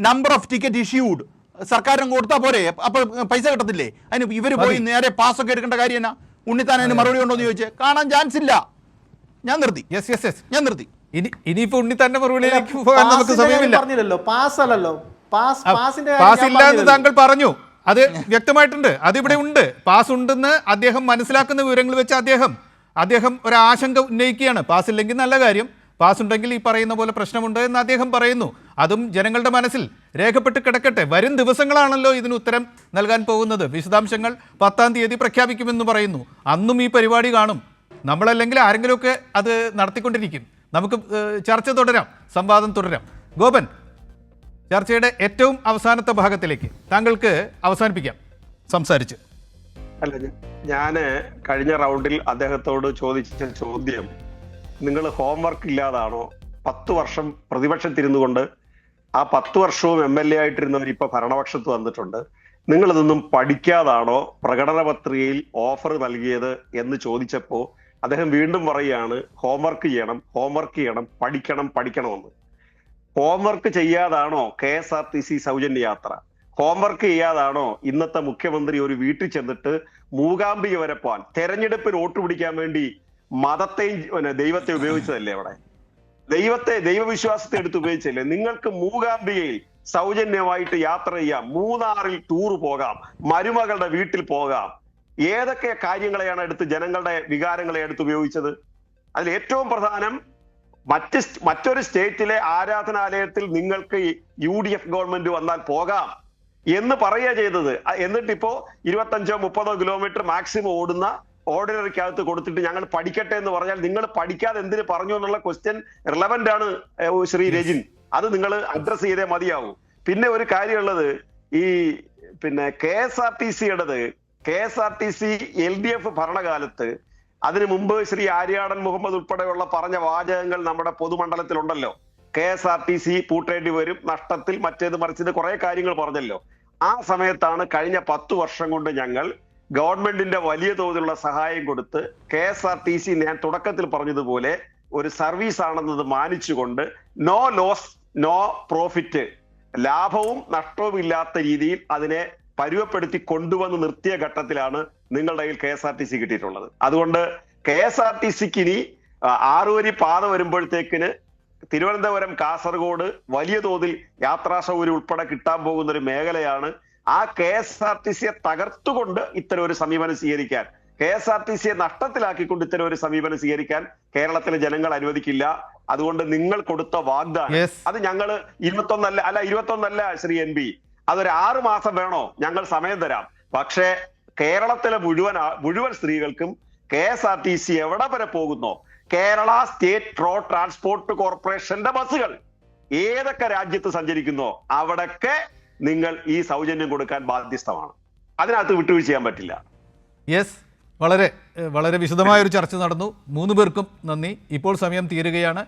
number of ticket issued, സർക്കാരിനും കൊടുത്താൽ പോരെ? അപ്പോൾ പൈസ കിട്ടത്തില്ലേ? അതിന് ഇവർ പോയി നേരെ പാസ്സൊക്കെ എടുക്കേണ്ട കാര്യം എന്നാ? ഉണ്ണിത്താൻ അതിന് മറുപടി ഉണ്ടോ എന്ന് ചോദിച്ചാൽ കാണാൻ ചാൻസ് ഇല്ല. ഞാൻ നിർത്തി. ഇനിയിപ്പോ ഉണ്ണിത്താന്റെ മറുപടിയിലേക്ക് പോകാൻ നമുക്ക് സമയമില്ല. പറഞ്ഞില്ലല്ലോ, പാസ് അല്ലല്ലോ, പാസ് ഇല്ല എന്ന് താങ്കൾ പറഞ്ഞു. അത് വ്യക്തമായിട്ടുണ്ട്, അതിവിടെ ഉണ്ട്. പാസ് ഉണ്ടെന്ന് അദ്ദേഹം മനസ്സിലാക്കുന്ന വിവരങ്ങൾ വെച്ച് അദ്ദേഹം ഒരാശങ്ക ഉന്നയിക്കുകയാണ്. പാസ് ഇല്ലെങ്കിൽ നല്ല കാര്യം, പാസ് ഉണ്ടെങ്കിൽ ഈ പറയുന്ന പോലെ പ്രശ്നമുണ്ട് എന്ന് അദ്ദേഹം പറയുന്നു. അതും ജനങ്ങളുടെ മനസ്സിൽ രേഖപ്പെട്ട് കിടക്കട്ടെ. വരും ദിവസങ്ങളാണല്ലോ ഇതിന് ഉത്തരം നൽകാൻ പോകുന്നത്. വിശദാംശങ്ങൾ 10-ാം തീയതി പ്രഖ്യാപിക്കുമെന്ന് പറയുന്നു. അന്നും ഈ പരിപാടി കാണും. നമ്മളല്ലെങ്കിൽ ആരെങ്കിലുമൊക്കെ അത് നടത്തിക്കൊണ്ടിരിക്കും. നമുക്ക് ചർച്ച തുടരാം, സംവാദം തുടരാം. ഗോപൻ, ചർച്ചയുടെ ഏറ്റവും അവസാനത്തെ ഭാഗത്തിലേക്ക് താങ്കൾക്ക് അവസാനിപ്പിക്കാം സംസാരിച്ച്. അല്ല, ഞാന് കഴിഞ്ഞ റൗണ്ടിൽ അദ്ദേഹത്തോട് ചോദിച്ച ചോദ്യം, നിങ്ങൾ ഹോംവർക്ക് ഇല്ലാതാണോ 10 വർഷം പ്രതിപക്ഷത്തിരുന്നു കൊണ്ട് ആ 10 വർഷവും MLA ആയിട്ടിരുന്നവർ ഇപ്പൊ ഭരണപക്ഷത്ത് വന്നിട്ടുണ്ട്, നിങ്ങളിതൊന്നും പഠിക്കാതാണോ പ്രകടന പത്രികയിൽ ഓഫർ നൽകിയത് എന്ന് ചോദിച്ചപ്പോ അദ്ദേഹം വീണ്ടും പറയുകയാണ് ഹോംവർക്ക് ചെയ്യണം, പഠിക്കണമെന്ന്. ഹോംവർക്ക് ചെയ്യാതാണോ KSRTC സൗജന്യ യാത്ര? ഹോംവർക്ക് ചെയ്യാതാണോ ഇന്നത്തെ മുഖ്യമന്ത്രി ഒരു വീട്ടിൽ ചെന്നിട്ട് മൂകാംബിക വരെ പോവാൻ, തെരഞ്ഞെടുപ്പിൽ വോട്ട് പിടിക്കാൻ വേണ്ടി മതത്തെയും ദൈവത്തെ ഉപയോഗിച്ചതല്ലേ? അവിടെ ദൈവവിശ്വാസത്തെ എടുത്ത് ഉപയോഗിച്ചല്ലേ? നിങ്ങൾക്ക് മൂകാംബികയിൽ സൗജന്യമായിട്ട് യാത്ര ചെയ്യാം, മൂന്നാറിൽ ടൂർ പോകാം, മരുമകളുടെ വീട്ടിൽ പോകാം. ഏതൊക്കെ കാര്യങ്ങളെയാണ് എടുത്ത് ജനങ്ങളുടെ വികാരങ്ങളെ എടുത്ത് ഉപയോഗിച്ചത്? അതിൽ ഏറ്റവും പ്രധാനം, മറ്റൊരു സ്റ്റേറ്റിലെ ആരാധനാലയത്തിൽ നിങ്ങൾക്ക് UDF ഗവൺമെന്റ് വന്നാൽ പോകാം എന്ന് പറയുക ചെയ്തത്. എന്നിട്ടിപ്പോ 25-30 കിലോമീറ്റർ മാക്സിമം ഓടുന്ന ഓർഡിനറിക്കകത്ത് കൊടുത്തിട്ട് ഞങ്ങൾ പഠിക്കട്ടെ എന്ന് പറഞ്ഞാൽ നിങ്ങൾ പഠിക്കാതെ എന്തിന് പറഞ്ഞു എന്നുള്ള ക്വസ്റ്റ്യൻ റിലവന്റ് ആണ് ശ്രീ രജിൻ. അത് നിങ്ങൾ അഡ്രസ് ചെയ്തേ മതിയാവും. പിന്നെ ഒരു കാര്യമുള്ളത്, ഈ KSRTC LDF ഭരണകാലത്ത്, അതിനു മുമ്പ് ശ്രീ ആര്യാടൻ മുഹമ്മദ് ഉൾപ്പെടെയുള്ള പറഞ്ഞ വാചകങ്ങൾ നമ്മുടെ പൊതുമണ്ഡലത്തിലുണ്ടല്ലോ. KSRTC പൂട്ടേണ്ടി വരും, നഷ്ടത്തിൽ, മറ്റേത് മറിച്ചത്, കുറെ കാര്യങ്ങൾ പറഞ്ഞല്ലോ. ആ സമയത്താണ് കഴിഞ്ഞ 10 വർഷം കൊണ്ട് ഞങ്ങൾ ഗവൺമെന്റിന്റെ വലിയ തോതിലുള്ള സഹായം കൊടുത്ത് KSRTC ഞാൻ തുടക്കത്തിൽ പറഞ്ഞതുപോലെ ഒരു സർവീസ് ആണെന്നത് മാനിച്ചുകൊണ്ട് നോ ലോസ് നോ പ്രോഫിറ്റ്, ലാഭവും നഷ്ടവും ഇല്ലാത്ത രീതിയിൽ അതിനെ പരുവപ്പെടുത്തി കൊണ്ടുവന്ന് നിർത്തിയ ഘട്ടത്തിലാണ് നിങ്ങളുടെ കയ്യിൽ KSRTC കിട്ടിയിട്ടുള്ളത്. അതുകൊണ്ട് KSRTCക്ക് ഇനി 6 വരി പാത വരുമ്പോഴത്തേക്കിന് തിരുവനന്തപുരം കാസർഗോഡ് വലിയ തോതിൽ യാത്രാ സൗകര്യം ഉൾപ്പെടെ കിട്ടാൻ പോകുന്ന ഒരു മേഖലയാണ്. ആ KSRTCയെ തകർത്തുകൊണ്ട് ഇത്തരം ഒരു സമീപനം സ്വീകരിക്കാൻ, KSRTCയെ നഷ്ടത്തിലാക്കിക്കൊണ്ട് ഇത്തരം ഒരു സമീപനം സ്വീകരിക്കാൻ കേരളത്തിലെ ജനങ്ങൾ അനുവദിക്കില്ല. അതുകൊണ്ട് നിങ്ങൾ കൊടുത്ത വാഗ്ദാനം, അത് ഞങ്ങൾ 21 ശ്രീ NB, അതൊരു 6 മാസം വേണോ, ഞങ്ങൾ സമയം തരാം. പക്ഷേ കേരളത്തിലെ മുഴുവൻ സ്ത്രീകൾക്കും KSRTC എവിടെ വരെ പോകുന്നോ, കേരള സ്റ്റേറ്റ് റോഡ് ട്രാൻസ്പോർട്ട് കോർപ്പറേഷന്റെ ബസ്സുകൾ ഏതൊക്കെ രാജ്യത്ത് സഞ്ചരിക്കുന്നോ അവിടൊക്കെ നിങ്ങൾ ഈ സൗജന്യം കൊടുക്കാൻ ബാധ്യസ്ഥമാണ്. അതിനകത്ത് വിട്ടുവീഴ്ച ചെയ്യാൻ പറ്റില്ല. യെസ്, വളരെ വളരെ വിശദമായൊരു ചർച്ച നടന്നു. 3 പേർക്കും നന്ദി. ഇപ്പോൾ സമയം തീരുകയാണ്.